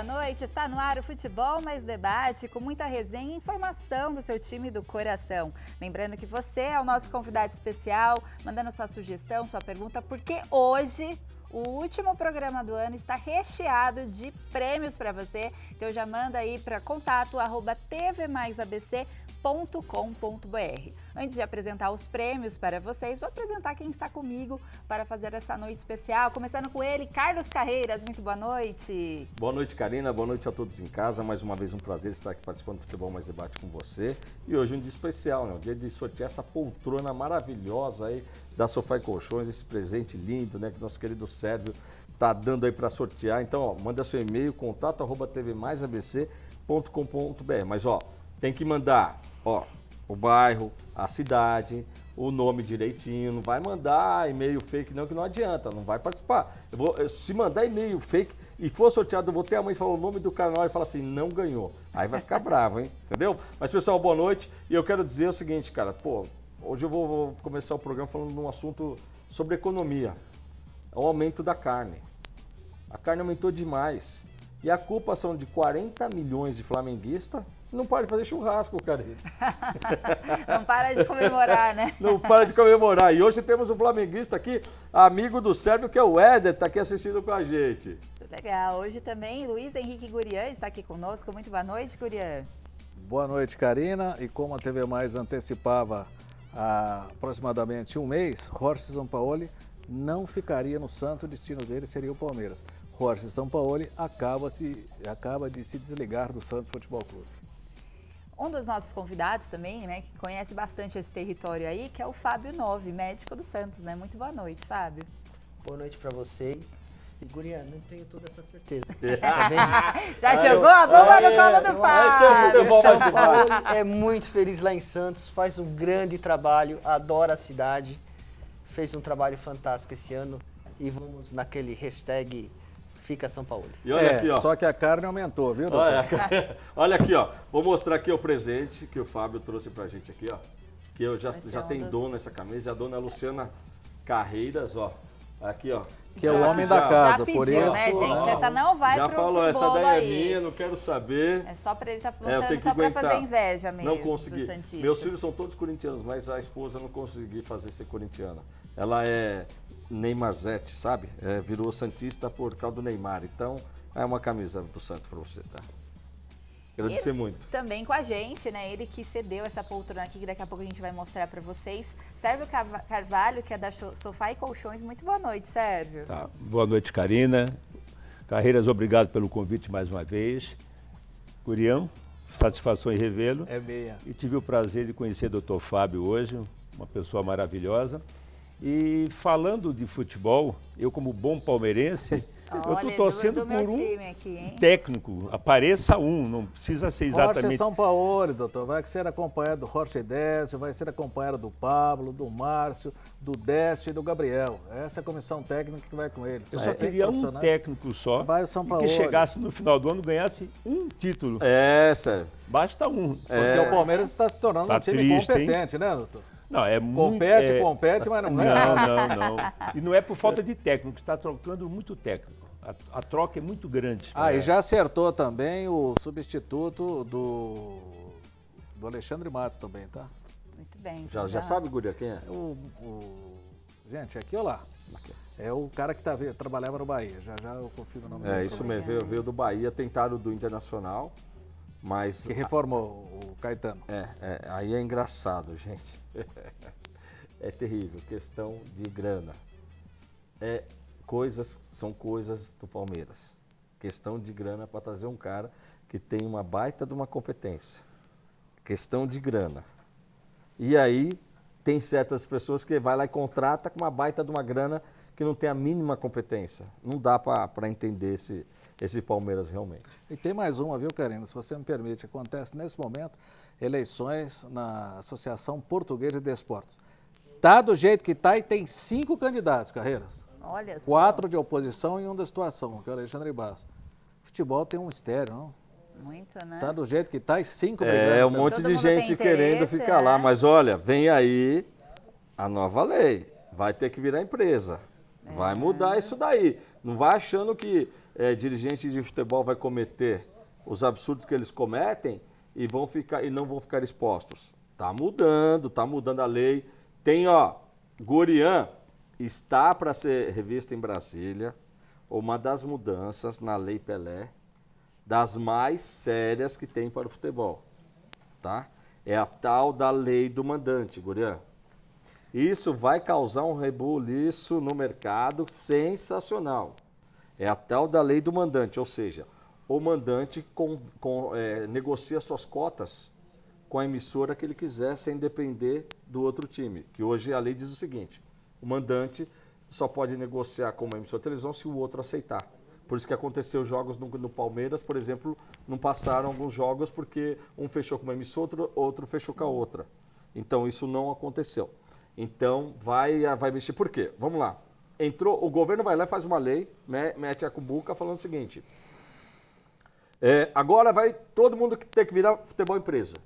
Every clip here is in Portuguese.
boa noite. Está no ar o Futebol Mais Debate, com muita resenha e informação do seu time do coração. Lembrando que você é o nosso convidado especial, mandando sua sugestão, sua pergunta, porque hoje o último programa do ano está recheado de prêmios para você. Então já manda aí para contato@tvmaisabc.com.br. Antes de apresentar os prêmios para vocês, vou apresentar quem está comigo para fazer essa noite especial. Começando com ele, Carlos Carreiras. Muito boa noite. Boa noite, Karina. Boa noite a todos em casa. Mais uma vez um prazer estar aqui participando do Futebol Mais Debate com você. E hoje um dia especial, né? Um dia de sortear essa poltrona maravilhosa aí da Sofá e Colchões, esse presente lindo, né? Que nosso querido Sérvio tá dando aí para sortear. Então, ó, manda seu e-mail, contato@tvmaisabc.com.br. Mas, ó, tem que mandar, ó, o bairro, a cidade, o nome direitinho. Não vai mandar e-mail fake não, que não adianta, não vai participar. Se mandar e-mail fake e for sorteado, eu vou ter a mãe falar o nome do canal e falar assim, não ganhou. Aí vai ficar bravo, hein? Entendeu? Mas, pessoal, boa noite. E eu quero dizer o seguinte, cara, pô, hoje eu vou começar o programa falando de um assunto sobre economia. É o aumento da carne. A carne aumentou demais. E a culpa são de 40 milhões de flamenguistas. Não para de fazer churrasco, cara. Não para de comemorar, né? Não para de comemorar. E hoje temos um flamenguista aqui, amigo do Sérvio, que é o Éder, está aqui assistindo com a gente. Legal. Hoje também Luiz Henrique Gurian está aqui conosco. Muito boa noite, Gurian. Boa noite, Karina. E como a TV Mais antecipava há aproximadamente um mês, Jorge Sampaoli não ficaria no Santos, o destino dele seria o Palmeiras. Jorge Sampaoli acaba de se desligar do Santos Futebol Clube. Um dos nossos convidados também, né, que conhece bastante esse território aí, que é o Fábio Novi, médico do Santos, né? Muito boa noite, Fábio. Boa noite para vocês. E, Gurian, não tenho toda essa certeza. Já jogou a bomba no colo do Fábio. O São Paulo é muito feliz lá em Santos, faz um grande trabalho, adora a cidade, fez um trabalho fantástico esse ano e vamos naquele hashtag Fica São Paulo. E olha aqui, ó. Só que a carne aumentou, viu, doutor? Olha aqui, ó. Vou mostrar aqui o presente que o Fábio trouxe pra gente aqui, ó. Que eu já tem dono essa camisa, a dona Luciana Carreiras, ó. Aqui, ó. Que é o homem da casa, já pediu, por isso. Né, gente? Essa não vai já pro falou, essa bolo daí aí. é minha, não quero saber. É só pra ele estar eu tenho que só pra aguentar. fazer inveja mesmo. Não consegui. Do Santista. Meus filhos são todos corintianos, mas a esposa não consegui fazer ser corintiana. Ela é Neymarzete, sabe? Virou santista por causa do Neymar. Então, é uma camisa do Santos pra você, tá? Agradecer muito. Também com a gente, né? Ele que cedeu essa poltrona aqui, que daqui a pouco a gente vai mostrar para vocês. Sérvio Carvalho, que é da Sofá e Colchões. Muito boa noite, Sérvio. Tá. Boa noite, Karina. Carreiras, obrigado pelo convite mais uma vez. Gurião, satisfação em revê-lo. É meia. E tive o prazer de conhecer o Dr. Fábio hoje, uma pessoa maravilhosa. E falando de futebol, eu como bom palmeirense, eu estou torcendo por um aqui, técnico, apareça um, não precisa ser Jorge exatamente... Sampaoli, doutor, vai ser acompanhado do Jorge Décio, vai ser acompanhado do Pablo, do Márcio, do Décio e do Gabriel. Essa é a comissão técnica que vai com eles. Eu só queria um técnico só, vai o Sampaoli. E que chegasse no final do ano e ganhasse um título. Sério. Basta um. Porque o Palmeiras está se tornando um time triste, competente, né, doutor? Não, é muito... Compete, mas não é. Não. E não é por falta de técnico, está trocando muito técnico. A troca é muito grande. E já acertou também o substituto do Alexandre Matos também, tá? Muito bem. Já sabe, Guria, quem é? Gente, aqui, ó lá. É o cara que trabalhava no Bahia. Já eu confirmo o nome dele. Isso mesmo, veio do Bahia, tentaram do Internacional, mas... Que reformou o Caetano. Aí é engraçado, gente. É terrível, questão de grana. São coisas do Palmeiras. Questão de grana para trazer um cara que tem uma baita de uma competência. Questão de grana. E aí tem certas pessoas que vai lá e contrata com uma baita de uma grana que não tem a mínima competência. Não dá para entender esse Palmeiras realmente. E tem mais uma, viu, Karina? Se você me permite, acontece nesse momento eleições na Associação Portuguesa de Desportos. Tá do jeito que tá e tem 5 candidatos, Carreiras. Olha só. 4 de oposição e um da situação, que é o Alexandre Bastos. Futebol tem um mistério, não? Muito, né? Tá do jeito que tá e 5 brigando. Um monte Todo de mundo gente tem querendo interesse, ficar lá. né? Mas olha, vem aí a nova lei. Vai ter que virar empresa. Vai mudar isso daí. Não vai achando que dirigentes de futebol vai cometer os absurdos que eles cometem e não vão ficar expostos. Tá mudando a lei. Tem, Gurian está para ser revista em Brasília uma das mudanças na Lei Pelé, das mais sérias que tem para o futebol, tá? É a tal da lei do mandante, Gurian. Isso vai causar um rebuliço no mercado sensacional. É a tal da lei do mandante, ou seja, o mandante negocia suas cotas com a emissora que ele quiser, sem depender do outro time. Que hoje a lei diz o seguinte, o mandante só pode negociar com uma emissora de televisão se o outro aceitar. Por isso que aconteceu jogos no Palmeiras, por exemplo, não passaram alguns jogos porque um fechou com uma emissora, outro fechou com a outra. Então isso não aconteceu. Então vai mexer. Por quê? Vamos lá. O governo vai lá e faz uma lei, mete a cumbuca falando o seguinte. Agora vai todo mundo ter que virar futebol empresa.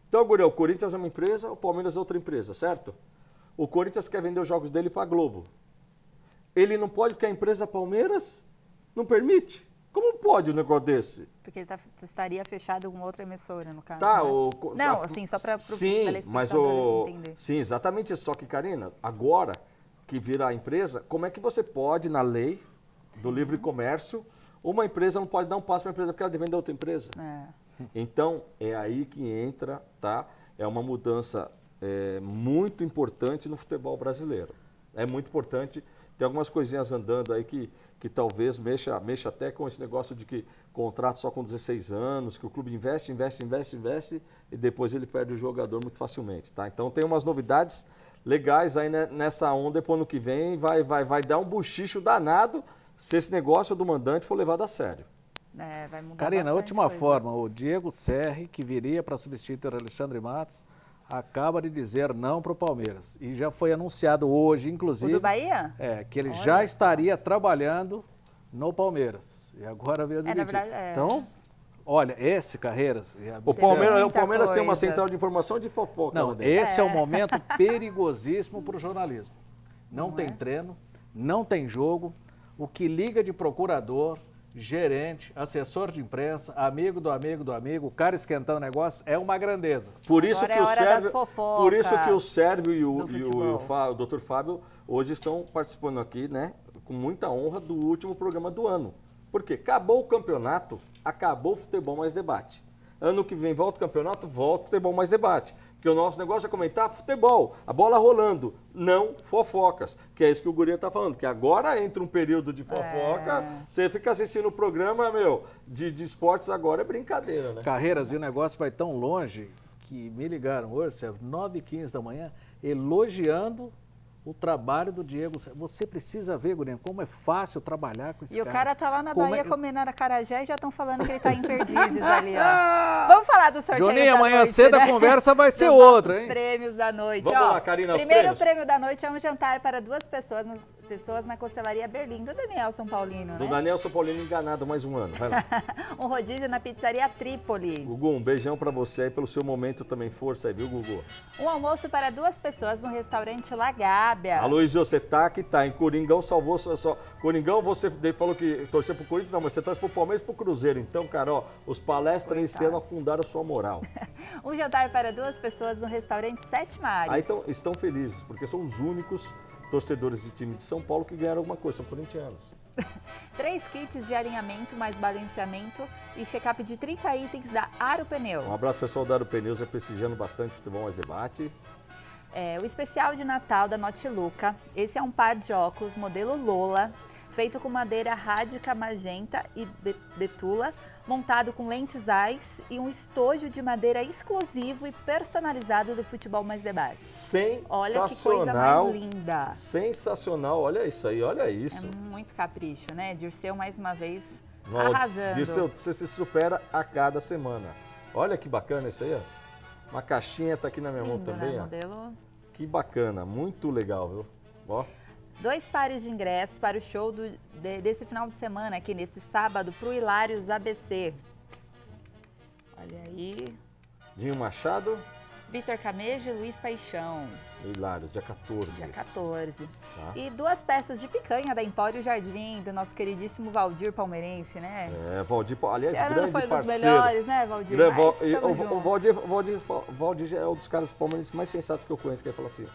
Então, o Corinthians é uma empresa, o Palmeiras é outra empresa, certo? O Corinthians quer vender os jogos dele para a Globo. Ele não pode porque a empresa Palmeiras não permite. Como pode um negócio desse? Porque ele estaria fechado com outra emissora, no caso. Tá, né? Não, assim, só para o telespectador entender. Sim, exatamente isso. Só que, Karina, agora que vira a empresa, como é que você pode, na lei do livre comércio, uma empresa não pode dar um passo para a empresa porque ela depende da outra empresa? Então, é aí que entra, tá? É uma mudança muito importante no futebol brasileiro. É muito importante. Tem algumas coisinhas andando aí que talvez mexa até com esse negócio de que contrato só com 16 anos, que o clube investe e depois ele perde o jogador muito facilmente, tá? Então tem umas novidades legais aí nessa onda, depois ano que vem vai dar um buchicho danado se esse negócio do mandante for levado a sério. Vai mudar. Karina, a última coisa. forma, o Diego Serri, que viria para substituir o Alexandre Matos, acaba de dizer não para o Palmeiras. E já foi anunciado hoje, inclusive... O do Bahia? Que ele já estaria trabalhando no Palmeiras. E agora veio admitir. Na verdade, Então, olha, esse Carreiras... O Palmeiras tem uma central de informação de fofoca. Não, esse é um momento perigosíssimo para o jornalismo. Não tem treino, não tem jogo. O que liga de procurador, gerente, assessor de imprensa, amigo do amigo do amigo, o cara esquentando o negócio, é uma grandeza. Por isso Agora que o Sérvio e o Dr. Fábio hoje estão participando aqui, né, com muita honra do último programa do ano. Porque acabou o campeonato, acabou o Futebol Mais Debate. Ano que vem volta o campeonato, volta o Futebol Mais Debate. Porque o nosso negócio é comentar futebol, a bola rolando, não fofocas. Que é isso que o Gurian está falando, que agora entra um período de fofoca, você fica assistindo o programa, de esportes agora é brincadeira, né? Carreiras, e o negócio vai tão longe que me ligaram hoje, 9h15 da manhã, elogiando o trabalho do Diego. Você precisa ver, Gurian, como é fácil trabalhar com esse cara. E o cara tá lá na Bahia comendo acarajé e já estão falando que ele tá em Perdizes ali, ó. Vamos falar do sorteio Joninha, da amanhã noite, cedo né? a conversa vai ser Dos outra, nossos hein? prêmios da noite. Vamos lá, Karina, os primeiro prêmios. prêmio da noite é um jantar para 2 pessoas na Costelaria Berlim, do Daniel São Paulino, Do né? Daniel São Paulino enganado mais um ano. Vai lá. Um rodízio na Pizzaria Trípoli. Gugu, um beijão pra você aí pelo seu momento também. Força aí, viu, Gugu? Um almoço para 2 pessoas no restaurante La Gábia. A Luiz, você tá que tá, em Coringão salvou só. Coringão, você falou que torceu pro Corinthians, não, mas você torce pro Palmeiras e pro Cruzeiro. Então, cara, ó, os palestras esse ano afundaram sua moral. Um jantar para 2 pessoas no restaurante Sete Mares. Aí então, estão felizes, porque são os únicos torcedores de time de São Paulo que ganharam alguma coisa, são corintianos. 3 kits de alinhamento mais balanceamento e check-up de 30 itens da Aro Pneu. Um abraço pessoal da Aro Pneus, é prestigiando bastante Futebol Mais Debate. O especial de Natal da Notiluca. Esse é um par de óculos modelo Lola, feito com madeira rádica magenta e betula, montado com lentes Zeiss e um estojo de madeira exclusivo e personalizado do Futebol Mais Debate. Sensacional. Olha que coisa mais linda. Sensacional, olha isso aí, olha isso. É muito capricho, né? Dirceu mais uma vez arrasando. Dirceu, você se supera a cada semana. Olha que bacana isso aí, ó. Uma caixinha tá aqui na minha mão também, né? ó. Modelo... Que bacana, muito legal, viu? Ó. 2 pares de ingressos para o show desse final de semana, aqui nesse sábado, para o Hilários ABC. Olha aí. Dinho Machado. Vitor Camejo e Luiz Paixão. Hilário, dia 14. Dia 14. Tá. E 2 peças de picanha da Empório Jardim, do nosso queridíssimo Valdir Palmeirense, né? Valdir, aliás, Esse ano grande não foi parceiro. dos melhores, né, Valdir? Grande, Mas e tamo o Valdir é um dos caras palmeirenses mais sensatos que eu conheço, que ele fala assim,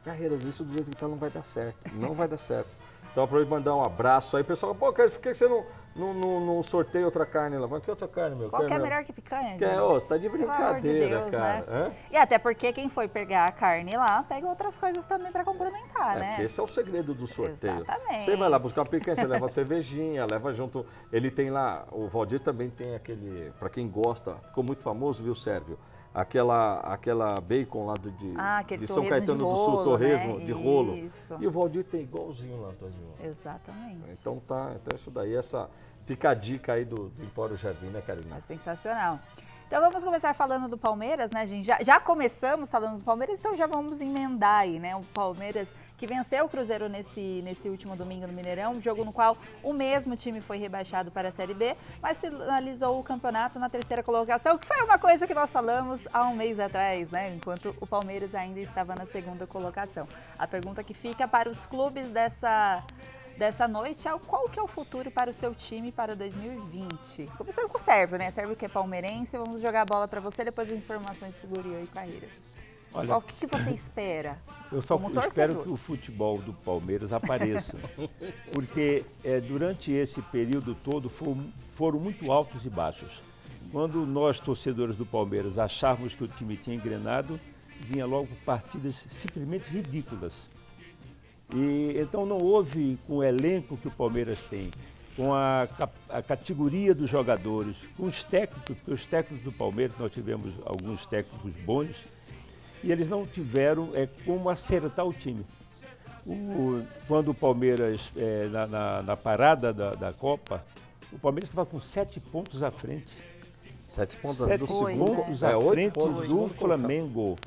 Carreiras, isso do jeito que tá não vai dar certo, não vai dar certo. Então, aproveito para mandar um abraço aí, pessoal, pô, Carlos, por que você não sorteia outra carne lá? Que outra carne, meu? Qual que é melhor que picanha, gente? Você tá de brincadeira, Pelo amor de Deus, cara. né? E até porque quem for pegar a carne lá, pega outras coisas também para complementar, né? Esse é o segredo do sorteio. Exatamente. Você vai lá buscar uma picanha, você leva a cervejinha, leva junto. Ele tem lá, o Valdir também tem aquele, para quem gosta, ficou muito famoso, viu, Sérvio? Aquela bacon lá de São Caetano do Sul, torresmo, né? de rolo. Isso. E o Valdir tem igualzinho lá, Antônio. Exatamente. Então então isso daí, fica a dica aí do Empório Jardim, né, Karina? É sensacional. Então vamos começar falando do Palmeiras, né, gente? Já começamos falando do Palmeiras, então já vamos emendar aí, né? O Palmeiras que venceu o Cruzeiro nesse último domingo no Mineirão, um jogo no qual o mesmo time foi rebaixado para a Série B, mas finalizou o campeonato na 3ª colocação, que foi uma coisa que nós falamos há um mês atrás, né? Enquanto o Palmeiras ainda estava na 2ª colocação. A pergunta que fica para os clubes dessa noite é qual que é o futuro para o seu time para 2020? Começando com o Sérvio, né? Sérvio que é palmeirense, vamos jogar a bola para você, depois as informações para o Gurião e Carreiras. Olha, qual que você espera? Eu só como espero torcedor? que o futebol do Palmeiras apareça, porque durante esse período todo foram muito altos e baixos. Quando nós, torcedores do Palmeiras, achávamos que o time tinha engrenado, vinha logo partidas simplesmente ridículas. E então não houve, com o elenco que o Palmeiras tem, com a categoria dos jogadores, com os técnicos, porque os técnicos do Palmeiras, nós tivemos alguns técnicos bons, e eles não tiveram como acertar o time. Quando o Palmeiras, na parada da Copa, o Palmeiras estava com 7 pontos à frente. 7 pontos Sete do Foi, segundo. pontos né? à 8 frente pontos do Flamengo.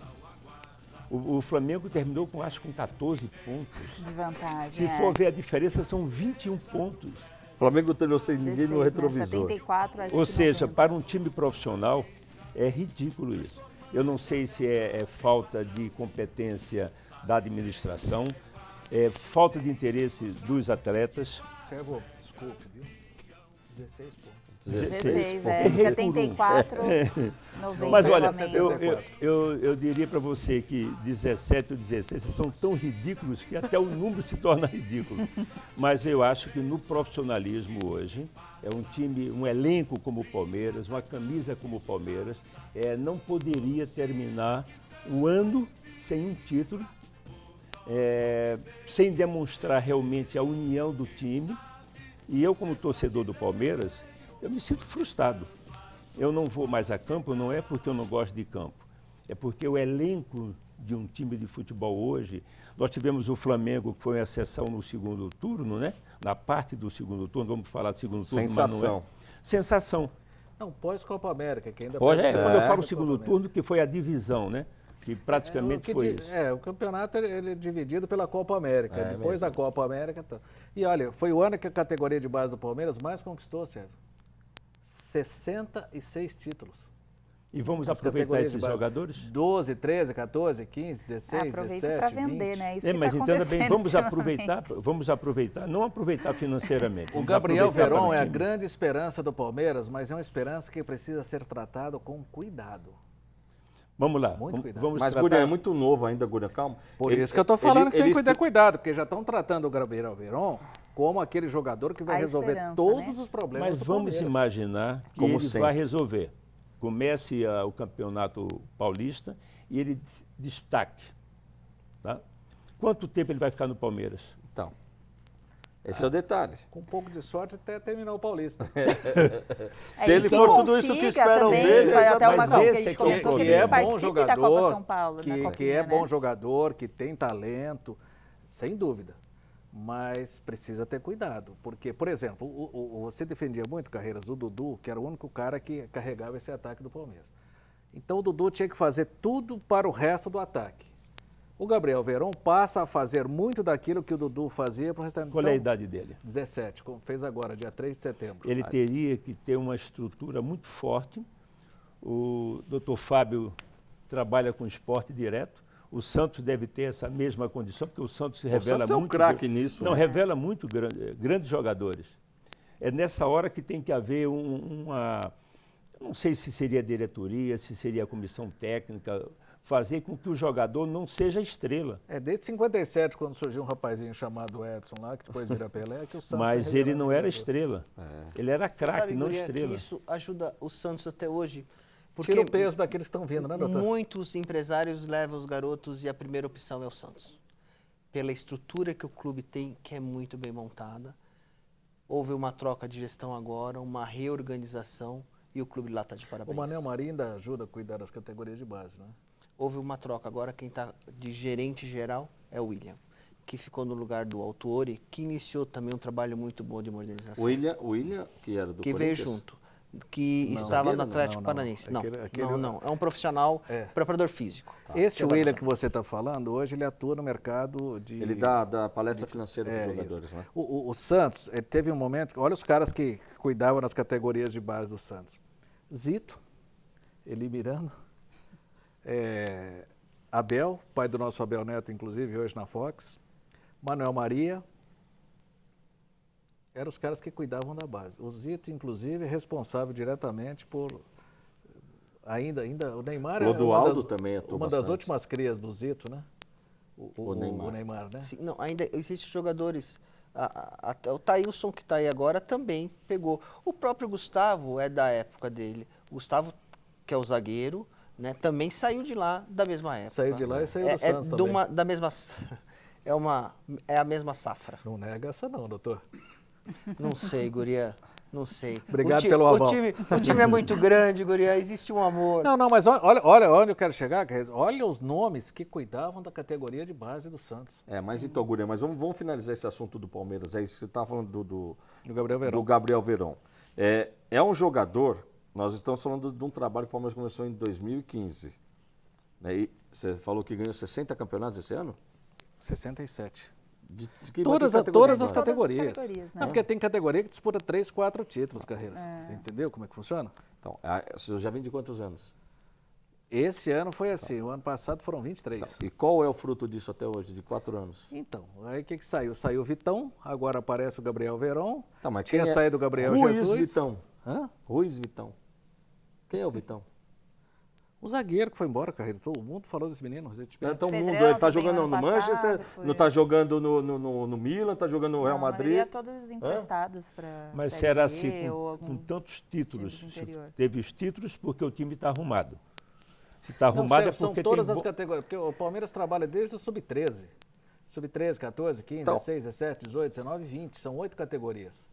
O Flamengo terminou acho com 14 pontos. De vantagem. Se for ver a diferença, são 21 pontos. O Flamengo terminou sem ninguém no 16, né? retrovisor. 74, acho Ou que seja, 90. para um time profissional, é ridículo isso. Eu não sei se é falta de competência da administração, é falta de interesse dos atletas. Sérgio, desculpe, viu? 16 pontos. 16, Errei por um. 74, 90 Mas olha, Flamengo. eu diria para você que 17 ou 16 são tão ridículos que até o número se torna ridículo. Mas eu acho que no profissionalismo hoje, é um time, um elenco como o Palmeiras, uma camisa como o Palmeiras, não poderia terminar o ano sem um título, sem demonstrar realmente a união do time. E eu, como torcedor do Palmeiras, eu me sinto frustrado. Eu não vou mais a campo, não é porque eu não gosto de campo, é porque o elenco de um time de futebol hoje, nós tivemos o Flamengo, que foi uma exceção no segundo turno, né? Na parte do segundo turno, vamos falar de segundo turno, Sensação. mas não é. Sensação. Não, pós-Copa América, que ainda... Quando eu falo Copa segundo América. turno, que foi a divisão, né? Que praticamente foi isso. O campeonato ele é dividido pela Copa América. Depois da Copa América... E olha, foi o ano que a categoria de base do Palmeiras mais conquistou, Sérgio. 66 títulos. E vamos As aproveitar categorias de esses base. jogadores? 12, 13, 14, 15, 16, Aproveita 17, para 20. vender, né? Isso Mas que tá entenda bem, acontecendo vamos aproveitar, não aproveitar financeiramente. O vamos Gabriel aproveitar para Veron o é a time. grande esperança do Palmeiras, mas é uma esperança que precisa ser tratada com cuidado. Vamos lá, Muito cuidado. vamos Mas tratar... Gurian é muito novo ainda, Gurian, calma. Por isso que eu estou falando que tem que ter ele- cuidado, porque já estão tratando o Gabriel Veron como aquele jogador que vai A resolver esperança, todos né? os problemas Mas do vamos Palmeiras. imaginar que Como ele sempre. vai resolver. Comece o Campeonato Paulista e ele destaque. Tá? Quanto tempo ele vai ficar no Palmeiras? Então, esse é o detalhe. Com um pouco de sorte até terminar o Paulista. Se ele quem for tudo isso que consiga esperam também, dele, foi ele até tá uma mais coisa que a esse gente aqui, comentou, que que ele é bom participe da Copa São Paulo, que, na que Copinha, é bom né? jogador, que tem talento, sem dúvida. Mas precisa ter cuidado, porque, por exemplo, você defendia muito, Carreiras, o Dudu, que era o único cara que carregava esse ataque do Palmeiras. Então o Dudu tinha que fazer tudo para o resto do ataque. O Gabriel Veron passa a fazer muito daquilo que o Dudu fazia para o restante. Qual é a idade dele? 17, como fez agora, dia 3 de setembro. Ele teria que ter uma estrutura muito forte. O doutor Fábio trabalha com esporte direto. O Santos deve ter essa mesma condição, porque o Santos se revela Santos é um muito... craque nisso, Não, né? revela muito grandes jogadores. É nessa hora que tem que haver uma... Não sei se seria a diretoria, se seria a comissão técnica, fazer com que o jogador não seja estrela. Desde 57, quando surgiu um rapazinho chamado Edson lá, que depois vira Pelé, que o Santos... Mas ele não era estrela. Ele era Você craque, sabe, não Guria, estrela. que isso ajuda o Santos até hoje. Tira o peso daqueles que estão vindo, né, doutor? Muitos empresários levam os garotos e a primeira opção é o Santos. Pela estrutura que o clube tem, que é muito bem montada. Houve uma troca de gestão agora, uma reorganização e o clube lá está de O parabéns. Manel Marinho ainda ajuda a cuidar das categorias de base, né? Houve uma troca agora, quem está de gerente geral é o William, que ficou no lugar do Autuori, que iniciou também um trabalho muito bom de modernização. William, que era do que Corinthians. veio junto, que Não, estava no não, Atlético não. Paranaense. Não, Aquele- não, é um profissional, preparador físico. Esse Que William bacana. que você está falando, hoje ele atua no mercado de... Ele dá palestra financeira para os isso. jogadores, né? O Santos, ele teve um momento... Olha os caras que cuidavam das categorias de base do Santos. Zito, Eli Miranda, Abel, pai do nosso Abel Neto, inclusive, hoje na Fox, Manuel Maria, eram os caras que cuidavam da base. O Zito, inclusive, é responsável diretamente por... Ainda o Neymar Clodoaldo também atua uma das bastante. últimas crias do Zito, né? O Neymar. O Neymar, né? Sim, não, ainda existem jogadores. Até o Thailson, que está aí agora, também pegou. O próprio Gustavo é da época dele. O Gustavo, que é o zagueiro, né, também saiu de lá da mesma época. Saiu de lá e saiu do Santos de também. da mesma, é a mesma safra. Não nega essa não, doutor. Não sei, Guria. Não sei. Obrigado o pelo aval. O time é muito grande, Guria. Existe um amor. Não, mas olha onde eu quero chegar, Carreiro. Olha os nomes que cuidavam da categoria de base do Santos. Mas então, Guria, mas vamos finalizar esse assunto do Palmeiras. Aí você estava falando do Gabriel Verón. do Gabriel Verón. É um jogador, nós estamos falando de um trabalho que o Palmeiras começou em 2015. Né? E você falou que ganhou 60 campeonatos esse ano? 67. De que Todas categoria as vai? categorias. categorias, né? Não, porque tem categoria que disputa 3, 4 títulos, Carreiras. Você entendeu como é que funciona? Então, você já vem de quantos anos? Esse ano foi assim, o ano passado foram 23. E qual é o fruto disso até hoje, de 4 anos? Então, aí o que saiu? Saiu o Vitão, agora aparece o Gabriel Verón. Tá, mas Tinha quem é? saído o Gabriel Ruiz Jesus. Vitão. Hã? Ruiz Vitão. Quem é o Vitão? O zagueiro que foi embora, Carreiras. O mundo falou desse menino, recentemente. Então, o Pedrão mundo, ele tá também, jogando ano no passado, Manchester, foi. não tá jogando no Milan, tá jogando no Real Não, a Madrid. maioria todos emprestados para Mas Série será B assim, ou com algum tantos títulos? time do interior. Teve os títulos porque o time está arrumado. Se está Não, arrumado é são porque todas tem as categorias, porque o Palmeiras trabalha desde o sub-13. Sub-13, 14, 15, Então. 16, 17, 18, 19 e 20. São 8 categorias.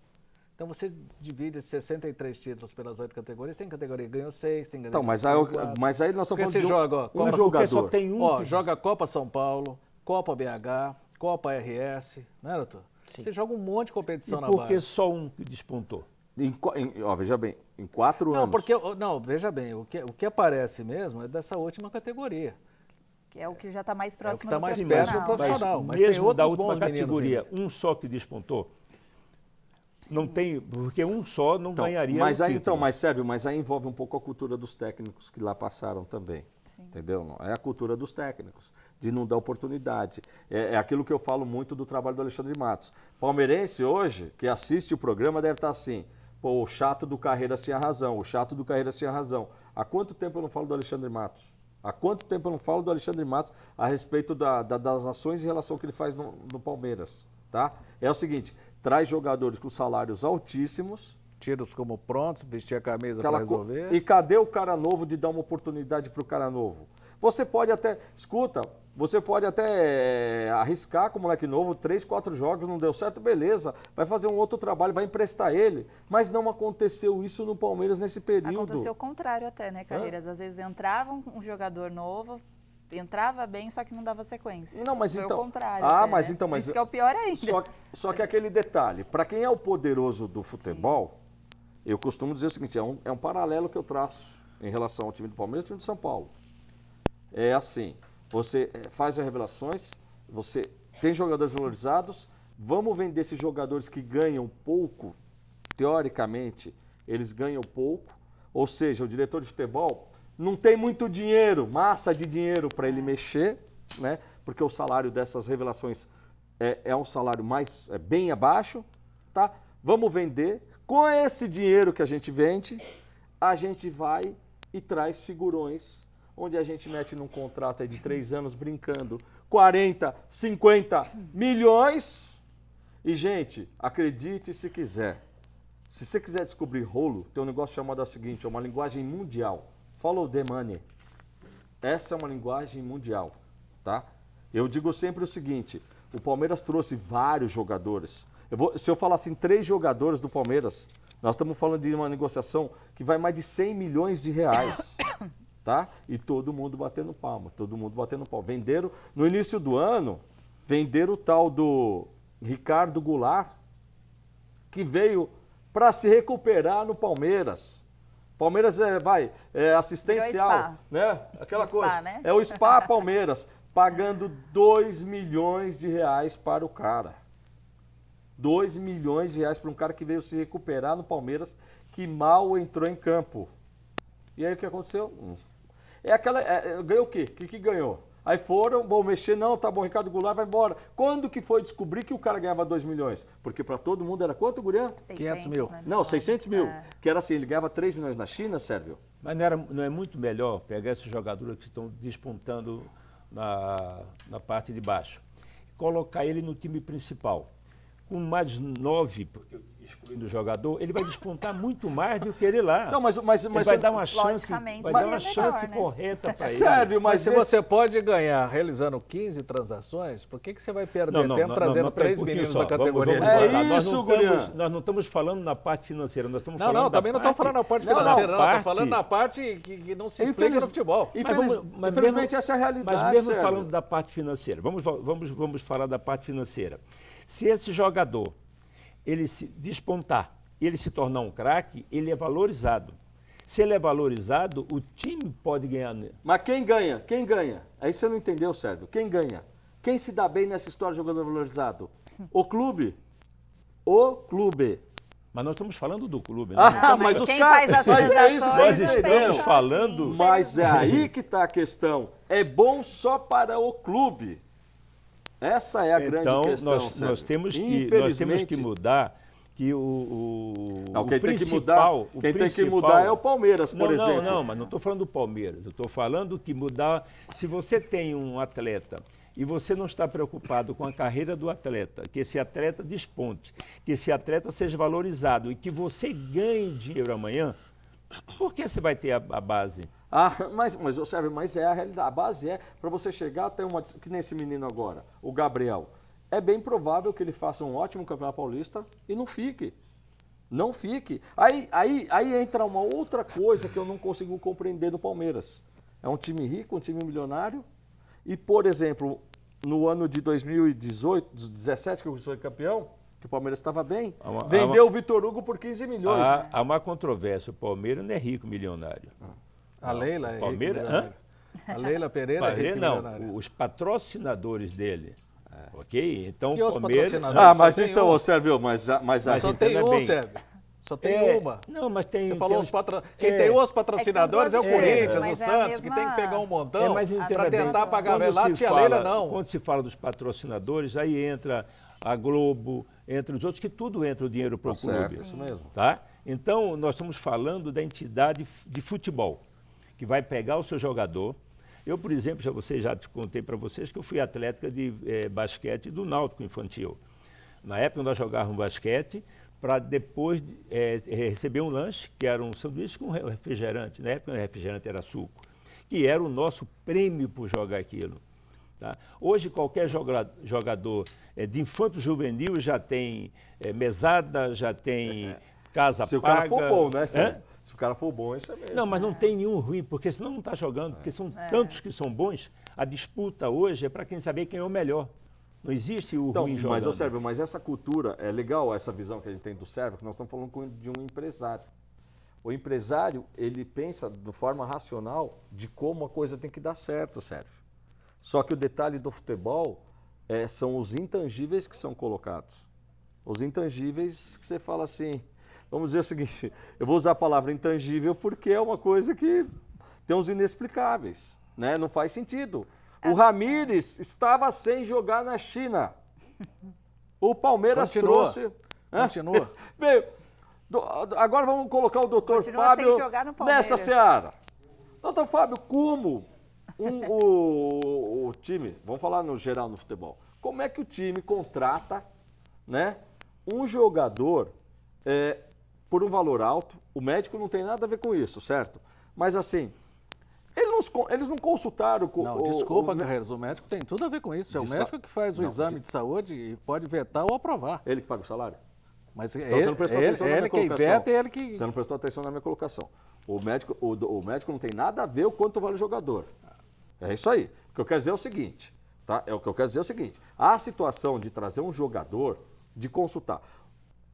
Então você divide esses 63 títulos pelas 8 categorias. Tem categoria que ganhou 6, tem categoria Então, que mas ganhou aí, 4. mas aí nós estamos Porque falando você de joga, ó, um Copa- porque jogador. só tem um. Ó, que- joga Copa São Paulo, Copa BH, Copa RS, né, doutor? Sim. Você joga um monte de E competição na por que base. só um que despontou? Veja bem, em 4 Não, anos. porque, não, veja bem, o que aparece mesmo é dessa última categoria. Que é o que já está mais próximo tá do mais profissional. perto do profissional. Mas mas tem mesmo da outros última bons meninos categoria, vindo. um só que despontou? Não tem, porque um só não Então, ganharia mas o aí, título. então, mas Sérgio, mas aí envolve um pouco a cultura dos técnicos que lá passaram também. Sim. Entendeu? Não, é a cultura dos técnicos, de não dar oportunidade. É aquilo que eu falo muito do trabalho do Alexandre Matos. Palmeirense hoje, que assiste o programa, deve estar assim, pô, o chato do Carreiras tinha razão, o chato do Carreiras tinha razão. Há quanto tempo eu não falo do Alexandre Matos? Há quanto tempo eu não falo do Alexandre Matos a respeito das ações em relação ao que ele faz no Palmeiras? Tá? É o seguinte, traz jogadores com salários altíssimos. Tiros como prontos, vestir a camisa para aquela resolver. E cadê o cara novo de dar uma oportunidade para o cara novo? Você pode até, escuta, você pode até arriscar com o moleque novo, 3, 4 jogos, não deu certo, beleza. Vai fazer um outro trabalho, vai emprestar ele. Mas não aconteceu isso no Palmeiras nesse período. Aconteceu o contrário até, né, Carreiras? Às vezes entrava um jogador novo, entrava bem, só que não dava sequência. Não, mas Foi então- o contrário. Ah, até, mas né? então, mas- Isso que é o pior ainda. Só que aquele detalhe, para quem é o poderoso do futebol, eu costumo dizer o seguinte, é um paralelo que eu traço em relação ao time do Palmeiras e ao time de São Paulo. É assim, você faz as revelações, você tem jogadores valorizados, vamos vender esses jogadores que ganham pouco, teoricamente, eles ganham pouco, ou seja, o diretor de futebol não tem muito dinheiro, massa de dinheiro para ele mexer, né? Porque o salário dessas revelações é um salário bem abaixo, tá? Vamos vender. Com esse dinheiro que a gente vende, a gente vai e traz figurões, onde a gente mete num contrato aí de 3 anos brincando, 40, 50 milhões. E, gente, acredite se quiser. Se você quiser descobrir rolo, tem um negócio chamado o seguinte, é uma linguagem mundial. Follow the money. Essa é uma linguagem mundial, tá? Eu digo sempre o seguinte, o Palmeiras trouxe vários jogadores. Se eu falar assim, 3 jogadores do Palmeiras, nós estamos falando de uma negociação que vai mais de 100 milhões de reais, tá? E todo mundo batendo palma, todo mundo batendo palma. Venderam, no início do ano, venderam o tal do Ricardo Goulart, que veio para se recuperar no Palmeiras. Palmeiras é assistencial, né? Aquela Spa, coisa. né? É o Spa Palmeiras, pagando 2 milhões de reais para o cara. 2 milhões de reais para um cara que veio se recuperar no Palmeiras, que mal entrou em campo. E aí o que aconteceu? Ganhou o quê? O que ganhou? Aí foram, vão mexer, não, tá bom, Ricardo Goulart vai embora. Quando que foi descobrir que o cara ganhava 2 milhões? Porque para todo mundo era quanto, Gurian? 500 mil. Né, Não, 600 mil. É. Que era assim, ele ganhava 3 milhões na China, Sérgio? Mas não é muito melhor pegar esses jogadores que estão despontando na parte de baixo e colocar ele no time principal? Com mais 9, excluindo o jogador, ele vai despontar muito mais do que ele lá. Não, mas ele vai dar uma chance, logicamente, vai dar uma seria chance melhor, né? correta para ele. Sério, Mas mas se você pode ganhar realizando 15 transações, por que você vai perder tempo trazendo 3 meninos da categoria? Vamos É lá. isso, Gurian. Nós não estamos falando na parte financeira, nós estamos Não, falando também não estou falando na parte financeira, não. Estou falando na parte que não se explica no futebol. Infelizmente, essa é a realidade, Mas mesmo Sérgio. falando da parte financeira, vamos falar da parte financeira. Se esse jogador, ele se despontar, ele se tornar um craque, ele é valorizado. Se ele é valorizado, o time pode ganhar. Mas quem ganha? Quem ganha? Aí você não entendeu, Sérgio. Quem ganha? Quem se dá bem nessa história de jogador valorizado? O clube. O clube. Mas nós estamos falando do clube, né? Mas os quem caras... faz as Mas é isso que transações você nós não entendeu. estamos tem, falando... assim, Mas é aí que está a questão. É bom só para o clube. Essa é a grande Então, questão, nós temos que mudar que Não, quem tem que principal... mudar, quem tem que mudar é o Palmeiras, por exemplo. Não, mas não estou falando do Palmeiras. Eu estou falando que mudar... Se você tem um atleta e você não está preocupado com a carreira do atleta, que esse atleta desponte, que esse atleta seja valorizado e que você ganhe dinheiro amanhã, por que você vai ter a base? Mas Sérgio, mas é a realidade. A base é para você chegar até uma... Que nem esse menino agora, o Gabriel. É bem provável que ele faça um ótimo Campeonato Paulista e não fique. Não fique. Aí entra uma outra coisa que eu não consigo compreender do Palmeiras. É um time rico, um time milionário. E, por exemplo, no ano de 2018, 2017, que eu fui campeão, que o Palmeiras estava bem, vendeu o Vitor Hugo por 15 milhões. Há uma controvérsia. O Palmeiras não é rico milionário. A Leila é Palmeiras, rico, a Leila Pereira é rico milionária. Os patrocinadores dele. Ok? Então, E os o Palmeiras... patrocinadores? Mas Só tem então, um. Sérgio, mas Só tem entenda um, bem. Sérgio. Só tem uma. Não, mas tem... Você falou tem quem tem os patrocinadores é o É que são duas Corinthians, empresas, o mas é a Santos, que mesma- tem que pegar um montão mas entenda para bem, tentar pagar quando lá, se tia fala- Leila não. Quando se fala dos patrocinadores, aí entra a Globo, entre os outros, que tudo entra o dinheiro para o clube. certo, isso mesmo. Tá? Então, nós estamos falando da entidade de futebol, que vai pegar o seu jogador. Eu, por exemplo, já contei para vocês que eu fui atleta de basquete do Náutico Infantil. Na época, nós jogávamos basquete para depois receber um lanche, que era um sanduíche com refrigerante. Na época, o refrigerante era suco, que era o nosso prêmio por jogar aquilo. Tá? Hoje, qualquer jogador de infanto-juvenil já tem mesada, já tem casa Se o paga. cara for bom, né, Hã? Sérgio? Se o cara for bom, isso é mesmo. Não, mas não tem nenhum ruim, porque senão não está jogando, porque são tantos que são bons. A disputa hoje é para quem saber quem é o melhor. Não existe o Então, ruim jogando. mas, Sérgio, mas essa cultura, é legal essa visão que a gente tem do Sérgio, que nós estamos falando de um empresário. O empresário, ele pensa de forma racional de como a coisa tem que dar certo, Sérgio. Só que o detalhe do futebol são os intangíveis que são colocados. Os intangíveis que você fala assim, vamos dizer o seguinte, eu vou usar a palavra intangível porque é uma coisa que tem os inexplicáveis, né? Não faz sentido. O Ramires estava sem jogar na China. O Palmeiras trouxe... Continua. Veio. Agora vamos colocar o doutor Continua Fábio sem jogar no Palmeiras. nessa seara. Doutor Fábio, como o time, vamos falar no geral no futebol, como é que o time contrata, né, um jogador por um valor alto? O médico não tem nada a ver com isso, certo? Mas assim, eles não consultaram com Não, desculpa, Guerreiros, o médico tem tudo a ver com isso. É o médico que faz o exame de saúde e pode vetar ou aprovar. Ele que paga o salário? Mas Então, você não prestou atenção na minha quem colocação. veta é ele que... Você não prestou atenção na minha colocação. O médico não tem nada a ver o quanto vale o jogador. É isso aí. O que eu quero dizer é o seguinte, tá? O que eu quero dizer é o seguinte, a situação de trazer um jogador, de consultar.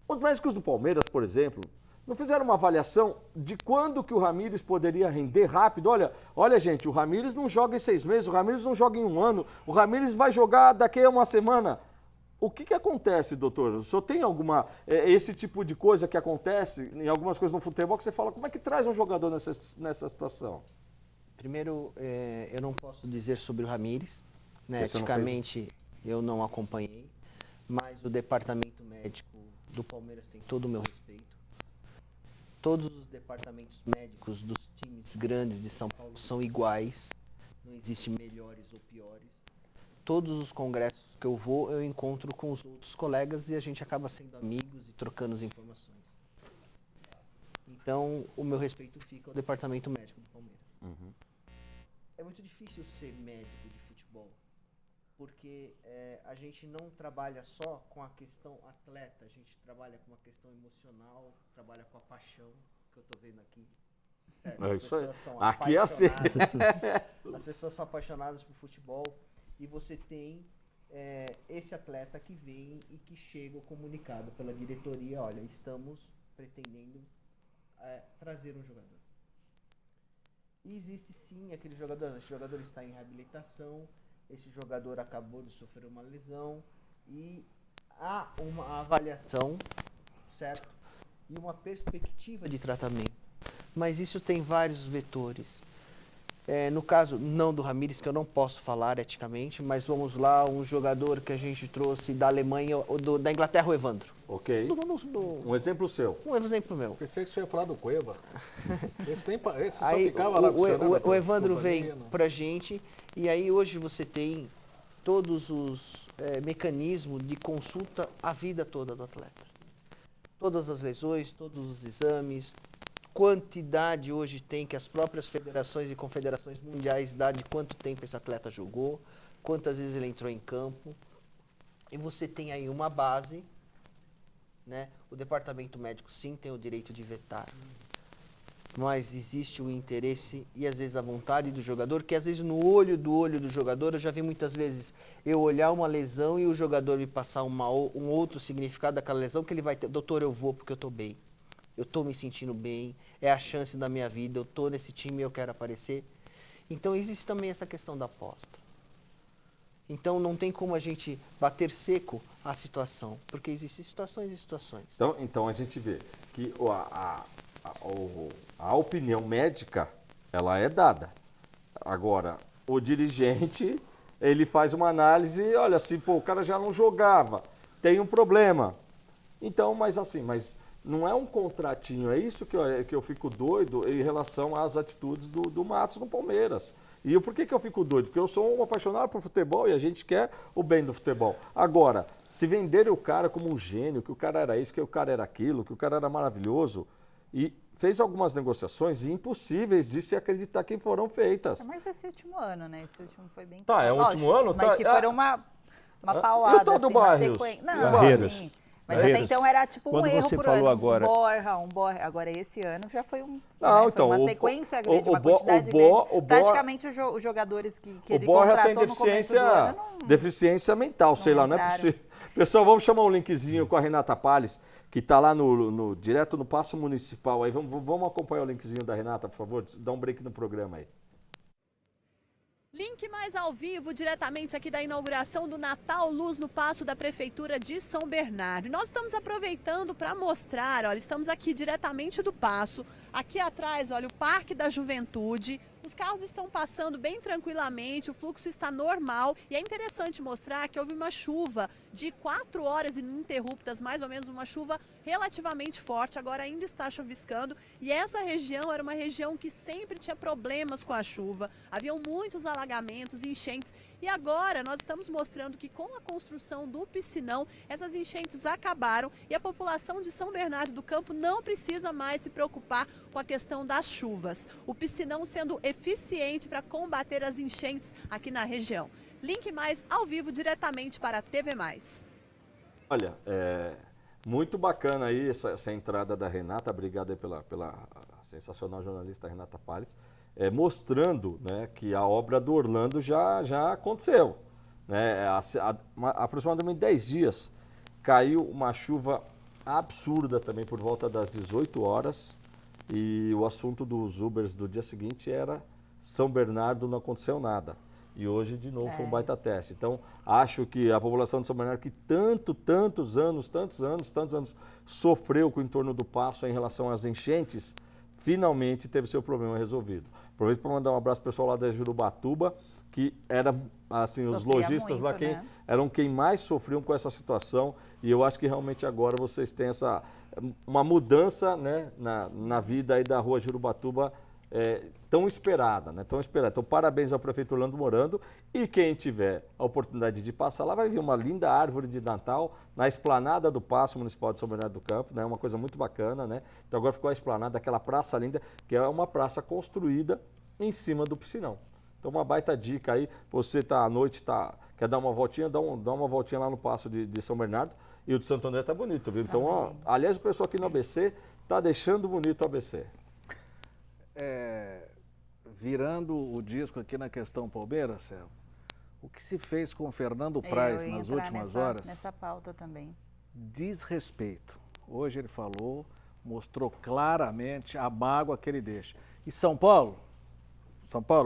Os médicos do Palmeiras, por exemplo, não fizeram uma avaliação de quando que o Ramires poderia render rápido. Olha, gente, o Ramires não joga em 6 meses, o Ramires não joga em 1 ano, o Ramires vai jogar daqui a 1 semana. O que acontece, doutor? O senhor tem esse tipo de coisa que acontece em algumas coisas no futebol que você fala, como é que traz um jogador nessa situação? Primeiro, eu não posso dizer sobre o Ramires, né? Eticamente eu não acompanhei, mas o departamento médico do Palmeiras tem todo o meu respeito. Todos os departamentos médicos dos times grandes de São Paulo são iguais, não existe melhores ou piores. Todos os congressos que eu vou, eu encontro com os outros colegas e a gente acaba sendo amigos e trocando as informações. Então, o meu respeito fica ao departamento médico do Palmeiras. Uhum. É muito difícil ser médico de futebol, porque a gente não trabalha só com a questão atleta, a gente trabalha com a questão emocional, trabalha com a paixão, que eu estou vendo aqui. Certo? É isso aí. São Aqui é assim. As pessoas são apaixonadas por futebol e você tem esse atleta que vem e que chega comunicado pela diretoria, olha, estamos pretendendo trazer um jogador. E existe sim aquele jogador, esse jogador está em reabilitação, esse jogador acabou de sofrer uma lesão e há uma avaliação, certo? E uma perspectiva de tratamento. Mas isso tem vários vetores. No caso, não do Ramires, que eu não posso falar eticamente, mas vamos lá, um jogador que a gente trouxe da Alemanha, da Inglaterra, o Evandro. Ok. Um exemplo seu. Um exemplo meu. Pensei que você ia falar do Cueva. Esse só Aí, ficava lá o Evandro vem pra gente e aí hoje você tem todos os mecanismos de consulta a vida toda do atleta. Todas as lesões, todos os exames, quantidade hoje tem que as próprias federações e confederações mundiais dão de quanto tempo esse atleta jogou, quantas vezes ele entrou em campo. E você tem aí uma base, né? O departamento médico sim tem o direito de vetar, mas existe o interesse e às vezes a vontade do jogador, que às vezes no olho do jogador, eu já vi muitas vezes eu olhar uma lesão e o jogador me passar um outro significado daquela lesão que ele vai ter, doutor, eu vou porque eu estou bem. Eu estou me sentindo bem, é a chance da minha vida, eu estou nesse time e eu quero aparecer. Então existe também essa questão da aposta. Então não tem como a gente bater seco a situação, porque existem situações e situações. Então a gente vê que a opinião médica, ela é dada. Agora, o dirigente, ele faz uma análise, olha assim, pô, o cara já não jogava, tem um problema. Então, mas não é um contratinho, é isso que eu fico doido em relação às atitudes do Matos no Palmeiras. E por que eu fico doido? Porque eu sou um apaixonado por futebol e a gente quer o bem do futebol. Agora, se venderem o cara como um gênio, que o cara era isso, que o cara era aquilo, que o cara era maravilhoso, e fez algumas negociações impossíveis de se acreditar que foram feitas. Mas esse último ano, né? Esse último foi bem... Tá, é o último ano? Mas tá, que foram uma paulada, e o tal do assim, uma Barrios? sequência. E o Não, Barreiros? assim... Mas até então era tipo um Quando erro você por falou ano. agora- Um Borja. Agora esse ano já foi Não, foi então, uma sequência grande, uma quantidade grande. Praticamente os jogadores que ele Borja tem contratou no começo do ano deficiência mental, sei lá, não é entraram. possível. Pessoal, vamos chamar um linkzinho com a Renata Palles, que está lá direto no Paço Municipal. Aí vamos acompanhar o linkzinho da Renata, por favor, dá um break no programa aí. Link mais ao vivo, diretamente aqui da inauguração do Natal Luz no Paço da Prefeitura de São Bernardo. E nós estamos aproveitando para mostrar, olha, estamos aqui diretamente do Paço. Aqui atrás, olha, o Parque da Juventude, Os carros estão passando bem tranquilamente, o fluxo está normal e é interessante mostrar que houve uma chuva de 4 horas ininterruptas, mais ou menos uma chuva relativamente forte, agora ainda está chuviscando e essa região era uma região que sempre tinha problemas com a chuva, haviam muitos alagamentos, enchentes e agora nós estamos mostrando que com a construção do piscinão, essas enchentes acabaram e a população de São Bernardo do Campo não precisa mais se preocupar com a questão das chuvas. O piscinão sendo eficiente para combater as enchentes aqui na região. Link Mais ao vivo diretamente para a TV Mais. Olha, muito bacana aí essa entrada da Renata, obrigado aí pela sensacional jornalista Renata Palles, mostrando, né, que a obra do Orlando já aconteceu. Né? Aproximadamente 10 dias caiu uma chuva absurda também por volta das 18 horas e o assunto dos Ubers do dia seguinte era São Bernardo não aconteceu nada. E hoje, de novo, foi um baita teste. Então, acho que a população de São Bernardo, que tantos anos sofreu com o entorno do Paço em relação às enchentes, finalmente teve seu problema resolvido. Aproveito para mandar um abraço para o pessoal lá da Jurubatuba, que era, assim, os lojistas lá eram quem mais sofriam com essa situação. E eu acho que realmente agora vocês têm uma mudança, né, na vida aí da rua Jurubatuba, tão esperada, né? Tão esperada. Então, parabéns ao prefeito Orlando Morando e quem tiver a oportunidade de passar lá vai ver uma linda árvore de Natal na esplanada do Paço Municipal de São Bernardo do Campo, né? Uma coisa muito bacana, né? Então agora ficou a esplanada, aquela praça linda, que é uma praça construída em cima do piscinão. Então uma baita dica aí, você tá à noite, quer dar uma voltinha, dá uma voltinha lá no Paço de São Bernardo e o de Santo André tá bonito, viu? Então, ó, aliás, o pessoal aqui no ABC tá deixando bonito o ABC. Virando o disco aqui na questão Palmeiras, Céu, o que se fez com o Fernando Praz nas últimas horas, nessa pauta também. Desrespeito. Hoje ele falou, mostrou claramente a mágoa que ele deixa. E São Paulo,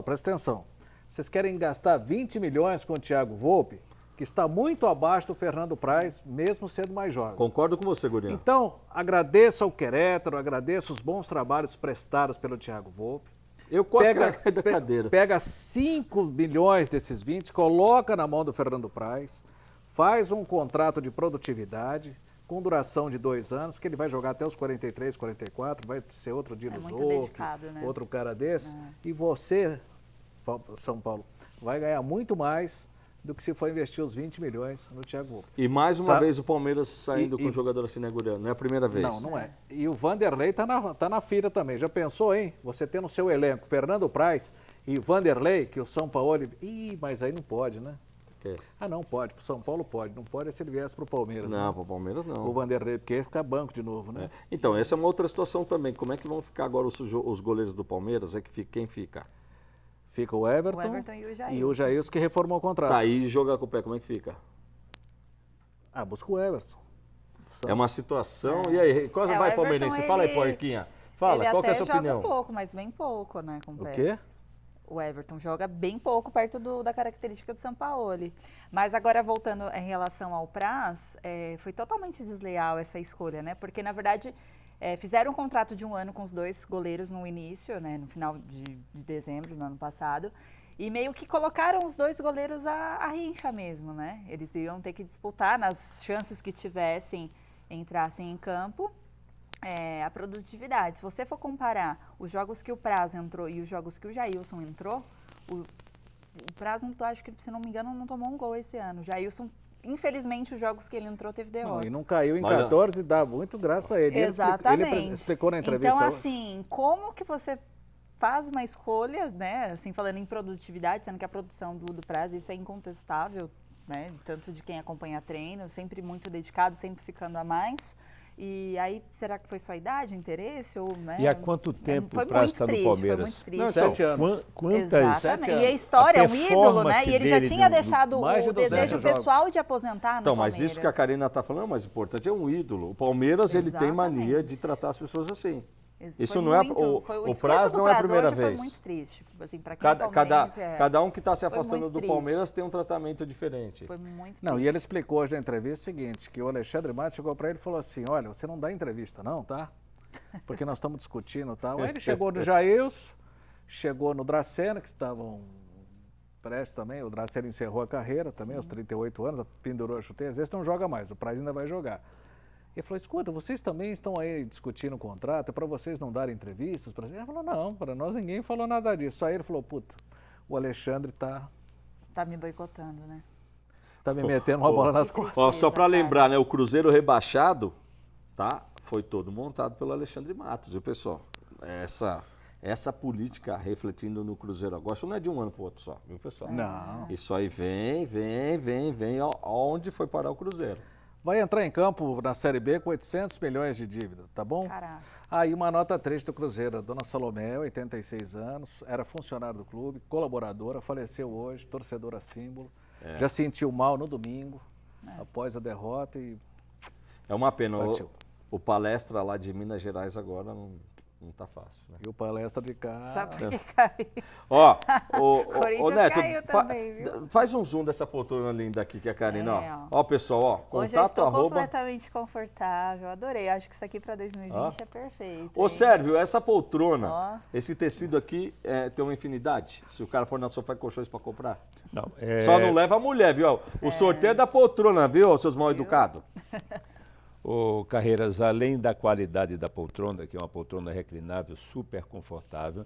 presta atenção, vocês querem gastar 20 milhões com o Thiago Volpe, que está muito abaixo do Fernando Praz, mesmo sendo mais jovem. Concordo com você, Gurião. Então, agradeça ao Querétaro, agradeça os bons trabalhos prestados pelo Thiago Volpe. Eu quase caí da cadeira. Pega 5 milhões desses 20, coloca na mão do Fernando Praz, faz um contrato de produtividade com duração de 2 anos, que ele vai jogar até os 43, 44, vai ser outro Dino Zoff, né? outro cara desse. E você, São Paulo, vai ganhar muito mais do que se for investir os 20 milhões no Thiago Volpe. E mais uma vez o Palmeiras saindo com o jogador assim, né, Gurião? Não é a primeira vez. Não é. E o Vanderlei tá na fila também. Já pensou, hein? Você ter no seu elenco Fernando Praz e Vanderlei, que o São Paulo... mas aí não pode, né? quê? Ah, não pode. Para o São Paulo pode. Não pode se ele viesse para o Palmeiras. Não, né? para o Palmeiras não. O Vanderlei, porque ia ficar banco de novo, né? É. Então, essa é uma outra situação também. Como é que vão ficar agora os goleiros do Palmeiras? Quem fica? Fica o Everton e o Jailson que reformou o contrato. Tá, e jogar com o pé, como é que fica? Ah, busca o Everson. É uma situação... E aí, qual vai, palmeirense? Fala aí, Porquinha. Fala, qual que é a sua opinião? Ele até joga pouco, mas bem pouco, né, com o pé. O quê? O Everton joga bem pouco perto da característica do Sampaoli. Mas agora, voltando em relação ao Praz, foi totalmente desleal essa escolha, né? Porque, na verdade, fizeram um contrato de 1 ano com os 2 goleiros no início, né? No final de dezembro do ano passado. E meio que colocaram os 2 goleiros a rincha mesmo, né? Eles iam ter que disputar, nas chances que tivessem, entrassem em campo. A produtividade. Se você for comparar os jogos que o Praz entrou e os jogos que o Jailson entrou, o Praz, acho que, se não me engano, não tomou um gol esse ano. O Jailson, infelizmente, os jogos que ele entrou teve derrota. E não caiu em 14 e dá muito graças a ele. Exatamente. Ele explicou na entrevista. Então, assim, como que você faz uma escolha, né? Assim, falando em produtividade, sendo que a produção do Praz, isso é incontestável, né? Tanto de quem acompanha treino, sempre muito dedicado, sempre ficando a mais. E aí, será que foi só idade, interesse? Ou, né? E há quanto tempo o Praz está no Palmeiras? Foi muito triste. Não, 7 anos. Quantas? 7 anos. E a história é um ídolo, né? E ele já tinha deixado mais de o desejo pessoal de aposentar no então, Palmeiras. Mas isso que a Karina está falando é o mais importante, é um ídolo. O Palmeiras, ele tem mania de tratar as pessoas assim. Isso não é o Praz não é a primeira vez. Foi muito triste, assim, para quem cada um que está se afastando do Palmeiras tem um tratamento diferente. Foi muito triste. Não, e ele explicou hoje na entrevista o seguinte, que o Alexandre Matos chegou para ele e falou assim, olha, você não dá entrevista não, tá? Porque nós estamos discutindo e tal. Aí ele chegou do Jailson, chegou no Dracena, que estavam prestes também, o Dracena encerrou a carreira também, aos 38 anos, pendurou a chuteira, às vezes não joga mais, o Praz ainda vai jogar. Ele falou, escuta, vocês também estão aí discutindo o contrato, é para vocês não darem entrevistas? Ele falou, não, para nós ninguém falou nada disso. Aí ele falou, puta, o Alexandre tá me boicotando, né? Tá me metendo uma bola nas costas. Ó, só para lembrar, né, o Cruzeiro rebaixado, tá? Foi todo montado pelo Alexandre Matos, viu, pessoal? Essa política refletindo no Cruzeiro agora, isso não é de um ano para o outro só, viu, pessoal? Não. Isso aí vem, aonde foi parar o Cruzeiro. Vai entrar em campo na Série B com 800 milhões de dívida, tá bom? Caraca. Aí uma nota triste do Cruzeiro, a dona Salomé, 86 anos, era funcionária do clube, colaboradora, faleceu hoje, torcedora símbolo, já sentiu mal no domingo, após a derrota e... É uma pena, Partiu. o palestra lá de Minas Gerais agora não tá fácil, né? E o palestra de cá... Sabe por que caiu? Ó, Corinthians Neto, caiu também, viu? faz um zoom dessa poltrona linda aqui que é a Karina, É, ó. Ó, pessoal, ó, Hoje eu contato estou arroba... completamente confortável, adorei. Acho que isso aqui para 2020 é perfeito. Ô, hein? Sérvio, essa poltrona, Ó. esse tecido aqui tem uma infinidade? Se o cara for na Sofá e Colchões para comprar? Não, Só não leva a mulher, viu? O sorteio é da poltrona, viu, seus mal educados? Ô, Carreiras, além da qualidade da poltrona, que é uma poltrona reclinável, super confortável,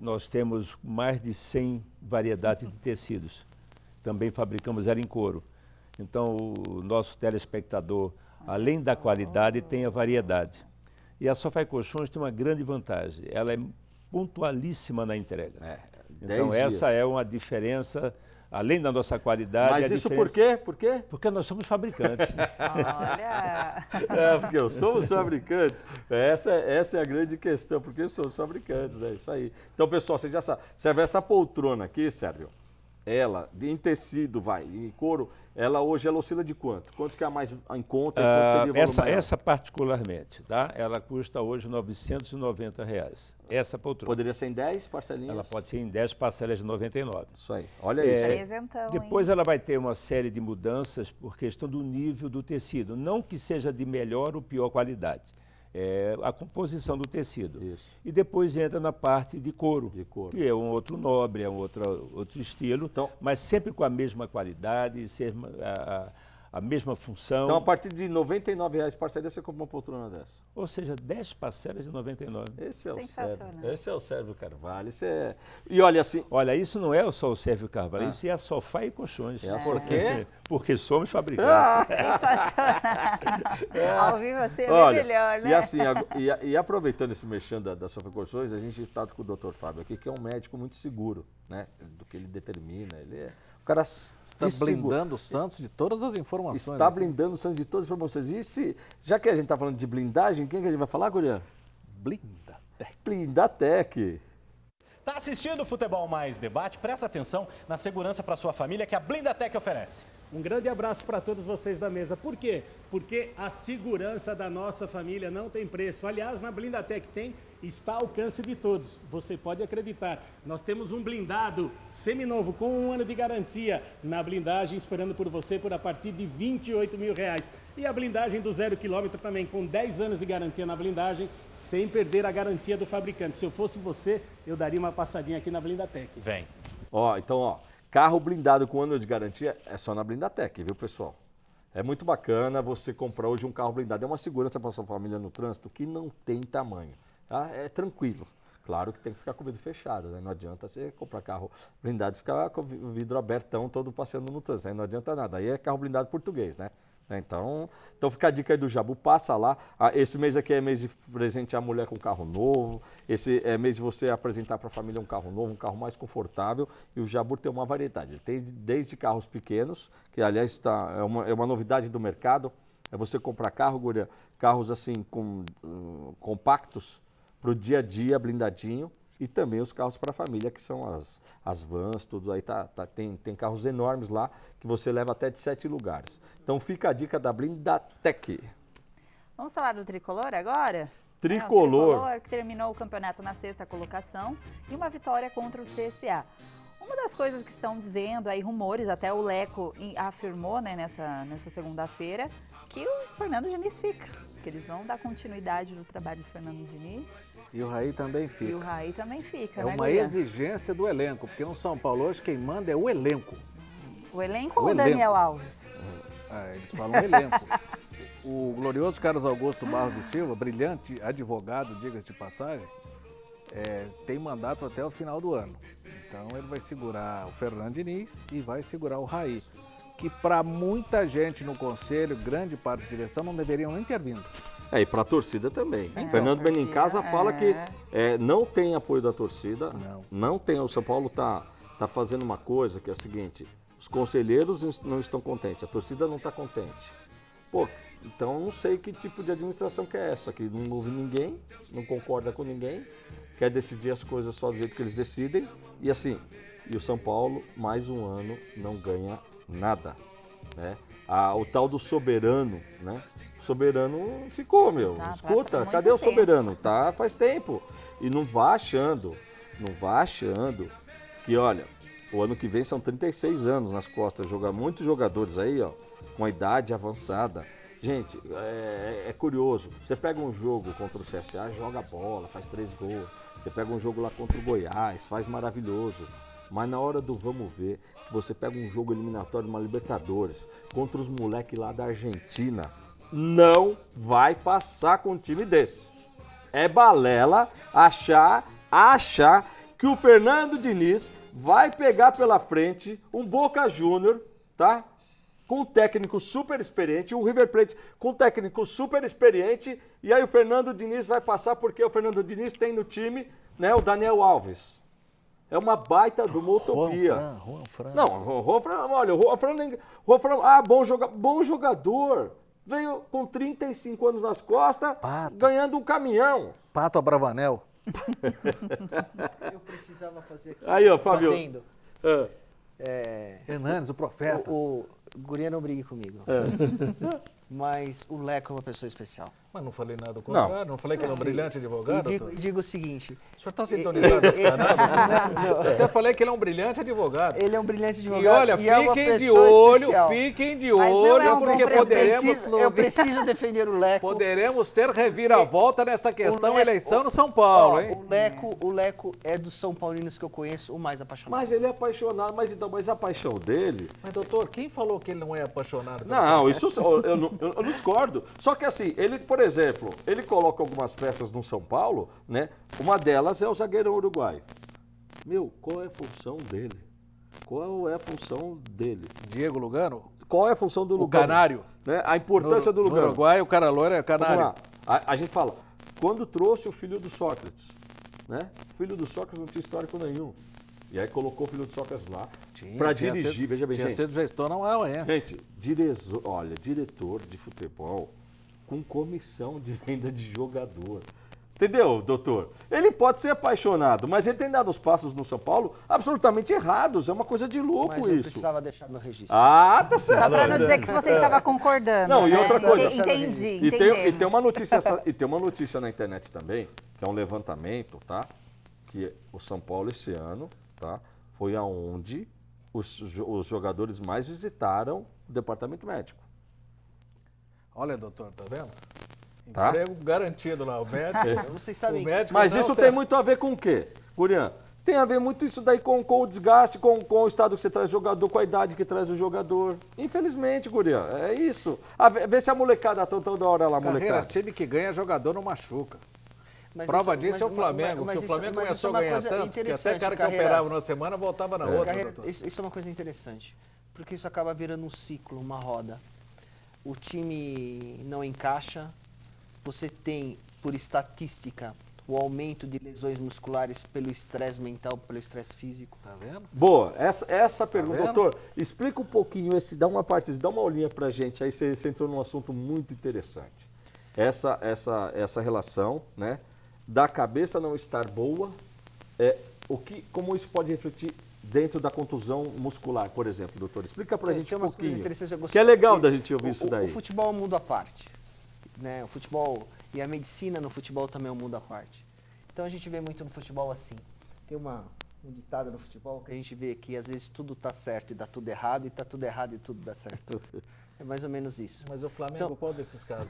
nós temos mais de 100 variedades de tecidos. Também fabricamos ela em couro. Então, o nosso telespectador, além da qualidade, tem a variedade. E a Sofá e Colchões tem uma grande vantagem, ela é pontualíssima na entrega. 10 Então, dias. essa é uma diferença, além da nossa qualidade... Mas a isso diferença- por quê? Por quê? Porque nós somos fabricantes. Olha. Porque somos fabricantes. Essa é a grande questão, porque somos fabricantes, né? Isso aí. Então, pessoal, você já sabe. Serve essa poltrona aqui, Sérgio. Ela, em tecido, em couro, ela hoje oscila de quanto? Quanto que é a mais em conta? E quanto seria o valor maior? Essa particularmente, tá? Ela custa hoje R$ 990. Essa poltrona. Poderia ser em 10 parcelinhas? Ela pode ser em 10 parcelas de R$ 99. Isso aí. Olha isso. Presentão, Depois hein? ela vai ter uma série de mudanças por questão do nível do tecido. Não que seja de melhor ou pior qualidade. É a composição do tecido. Isso. E depois entra na parte de couro, De couro. que é um outro nobre, é um outro estilo, Então- mas sempre com a mesma qualidade, a mesma função. Então, a partir de R$ 99 parceria, você compra uma poltrona dessa. Ou seja, 10 parcelas de R$ 99. Esse é o Sensacional. Sérgio. Esse é o Sérgio Carvalho. Esse é... E olha assim... Olha, isso não é só o Sérgio Carvalho, isso é a Sofá e Colchões. É a Por quê? Porque somos fabricantes. Sensacional. Ao vivo assim é Olha, bem melhor, né? e assim, e aproveitando esse merchan da Sofá Colchões, a gente está com o Dr. Fábio aqui, que é um médico muito seguro, né? Do que ele determina. Ele é... O cara Está de seguro. blindando o Santos de todas as informações. Está né? blindando o Santos de todas as informações. E se, já que a gente está falando de blindagem, quem que a gente vai falar, Gurian? Blinda. Blindatec. Tá assistindo o Futebol Mais Debate? Presta atenção na segurança para sua família que a Blindatec oferece. Um grande abraço para todos vocês da mesa. Por quê? Porque a segurança da nossa família não tem preço. Aliás, na Blindatec tem, está ao alcance de todos. Você pode acreditar. Nós temos um blindado seminovo com 1 ano de garantia na blindagem, esperando por você por a partir de R$ 28 mil. E a blindagem do 0 km também, com 10 anos de garantia na blindagem, sem perder a garantia do fabricante. Se eu fosse você, eu daria uma passadinha aqui na Blindatec. Vem. Então, carro blindado com 1 ano de garantia é só na Blindatec, viu, pessoal? É muito bacana você comprar hoje um carro blindado. É uma segurança para sua família no trânsito que não tem tamanho. Tá? É tranquilo. Claro que tem que ficar com o vidro fechado, né? Não adianta você comprar carro blindado e ficar com o vidro abertão todo passeando no trânsito. Aí não adianta nada. Aí é carro blindado português, né? Então fica a dica aí do Jabu, passa lá. Esse mês aqui é mês de presentear a mulher com um carro novo. Esse é mês de você apresentar para a família um carro novo, um carro mais confortável. E o Jabu tem uma variedade. Ele tem desde carros pequenos, que aliás é uma novidade do mercado. É você comprar carro, Guria, carros assim compactos para o dia a dia, blindadinho. E também os carros para a família, que são as vans, tudo aí. Tem carros enormes lá, que você leva até de 7 lugares. Então fica a dica da Blindatec. Vamos falar do Tricolor agora? Tricolor. O Tricolor que terminou o campeonato na 6ª colocação e uma vitória contra o CSA. Uma das coisas que estão dizendo aí, rumores, até o Leco afirmou, né, nessa segunda-feira, que o Fernando Diniz fica. que eles vão dar continuidade no trabalho do Fernando Diniz. E o Raí também E o fica. Raí também fica, É né, uma Gurian? exigência do elenco, porque no São Paulo hoje quem manda é o elenco. O elenco ou O o Daniel elenco. Alves? Eles falam elenco. O glorioso Carlos Augusto Barros e Silva, brilhante advogado, diga-se de passagem, tem mandato até o final do ano. Então ele vai segurar o Fernando Diniz e vai segurar o Raí, que para muita gente no conselho, grande parte da direção, não deveriam nem ter vindo. E para a torcida também. Então, Fernando torcida, Benincasa fala que não tem apoio da torcida, Não. tem. O São Paulo tá fazendo uma coisa que é a seguinte: os conselheiros não estão contentes, a torcida não está contente. Pô, então não sei que tipo de administração que é essa, que não ouve ninguém, não concorda com ninguém, quer decidir as coisas só do jeito que eles decidem, e assim, e o São Paulo, mais um ano, não ganha nada, né? O tal do soberano, né? O soberano ficou, meu. Tá, Escuta, muito cadê o tempo. soberano? Tá, faz tempo. E não vá achando que, olha, o ano que vem são 36 anos nas costas, muitos jogadores aí, ó, com a idade avançada. Gente, é curioso. Você pega um jogo contra o CSA, joga bola, faz 3 gols. Você pega um jogo lá contra o Goiás, faz maravilhoso. Mas na hora do vamos ver, você pega um jogo eliminatório de uma Libertadores contra os moleques lá da Argentina, não vai passar com um time desse. É balela achar que o Fernando Diniz vai pegar pela frente um Boca Júnior, tá? Com um técnico super experiente, um River Plate com um técnico super experiente, e aí o Fernando Diniz vai passar porque o Fernando Diniz tem no time, né, o Daniel Alves. É uma baita de uma utopia. Juan Fran. Não, Juan Fran, olha, Juan Fran, bom jogador. Veio com 35 anos nas costas, Pato. ganhando um caminhão. Pato Abravanel. Eu precisava fazer aqui Aí, ó, um Fábio. adendo. Hernandes, o profeta. O Gurian não brigue comigo. Mas o Leco é uma pessoa especial. Mas não falei nada do contrário, não falei que ele é um Assim, brilhante advogado. E digo o seguinte. O senhor está sintonizado com o canal? Não, Eu falei que ele é um brilhante advogado. ele é um brilhante advogado. E olha, é uma fiquem de pessoa olho, especial. fiquem de Mas não é olho, um porque bom Eu preciso defender o Leco. poderemos ter reviravolta nessa questão Leco- eleição no São Paulo, Ó, hein? O Leco é dos São Paulinos que eu conheço o mais apaixonado. Mas ele é apaixonado, mas a paixão dele... Mas, doutor, quem falou que ele não é apaixonado? pelo São Não, Paulo? isso eu não discordo. Só que assim, ele, por exemplo, ele coloca algumas peças no São Paulo, né? Uma delas é o zagueirão uruguaio. Meu, qual é a função dele? Qual é a função dele? Diego Lugano? Qual é a função do O Lugano? canário. Né? A importância do No Lugano. Uruguai, o cara loiro é Vamos canário. lá. A gente fala, quando trouxe o filho do Sócrates, né? O filho do Sócrates não tinha histórico nenhum. E aí colocou o filho do Sócrates lá para dirigir, veja bem, tinha gente. sido gestor na UES. Gente, diretor de futebol com comissão de venda de jogador. Entendeu, doutor? Ele pode ser apaixonado, mas ele tem dado os passos no São Paulo absolutamente errados. É uma coisa de louco Mas eu isso. precisava deixar meu registro. Ah, tá certo. Só para não dizer que você estava concordando. Não, e né? outra coisa. Entendi, E tem uma notícia na internet também, que é um levantamento, tá? Que o São Paulo esse ano, tá? Foi aonde os jogadores mais visitaram o departamento médico. Olha, doutor, tá vendo? Tá? Emprego garantido lá, o médico. Vocês sabem o médico Mas não, isso você- tem muito a ver com o quê, Gurian? Tem a ver muito isso daí com o desgaste, com o estado que você traz o jogador, com a idade que traz o jogador. Infelizmente, Gurian, é isso. Vê se a molecada tá toda hora lá, Carreiras, molecada. time que ganha, jogador não machuca. Mas Prova isso- disso mas- é o Flamengo, mas que o isso- Flamengo mas começou isso a é uma ganhar coisa tanto, que até interessante, cara que Carreiras. operava numa semana voltava na outra. Carreiras, doutor. isso é uma coisa interessante, porque isso acaba virando um ciclo, uma roda. O time não encaixa, você tem, por estatística, o aumento de lesões musculares pelo estresse mental, pelo estresse físico. Tá vendo? Boa, essa pergunta, vendo? doutor, explica um pouquinho dá uma olhinha pra gente, aí você entrou num assunto muito interessante. Essa relação, né, da cabeça não estar boa, como isso pode refletir dentro da contusão muscular, por exemplo, doutor? Explica pra gente Tem um umas coisas pouquinho. interessantes, eu Que gostei. é legal da gente ouvir isso daí. O futebol é um mundo à parte, né? O futebol e a medicina no futebol também é um mundo à parte. Então a gente vê muito no futebol assim. Tem um ditado no futebol que a gente vê que às vezes tudo tá certo e dá tudo errado, e tá tudo errado e tudo dá certo. É mais ou menos isso. Mas o Flamengo, Então- qual desses casos?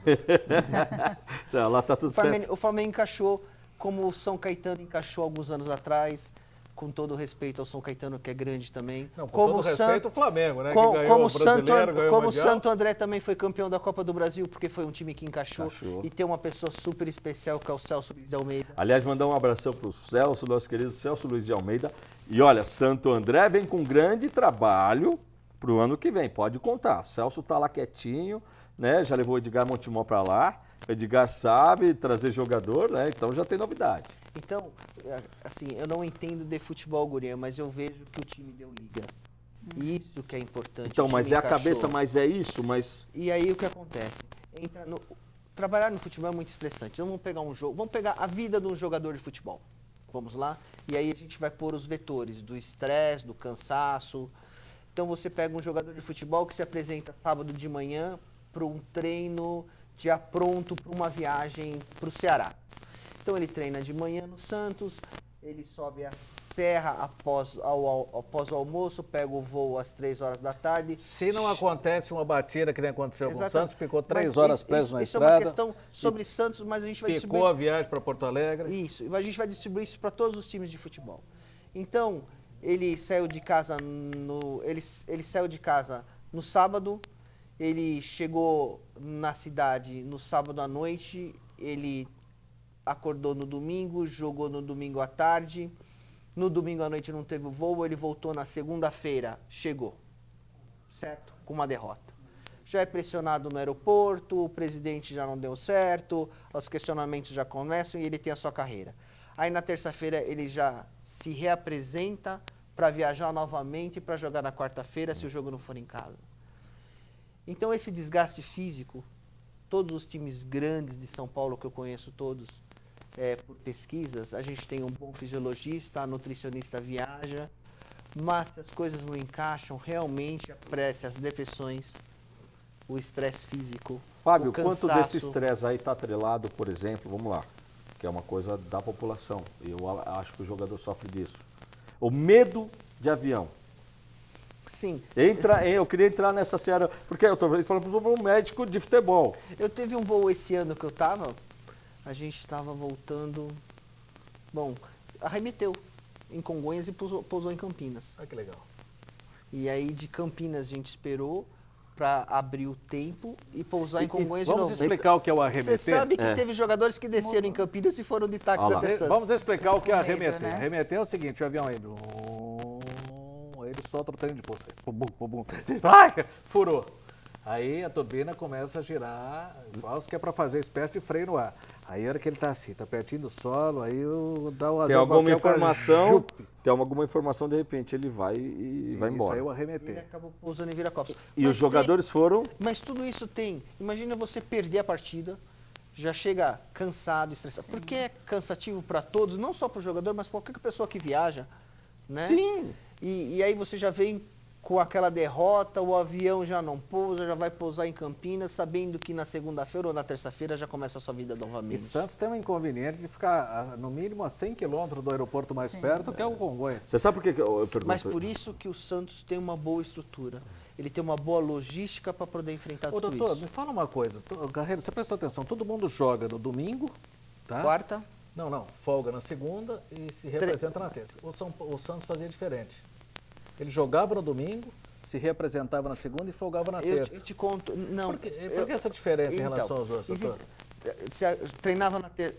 Não, lá tá tudo certo. O Flamengo encaixou como o São Caetano encaixou alguns anos atrás, com todo respeito ao São Caetano, que é grande também. Não, com como todo respeito, o Flamengo, né? Como, que ganhou como o brasileiro, ganhou o como o Mundial. Santo André também foi campeão da Copa do Brasil, porque foi um time que encaixou. Encaixou. E tem uma pessoa super especial, que é o Celso Luiz de Almeida. Aliás, mandar um abração pro Celso, nosso querido Celso Luiz de Almeida. E olha, Santo André vem com grande trabalho pro ano que vem, pode contar. Celso tá lá quietinho, né? Já levou o Edgar Montemor para lá. O Edgar sabe trazer jogador, né? Então já tem novidade. Então, assim, eu não entendo de futebol, guria, mas eu vejo que o time deu liga. Isso que é importante. Então, o mas time é a encaixou. cabeça, mas é isso, mas... E aí o que acontece? Trabalhar no futebol é muito estressante. Então vamos pegar um jogo, vamos pegar a vida de um jogador de futebol. Vamos lá? E aí a gente vai pôr os vetores do estresse, do cansaço. Então você pega um jogador de futebol que se apresenta sábado de manhã para um treino já pronto para uma viagem para o Ceará. Então ele treina de manhã no Santos, ele sobe a serra após o almoço, pega o voo às 3 horas da tarde. Se não acontece uma batida que nem aconteceu com o Exatamente. Santos, ficou Mas 3 horas preso na isso é estrada. uma questão sobre Santos, mas a gente vai Ficou a viagem para Porto Alegre. Isso, e a gente vai distribuir isso para todos os times de futebol. Então, ele saiu de casa ele saiu de casa no sábado, ele chegou na cidade no sábado à noite, ele acordou no domingo, jogou no domingo à tarde, no domingo à noite não teve o voo, ele voltou na segunda-feira, chegou, certo? Com uma derrota. Já é pressionado no aeroporto, o presidente já não deu certo, os questionamentos já começam e ele tem a sua carreira. Aí na terça-feira ele já se reapresenta para viajar novamente para jogar na quarta-feira se o jogo não for em casa. Então esse desgaste físico, todos os times grandes de São Paulo que eu conheço todos, por pesquisas, a gente tem um bom fisiologista, a nutricionista viaja, mas se as coisas não encaixam, realmente aparecem as depressões, o estresse físico, Fábio, o quanto cansaço. desse estresse aí está atrelado, por exemplo, vamos lá, que é uma coisa da população, eu acho que o jogador sofre disso. O medo de avião. Sim. Eu queria entrar nessa seara, porque eu estou falando para um médico de futebol. Eu teve um voo esse ano que eu estava, a gente estava voltando, bom, arremeteu em Congonhas e pousou em Campinas. Ah, que legal. E aí de Campinas a gente esperou para abrir o tempo e pousar em Congonhas de Vamos novo. explicar o que é o arremeter? Você sabe que teve jogadores que desceram em Campinas e foram de táxi Olha lá. até Santos. Vamos explicar o que é Com medo, arremeter. né? Arremeter é o seguinte, o avião aí, ele solta o trem de pouso. Pum, pum, pum. Ai, furou. Aí a turbina começa a girar, que é para fazer espécie de freio no ar. Aí a hora que ele está assim, está pertinho do solo, aí dá o Tem alguma informação, de repente ele vai e vai Isso embora. aí é o Ele arremeter. acabou pousando em Viracopos. E os jogadores foram... Mas tudo isso tem. Imagina você perder a partida, já chega cansado, estressado. Porque é cansativo para todos, não só para o jogador, mas para qualquer pessoa que viaja, né? Sim. E aí você já vem com aquela derrota, o avião já não pousa, já vai pousar em Campinas, sabendo que na segunda-feira ou na terça-feira já começa a sua vida E novamente. Santos tem um inconveniente de ficar no mínimo a 100 quilômetros do aeroporto mais perto, que é o Congonhas. Você sabe por que eu pergunto? Mas por isso que o Santos tem uma boa estrutura. Ele tem uma boa logística para poder enfrentar Ô, tudo doutor, isso. me fala uma coisa. Carreiro, você prestou atenção, todo mundo joga no domingo, tá? Quarta, Não, folga na segunda e se representa na terça. O Santos fazia diferente. Ele jogava no domingo, se representava na segunda e folgava na terça. eu te conto. Não. Por que essa diferença em relação aos outros, doutor? Treinava na terça.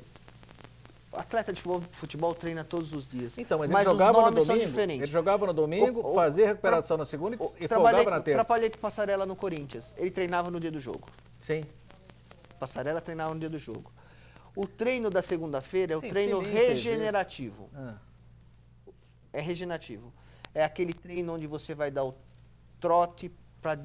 Atleta de futebol treina todos os dias. Então, mas ele os jogava no nomes são domingo. diferentes. Ele jogava no domingo, fazia recuperação na segunda e folgava na terça. Trabalhei com Passarela no Corinthians. Ele treinava no dia do jogo. Sim. Passarela treinava no dia do jogo. O treino da segunda-feira é o Sim, treino Silinho fez regenerativo. Ah. É regenerativo. É aquele treino onde você vai dar o trote para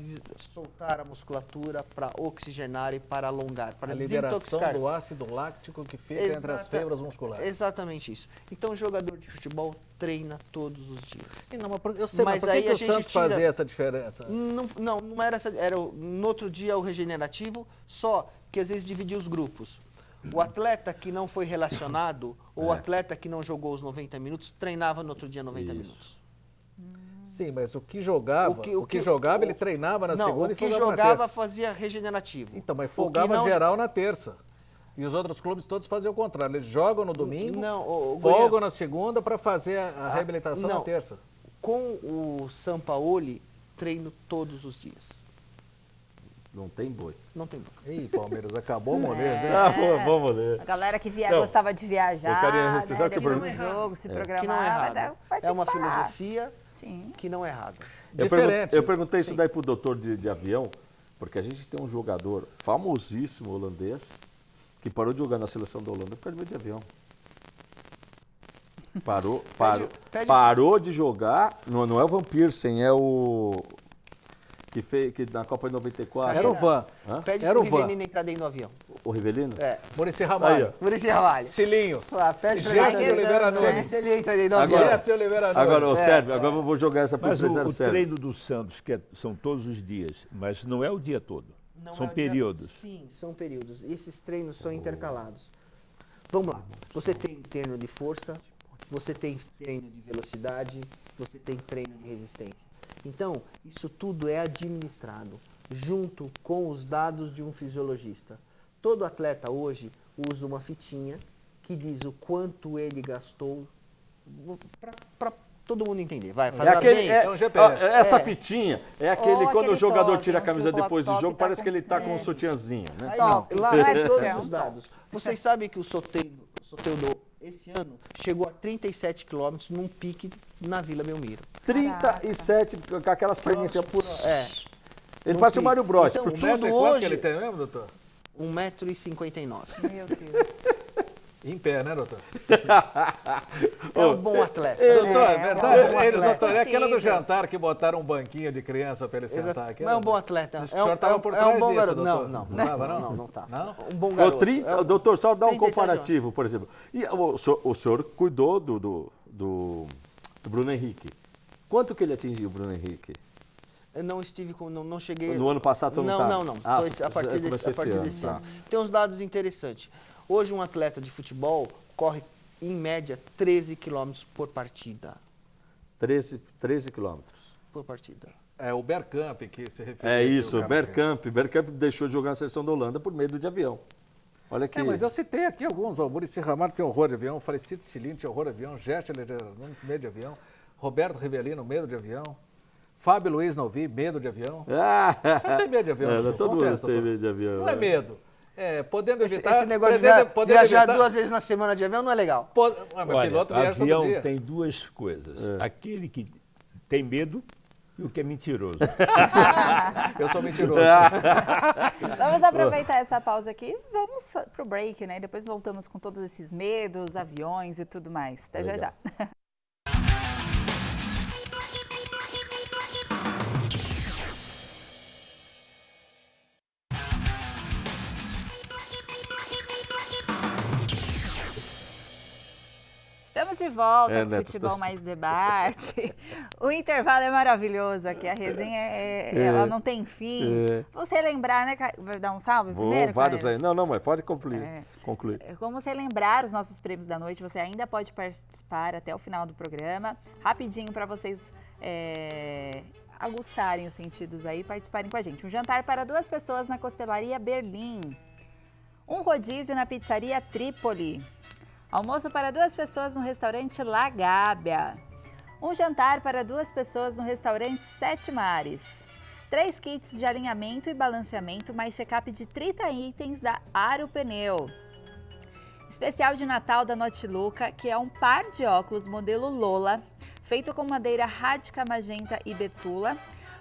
soltar a musculatura, para oxigenar e para alongar, para A liberação desintoxicar. do ácido láctico que fica entre as fibras musculares. Exatamente isso. Então o jogador de futebol treina todos os dias. Não, mas eu sei, mas Mas por aí que a o gente Santos tira- fazia essa diferença? Não era essa. Era no outro dia o regenerativo, só que às vezes dividia os grupos. O atleta que não foi relacionado, ou o atleta que não jogou os 90 minutos, treinava no outro dia 90 Isso. minutos. Sim, mas o que jogava, ele treinava na segunda e folgava na terça. O que jogava fazia regenerativo. Então, mas folgava geral na terça. E os outros clubes todos faziam o contrário. Eles jogam no domingo, folgam na segunda para fazer a reabilitação na terça. Com o Sampaoli, treino todos os dias. Não tem boi. Não tem boi. Ih, Palmeiras, acabou o moleza, hein? Vamos ler. A galera que gostava de viajar, Carinha, você sabe que depois do jogo, se programava. Que não é errado. É uma parar. filosofia que não é errada. Diferente. Eu perguntei isso daí pro doutor de avião, porque a gente tem um jogador famosíssimo holandês que parou de jogar na seleção da Holanda por causa de avião. Parou de jogar, não é o Van Persie, é o que na Copa de 94. Era o Van. Pede Era pro o Van. Rivelino entrar dentro do avião. O Rivelino? Muricy Ramalho. Muricy Ramalho. Cilinho. Pede pra Gerson de Oliveira Nunes. Se ele entra dentro do avião. Gerson Oliveira Nunes. Agora, Sérgio, agora eu vou jogar essa Mas pergunta. o treino do Santos, são todos os dias, mas não é o dia todo. São períodos. Sim, são períodos. Esses treinos são intercalados. Vamos lá. Você tem treino de força, você tem treino de velocidade, você tem treino de resistência. Então, isso tudo é administrado junto com os dados de um fisiologista. Todo atleta hoje usa uma fitinha que diz o quanto ele gastou para todo mundo entender. Vai, faz bem. Essa fitinha é aquele quando o jogador tira a camisa depois do jogo, parece que ele está com um sutiãzinho, né? Lá tem todos os dados. Vocês sabem que o Soteldo, esse ano, chegou a 37 quilômetros num pique na Vila Belmiro. 37, com aquelas perninhas por... Ele Num parece o pique. Mário Bros. Então, Tudo hoje... que ele tem mesmo, doutor? 1,59 m. Meu Deus. Em pé, né, doutor? É um bom atleta. Doutor, é verdade. Doutor, é aquela do jantar que botaram um banquinho de criança para ele sentar aqui. Mas é um bom atleta. O senhor estava por trás um bom disso, garoto. doutor. Não tá. Não? Um bom garoto. Doutor, só dá um 37 comparativo, por exemplo. E o senhor cuidou do Bruno Henrique. Quanto que ele atingiu, o Bruno Henrique? Eu não estive com, não cheguei. No ano passado você não estava? Não. Ah, A partir desse ano. Tem uns dados interessantes. Hoje um atleta de futebol corre em média 13 km por partida. 13 quilômetros. Por partida. É o Bergkamp que se referiu. É isso, Bergkamp. Bergkamp deixou de jogar na seleção da Holanda por medo de avião. Olha aqui. Mas eu citei aqui alguns. O Muricy Ramalho tem horror de avião, o falecido Cilinho tinha horror de avião, Gerson Nunes, medo de avião, Roberto Rivelino, medo de avião, Fábio Luiz Novi, medo de avião. Você tem medo de avião? Todo mundo tem medo de avião. Não é medo. Podendo evitar... Esse negócio de viajar 2 vezes na semana de avião não é legal. Olha, avião tem duas coisas. Aquele que tem medo e o que é mentiroso. Eu sou mentiroso. Vamos aproveitar essa pausa aqui e vamos pro break, né? Depois voltamos com todos esses medos, aviões e tudo mais. Até já. Estamos de volta com Futebol Mais Debate. O intervalo é maravilhoso aqui, a resenha ela não tem fim. Vamos relembrar, né? Vai dar um salve primeiro? Vários aí. Não, mas pode concluir. Vamos relembrar os nossos prêmios da noite. Você ainda pode participar até o final do programa. Rapidinho para vocês aguçarem os sentidos aí e participarem com a gente. Um jantar para 2 pessoas na Costelaria Berlim. Um rodízio na Pizzaria Trípoli. Almoço para 2 pessoas no restaurante La Gábia. Um jantar para 2 pessoas no restaurante Sete Mares. 3 kits de alinhamento e balanceamento, mais check-up de 30 itens da Aro Pneu. Especial de Natal da Notiluca, que é um par de óculos modelo Lola, feito com madeira Radica Magenta e Betula,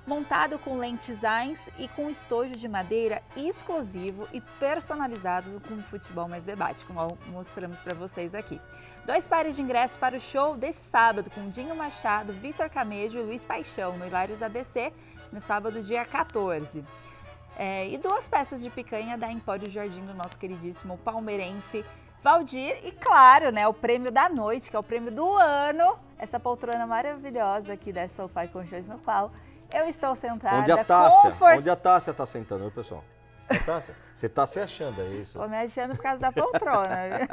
montado com lentes Zeiss e com estojo de madeira exclusivo e personalizado com o Futebol Mais Debate, como mostramos para vocês aqui. 2 pares de ingressos para o show desse sábado com Dinho Machado, Vitor Camejo e Luiz Paixão, no Hilários ABC, no sábado, dia 14. E 2 peças de picanha da Empório Jardim, do nosso queridíssimo palmeirense Valdir. E claro, né, o prêmio da noite, que é o prêmio do ano, essa poltrona maravilhosa aqui da Sofá Colchões, no qual eu estou sentada. Onde a Tássia está sentando, viu, pessoal? Tássia, você está se achando, é isso? Estou me achando por causa da poltrona.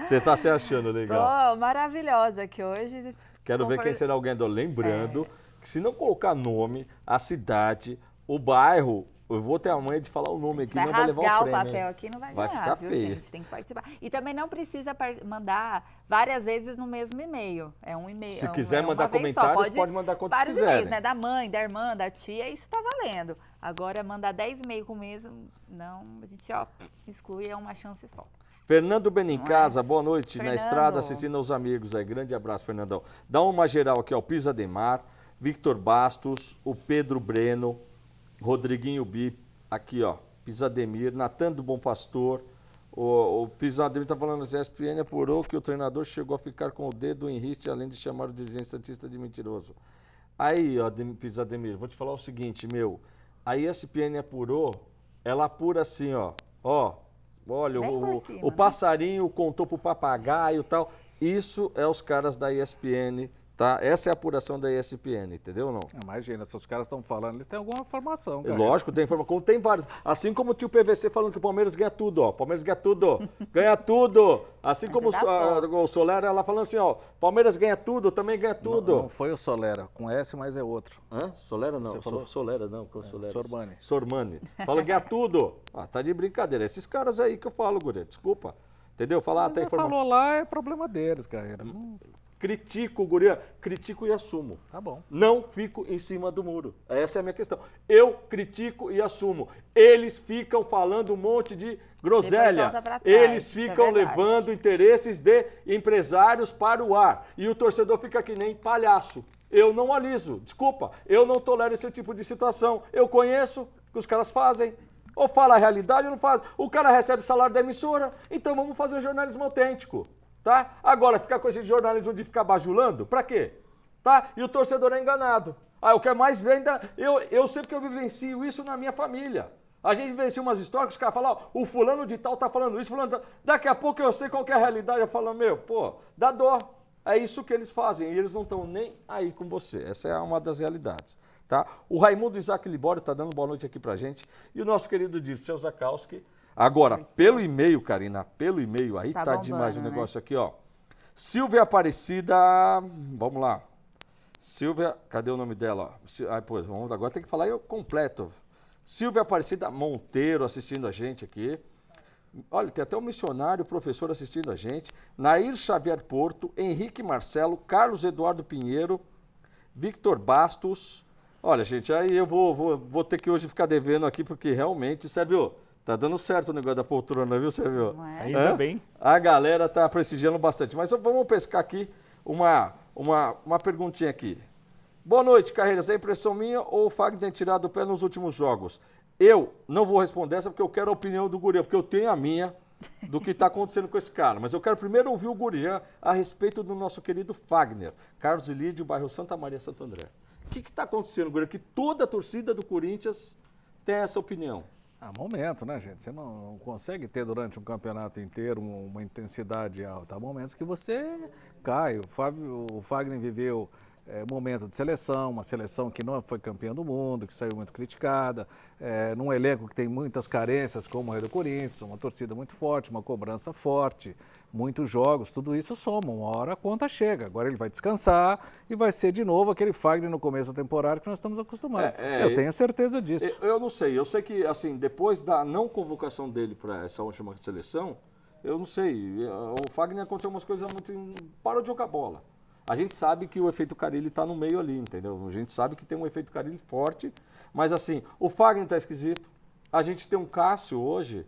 Você está se achando legal. Estou maravilhosa aqui hoje. Quero ver quem será alguém. Lembrando que se não colocar nome, a cidade, o bairro, eu vou ter a manha de falar o nome aqui, não vai levar rasgar o o prêmio, papel hein? aqui, não vai Vai ganhar, ficar viu, feio. gente? Tem que participar. E também não precisa mandar várias vezes no mesmo e-mail. É um e-mail. Se quiser uma mandar vez só. comentários, pode mandar quantos vários quiserem. e-mails, né? Da mãe, da irmã, da tia, isso tá valendo. Agora, mandar 10 e-mails com o mesmo, não, a gente, exclui, é uma chance só. Fernando Benincasa, boa noite. Na Fernando. estrada assistindo aos amigos aí. Grande abraço, Fernandão. Dá uma geral aqui, ó. Pisa Demar, Victor Bastos, o Pedro Breno, Rodriguinho Bi, aqui, ó. Pisademir, Natan do Bom Pastor. O Pisademir tá falando assim, a ESPN apurou que o treinador chegou a ficar com o dedo em riste, além de chamar o dirigente santista de mentiroso. Aí, ó, Pisademir, vou te falar o seguinte, meu. A ESPN apurou, ela apura assim, ó. Olha, Bem por cima, o né? passarinho contou pro papagaio e tal. Isso é os caras da ESPN, tá? Essa é a apuração da ESPN, entendeu ou não? Imagina, se os caras estão falando, eles têm alguma informação. Lógico, tem informação. Tem vários. Assim como tinha o PVC falando que o Palmeiras ganha tudo, ó. Palmeiras ganha tudo. Ganha tudo. Assim como o Solera lá falando assim, ó. Palmeiras ganha tudo, também ganha tudo. Não foi o Solera, com S, mas é outro. Hã? Solera não. Você falou? Solera não. Solera. Sormani. Sormani. Fala ganha tudo. Tá de brincadeira. Esses caras aí que eu falo, Guri. Desculpa. Entendeu? Falar até informação. Falou lá, é problema deles, Carreira. Critico, Guria, critico e assumo. Tá bom. Não fico em cima do muro. Essa é a minha questão. Eu critico e assumo. Eles ficam falando um monte de groselha. volta pra trás, Eles isso é ficam verdade. levando interesses de empresários para o ar. E o torcedor fica que nem palhaço. Eu não aliso. Desculpa, eu não tolero esse tipo de situação. Eu conheço o que os caras fazem. Ou fala a realidade ou não faz. O cara recebe salário da emissora, então vamos fazer um jornalismo autêntico. Tá? Agora, ficar com esse jornalismo de ficar bajulando, pra quê? Tá? E o torcedor é enganado. O que é mais venda, eu sei porque eu vivencio isso na minha família. A gente vivencia umas histórias que os caras falam, o fulano de tal tá falando isso, fulano de tal. Daqui a pouco eu sei qual que é a realidade, eu falo, dá dó. É isso que eles fazem, e eles não estão nem aí com você. Essa é uma das realidades. Tá? O Raimundo Isaac Libório tá dando boa noite aqui pra gente. E o nosso querido Dirceu Zakowski. Agora, pelo e-mail, Karina, pelo e-mail, aí tá demais o negócio aqui, ó. Silvia Aparecida, vamos lá. Silvia, cadê o nome dela? Agora tem que falar eu completo. Silvia Aparecida Monteiro assistindo a gente aqui. Olha, tem até um missionário, professor assistindo a gente. Nair Xavier Porto, Henrique Marcelo, Carlos Eduardo Pinheiro, Victor Bastos. Olha, gente, aí eu vou ter que hoje ficar devendo aqui, porque realmente, Sérgio, tá dando certo o negócio da poltrona, viu, Sérgio? Ainda bem. A galera tá prestigiando bastante. Mas vamos pescar aqui uma perguntinha aqui. Boa noite, Carreiras. É impressão minha ou o Fagner tem tirado o pé nos últimos jogos? Eu não vou responder essa porque eu quero a opinião do Gurian, porque eu tenho a minha do que está acontecendo com esse cara. Mas eu quero primeiro ouvir o Gurian a respeito do nosso querido Fagner. Carlos Ilídio, bairro Santa Maria, Santo André. O que está acontecendo, Gurian? Que toda a torcida do Corinthians tem essa opinião. Momento, né, gente? Você não consegue ter durante um campeonato inteiro uma intensidade alta. Há momentos que você cai. O Fagner viveu momento de seleção, uma seleção que não foi campeã do mundo, que saiu muito criticada, num elenco que tem muitas carências, como o do Corinthians, uma torcida muito forte, uma cobrança forte, muitos jogos, tudo isso soma. Uma hora a conta chega. Agora ele vai descansar e vai ser de novo aquele Fagner no começo da temporada que nós estamos acostumados. Eu tenho certeza disso. Eu não sei. Eu sei que, assim, depois da não convocação dele para essa última seleção, eu não sei. O Fagner aconteceu umas coisas muito... Parou de jogar bola. A gente sabe que o efeito Carille está no meio ali, entendeu? A gente sabe que tem um efeito Carille forte, mas assim, o Fagner está esquisito. A gente tem um Cássio hoje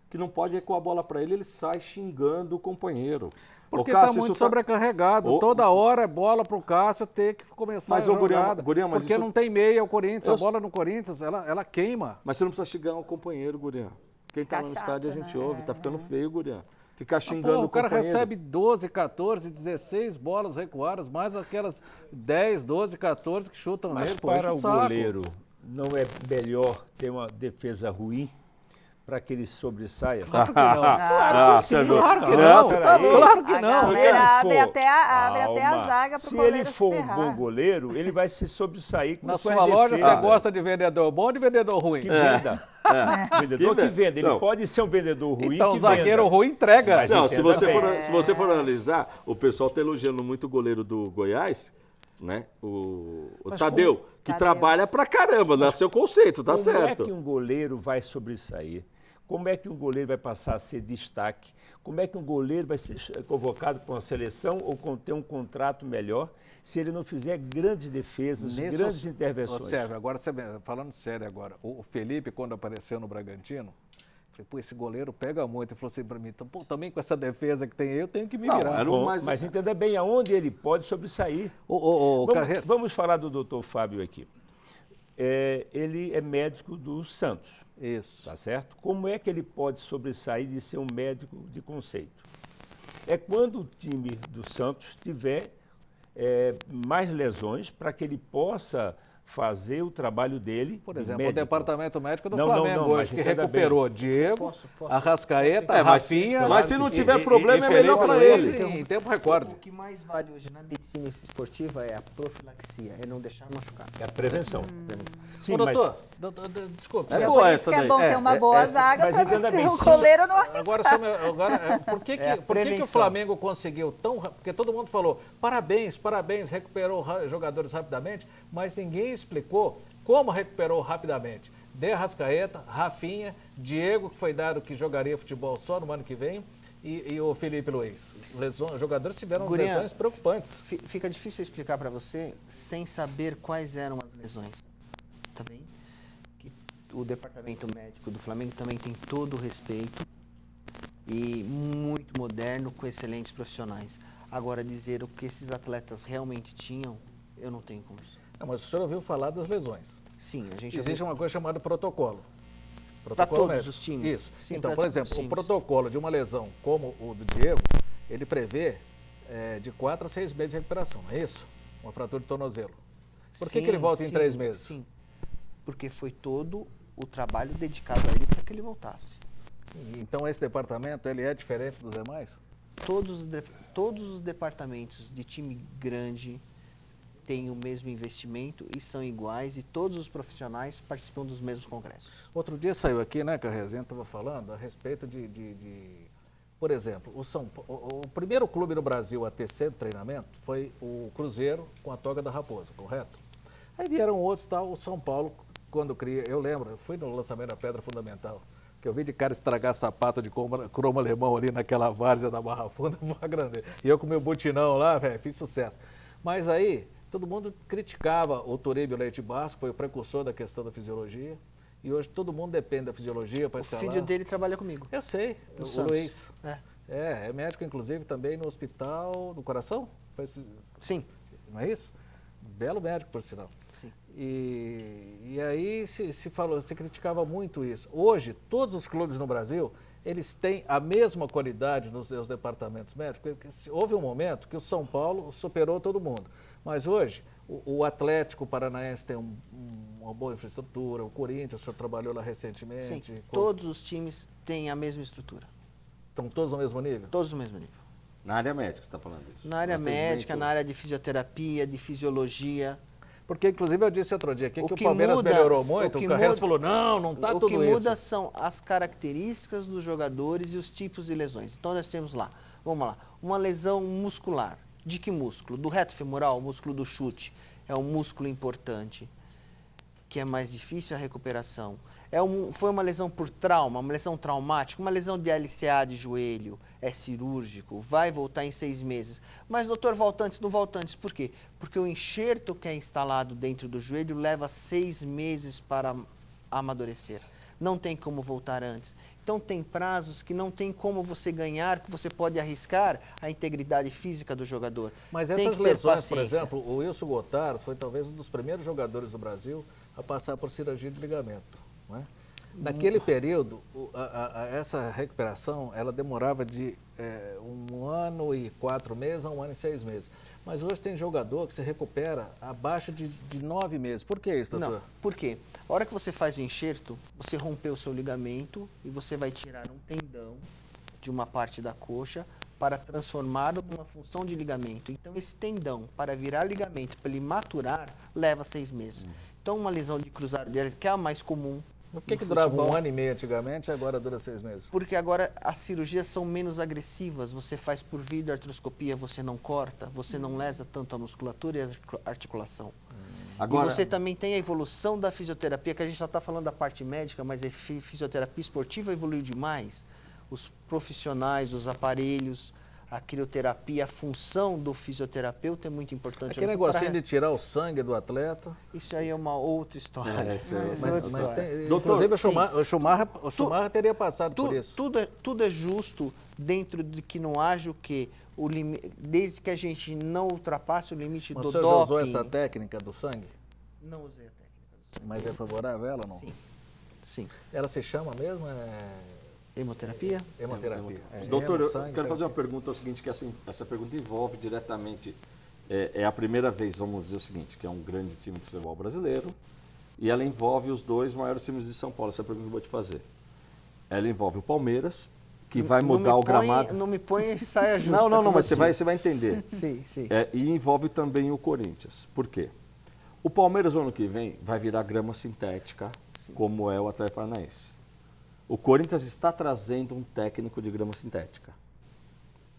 que não pode recuar a bola para ele sai xingando o companheiro. Porque está muito sobrecarregado. Toda hora é bola para o Cássio ter que começar a jogada. Gurian, mas porque isso... não tem meia o Corinthians. A bola no Corinthians, ela queima. Mas você não precisa xingar o companheiro, Gurian. Quem está no estádio a gente ouve. Tá ficando feio, Gurian. Ficar xingando o cara recebe 12, 14, 16 bolas recuadas, mais aquelas 10, 12, 14 que chutam nele. Mas para o goleiro, não é melhor ter uma defesa ruim para que ele sobressaia? Claro que não. Claro que não. Abre até a zaga para o goleiro se ele for um bom goleiro, ele vai se sobressair com na sua loja você gosta de vendedor bom ou de vendedor ruim? Que venda. Vendedor que venda. Ele pode ser um vendedor ruim então, que o zagueiro ruim entrega. Não, se você for analisar, o pessoal está elogiando muito o goleiro do Goiás, né? O Mas Tadeu, que Tadeu. trabalha pra caramba, nasceu conceito, tá Como certo. é que um goleiro vai sobressair? Como é que um goleiro vai passar a ser destaque? Como é que um goleiro vai ser convocado para uma seleção ou ter um contrato melhor se ele não fizer grandes defesas, grandes intervenções? Sérgio, agora, falando sério agora, o Felipe, quando apareceu no Bragantino, falei, pô, esse goleiro pega muito. Ele falou assim para mim, então, pô, também com essa defesa que tem eu tenho que me Não, virar. era Bom, Mas- mas entenda bem aonde ele pode sobressair. Carreira, Vamos falar do doutor Fábio aqui. Ele é médico do Santos, isso. tá certo? Como é que ele pode sobressair de ser um médico de conceito? É quando o time do Santos tiver mais lesões para que ele possa fazer o trabalho dele. Por de exemplo, médico. o departamento médico do Não, Flamengo não, mas hoje, que entenda recuperou Diego, Posso? Arrascaeta, É, mas- Rafinha... mas se não e- tiver e- problema, e é melhor Felipe pra Luiz ele. Em tempo recorde. O que mais vale hoje na medicina esportiva é a profilaxia, é não deixar machucar. É a prevenção. Sim, Ô, mas doutor, desculpe. É É boa por essa isso que é daí. bom ter uma boa essa- zaga mas para entenda bem, o se- goleiro não Agora, por que É a por que que o prevenção. Flamengo conseguiu tão rápido? Porque todo mundo falou, parabéns, recuperou jogadores rapidamente, mas ninguém explicou como recuperou rapidamente. De Arrascaeta, Rafinha, Diego, que foi dado que jogaria futebol só no ano que vem, e o Felipe Luiz. Os jogadores tiveram Gurinha, lesões preocupantes. Fica difícil eu explicar para você sem saber quais eram as lesões. Tá bem? Que o departamento médico do Flamengo também tem todo o respeito e muito moderno, com excelentes profissionais. Agora, dizer o que esses atletas realmente tinham, eu não tenho como. Não, mas o senhor ouviu falar das lesões. Sim, a gente Existe uma coisa chamada protocolo. Para todos médico. os times. Isso. Sim, Então, pra por todos os exemplo, o times. protocolo de uma lesão como o do Diego, ele prevê de 4 a 6 meses de recuperação, não é isso? Uma fratura de tornozelo. Por que Sim, ele volta em sim, 3 meses? Sim, porque foi todo o trabalho dedicado a ele para que ele voltasse. Então esse departamento ele é diferente dos demais? Todos os departamentos de time grande têm o mesmo investimento e são iguais, e todos os profissionais participam dos mesmos congressos. Outro dia saiu aqui, né, que a Resenha estava falando a respeito por exemplo, o primeiro clube no Brasil a ter centro de treinamento foi o Cruzeiro com a toga da Raposa, correto? Aí vieram outros, tal, o São Paulo, quando cria, eu lembro, eu fui no lançamento da Pedra Fundamental, que eu vi de cara estragar sapato de cromo alemão ali naquela várzea da Barra Funda, grande. E eu com meu botinão lá, velho, fiz sucesso. Mas aí, todo mundo criticava o Toribio Leite Basco, foi o precursor da questão da fisiologia. E hoje todo mundo depende da fisiologia para O escalar. filho dele trabalha comigo. Eu sei, No o Santos. Luiz. É. É médico, inclusive, também no Hospital do Coração. Sim, Não é isso? Belo médico, por sinal. sim. E aí se criticava muito isso. Hoje, todos os clubes no Brasil, eles têm a mesma qualidade nos seus departamentos médicos. Porque houve um momento que o São Paulo superou todo mundo. Mas hoje, o Atlético Paranaense tem uma boa infraestrutura, o Corinthians, o senhor trabalhou lá recentemente. Sim, todos os times têm a mesma estrutura. Estão todos no mesmo nível? Todos no mesmo nível. Na área médica você está falando isso. Na área Atendimento. médica, na área de fisioterapia, de fisiologia. Porque, inclusive, eu disse outro dia aqui que o que Palmeiras muda- melhorou o muito, que o Carreras muda- falou, não está O tudo que muda isso. são as características dos jogadores e os tipos de lesões. Então nós temos lá, vamos lá, uma lesão muscular. De que músculo? Do reto femoral, o músculo do chute. É um músculo importante, que é mais difícil a recuperação. Foi uma lesão por trauma, uma lesão traumática, uma lesão de LCA de joelho, é cirúrgico, vai voltar em 6 meses. Mas, doutor, volta antes, não volta antes. Por quê? Porque o enxerto que é instalado dentro do joelho leva 6 meses para amadurecer. Não tem como voltar antes. Então, tem prazos que não tem como você ganhar, que você pode arriscar a integridade física do jogador. Mas Tem essas que ter lesões, por paciência. exemplo, o Wilson Gotardo foi talvez um dos primeiros jogadores do Brasil a passar por cirurgia de ligamento. Não é? Naquele período, essa recuperação, ela demorava de 1 ano e 4 meses a 1 ano e 6 meses. Mas hoje tem jogador que se recupera abaixo de 9 meses. Por que isso, doutor? Não, por quê? A hora que você faz o enxerto, você rompeu o seu ligamento e você vai tirar um tendão de uma parte da coxa para transformá-lo numa função de ligamento. Então, esse tendão, para virar ligamento, para ele maturar, leva 6 meses. Então, uma lesão de cruzado de hélice, que é a mais comum, Por que no durava futebol. 1 ano e meio antigamente e agora dura 6 meses? Porque agora as cirurgias são menos agressivas, você faz por videoartroscopia, você não corta, você não lesa tanto a musculatura e a articulação. Agora, E você também tem a evolução da fisioterapia, que a gente só está falando da parte médica, mas a fisioterapia esportiva evoluiu demais. Os profissionais, os aparelhos, a crioterapia, a função do fisioterapeuta é muito importante. Aquele Eu não vou negocinho parar- de tirar o sangue do atleta. Isso aí é uma outra história. isso aí. Essa é outra Mas história. tem, Doutor, inclusive sim. o Schumacher teria passado por isso. Tudo é justo dentro de que não haja o quê? Desde que a gente não ultrapasse o limite Mas do o senhor já usou doping. essa técnica do sangue? Não usei a técnica. Mas é favorável ela ou não? Sim. Sim. Ela se chama mesmo? Hemoterapia? Hemoterapia. doutor, eu Sangue, quero fazer uma pergunta, é o seguinte, que essa pergunta envolve diretamente, é a primeira vez, vamos dizer o seguinte, que é um grande time de futebol brasileiro, e ela envolve os 2 maiores times de São Paulo, essa é a pergunta que eu vou te fazer. Ela envolve o Palmeiras, que vai mudar o gramado. Não me põe em saia justa. Não, com mas os você vai times. entender. Sim, sim. E envolve também o Corinthians. Por quê? O Palmeiras, no ano que vem, vai virar grama sintética, como é o Atlético Paranaense. O Corinthians está trazendo um técnico de grama sintética.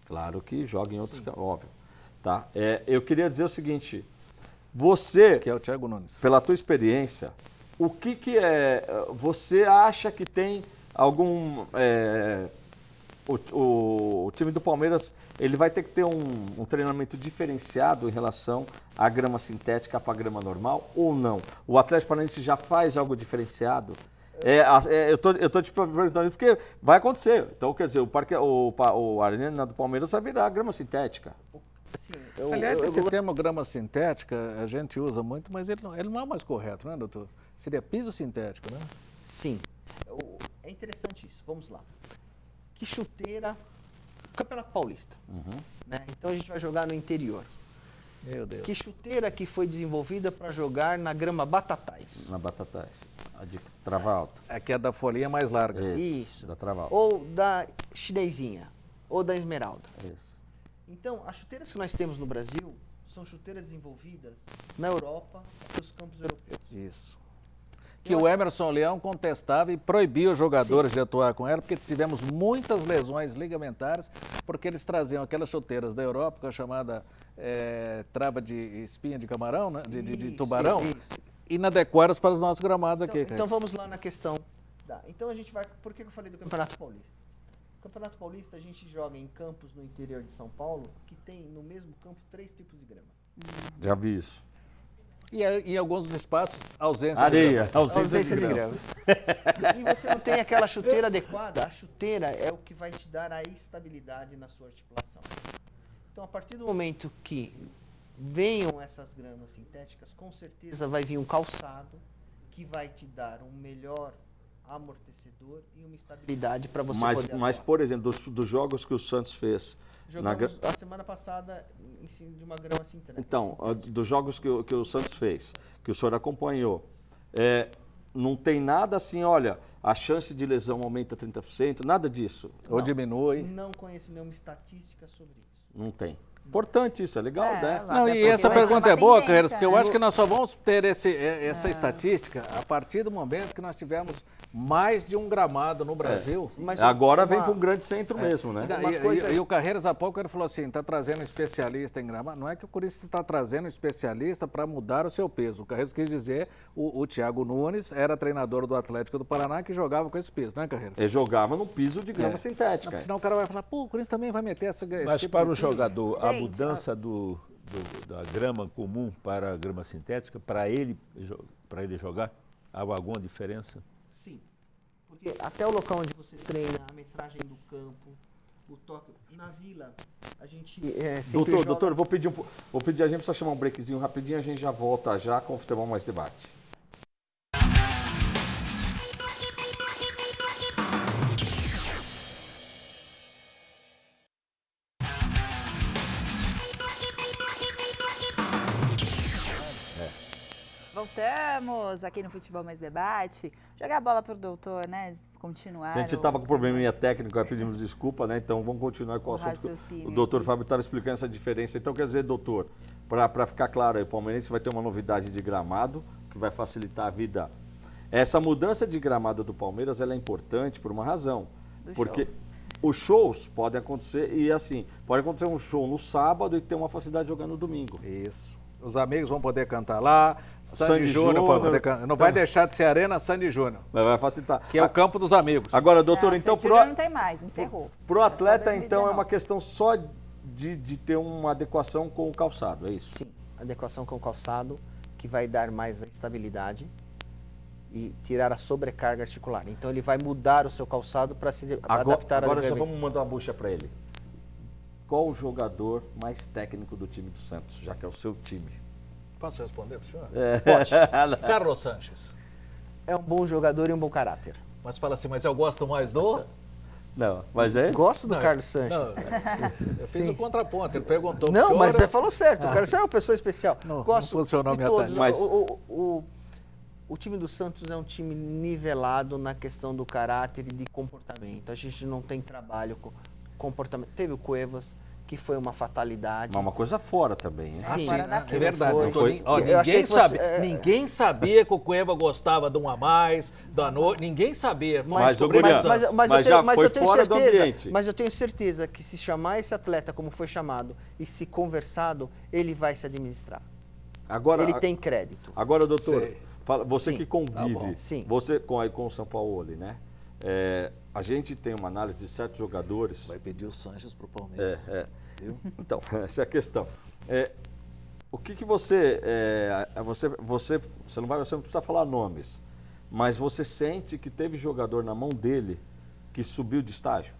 Claro que joga em outros, óbvio. Tá? Eu queria dizer o seguinte, você, que é o Thiago Nunes. pela tua experiência, o que é, você acha que tem algum... O time do Palmeiras, ele vai ter que ter um treinamento diferenciado em relação à grama sintética para a grama normal ou não? O Atlético Paranaense já faz algo diferenciado? Eu tô te perguntando porque vai acontecer. Então, quer dizer, o Arena do Palmeiras vai virar grama sintética. Assim, Aliás, esse termo grama sintética a gente usa muito, mas ele não é o mais correto, né, doutor? Seria piso sintético, né? Sim. É interessante isso. Vamos lá. Que chuteira... Campeonato Paulista. Né? Então a gente vai jogar no interior. Meu Deus. Que chuteira que foi desenvolvida para jogar na grama Batatais? Na Batatais. A de trava alta. Aqui é da folhinha mais larga. Isso. Da trava alta. Ou da chinesinha. Ou da esmeralda. Isso. Então, as chuteiras que nós temos no Brasil são chuteiras desenvolvidas na Europa e nos campos europeus. Isso. Que o Emerson Leão contestava e proibia os jogadores de atuar com ela, porque tivemos muitas lesões ligamentares, porque eles traziam aquelas chuteiras da Europa, que é a chamada trava de espinha de camarão, né? de tubarão, Isso. inadequadas para os nossos gramados aqui. Então vamos lá na questão. Então a gente vai... Por que eu falei do Campeonato Paulista? No Campeonato Paulista a gente joga em campos no interior de São Paulo, que tem no mesmo campo 3 tipos de grama. Já vi isso. E em alguns espaços, ausência Areia. de grama. Ausência de grama. E você não tem aquela chuteira adequada. A chuteira é o que vai te dar a estabilidade na sua articulação. Então, a partir do momento que venham essas gramas sintéticas, com certeza vai vir um calçado que vai te dar um melhor amortecedor e uma estabilidade para você poder Mas, atuar. por exemplo, dos jogos que o Santos fez... Jogamos a semana passada em cima de uma grama sintética. Então, dos jogos que o Santos fez, que o senhor acompanhou, não tem nada assim, olha, a chance de lesão aumenta 30%, nada disso. Ou diminui. Não conheço nenhuma estatística sobre isso. Não tem. Importante isso, é legal, né? lá Não, até e porque essa vai ser pergunta uma é boa, tendência, Carreiras, porque eu né? acho que nós só vamos ter essa estatística a partir do momento que nós tivermos mais de um gramado no Brasil. Mas Agora uma- vem para um grande centro mesmo, né? Uma coisa- E o Carreiras há pouco ele falou assim, está trazendo um especialista em gramado. Não é que o Corinthians está trazendo um especialista para mudar o seu peso. O Carreiras quis dizer, o Thiago Nunes era treinador do Atlético do Paraná que jogava com esse peso, não é, Carreiras? Ele jogava no piso de grama Não, sintética. porque senão o cara vai falar, pô, o Corinthians também vai meter esse Mas tipo para de o coisa. jogador, a Gente, mudança da grama comum para a grama sintética, para ele jogar, há alguma diferença? Sim, porque até o local onde você treina, a metragem do campo, o toque. Na vila, a gente sempre joga... Doutor, vou pedir, a gente precisa chamar um breakzinho rapidinho, a gente já volta já com o Futebol Mais Debate. Voltamos aqui no Futebol Mais Debate. Jogar a bola pro doutor, né? Continuar. A gente estava com probleminha técnico, pedimos desculpa, né? Então vamos continuar com o assunto. raciocínio O doutor aqui. Fábio estava explicando essa diferença. Então, quer dizer, doutor, para ficar claro aí, o palmeirense vai ter uma novidade de gramado, que vai facilitar a vida Essa mudança de gramado do Palmeiras ela é importante por uma razão. Dos Porque shows. os shows podem acontecer, e assim, pode acontecer um show no sábado e ter uma facilidade de jogar no domingo. Isso. Os amigos vão poder cantar lá, Sandy Sandy Júnior vai poder Júnior. cantar. Não vai deixar de ser Arena Sandy Júnior, Mas vai facilitar. que é o campo dos amigos. Agora, doutor, Não, então, Sandy Júnior não tem mais, encerrou. pro atleta, então, é 2019. uma questão só de ter uma adequação com o calçado, é isso? Sim, adequação com o calçado, que vai dar mais estabilidade e tirar a sobrecarga articular. Então ele vai mudar o seu calçado para se adaptar Agora já adequadamente. vamos mandar uma bucha para ele. Qual o jogador mais técnico do time do Santos, já que é o seu time? Posso responder para o senhor? Pode. Carlos Sanches. É um bom jogador e um bom caráter. Mas fala assim, mas eu gosto mais do... Não, mas é? Gosto do Não, Carlos Sanches. Eu fiz Sim. o contraponto, ele perguntou Não, pro mas senhor, você falou certo. O Carlos Sanches é uma pessoa especial. Não Gosto funcionou de minha todos. tática. Mas- O time do Santos é um time nivelado na questão do caráter e de comportamento. A gente não tem trabalho com comportamento. Teve o Cuevas, que foi uma fatalidade. Mas uma coisa fora também, hein? Sim, fora da É fila. verdade, Foi. doutor. Ó, Eu achei ninguém, que você- sabe, ninguém sabia que o Cueva gostava de um a mais, da noite, ninguém sabia. Mas, ô, sobre Gurian, isso. mas já foi eu tenho fora do certeza, ambiente. mas eu tenho certeza que se chamar esse atleta como foi chamado e se conversado, ele vai se administrar. Agora, Ele tem crédito. Agora, doutor, Sei. você Sim. que Tá convive, bom. Sim. você com o São Paulo, né? A gente tem uma análise de certos jogadores. Vai pedir o Sanches pro Palmeiras. Viu? Então, essa é a questão. O que você, você não precisa falar nomes, mas você sente que teve jogador na mão dele que subiu de estágio?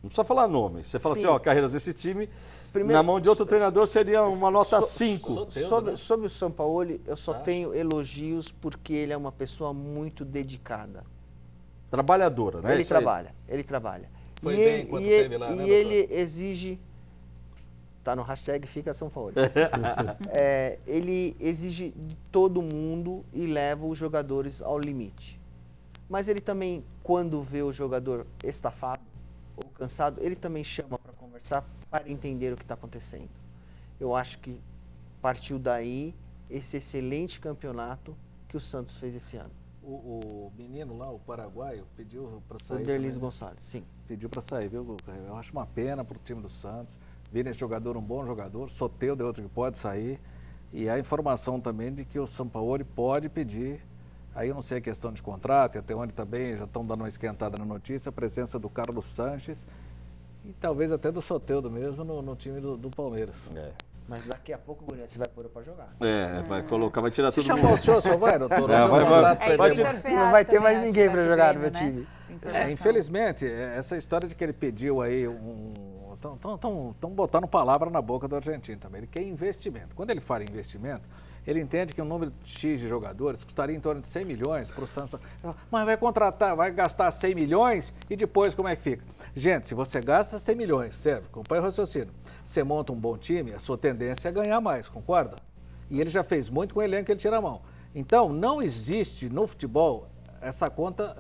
Não precisa falar nomes. Você fala Sim. assim, ó, carreiras desse time, Primeiro, na mão de outro treinador seria uma nota so- 5. Soteldo, né? Sobre o Sampaoli, eu só tenho elogios porque ele é uma pessoa muito dedicada. Trabalhadora, né? Ele Isso aí. trabalha, ele trabalha. Foi e bem ele, enquanto e esteve ele, lá, né, e doutor? ele exige. Tá no hashtag Fica São Paulo. Ele exige de todo mundo e leva os jogadores ao limite. Mas ele também, quando vê o jogador estafado ou cansado, ele também chama para conversar, para entender o que está acontecendo. Eu acho que partiu daí esse excelente campeonato que o Santos fez esse ano. O menino lá, o paraguaio, pediu para O sair. Derlis também, né? Gonçalves, sim. Pediu para sair, viu, Guga? Eu acho uma pena para o time do Santos. Vira esse jogador um bom jogador, Soteldo é outro que pode sair. E há informação também de que o Sampaoli pode pedir, aí eu não sei a questão de contrato, e até onde também já estão dando uma esquentada na notícia, a presença do Carlos Sanches e talvez até do Soteldo mesmo no time do Palmeiras. Mas daqui a pouco o Gurian você vai pôr para jogar. Vai colocar, vai tirar Se todo chamar mundo. o senhor vai, doutor? O senhor vai, contrato vai. pra ele. Vai Vitor ter- Ferraz Não vai ter também mais acho ninguém que para vai jogar pro no meu Grêmio, time. Informação. Infelizmente, essa história de que ele pediu aí estão botando palavra na boca do argentino também. Ele quer investimento. Quando ele fala em investimento, ele entende que um número X de jogadores custaria em torno de 100 milhões para o Santos. Mas vai contratar, vai gastar 100 milhões e depois como é que fica? Gente, se você gasta 100 milhões, serve, acompanha o raciocínio. Você monta um bom time, a sua tendência é ganhar mais, concorda? E ele já fez muito com o elenco que ele tira a mão. Então, não existe no futebol essa conta,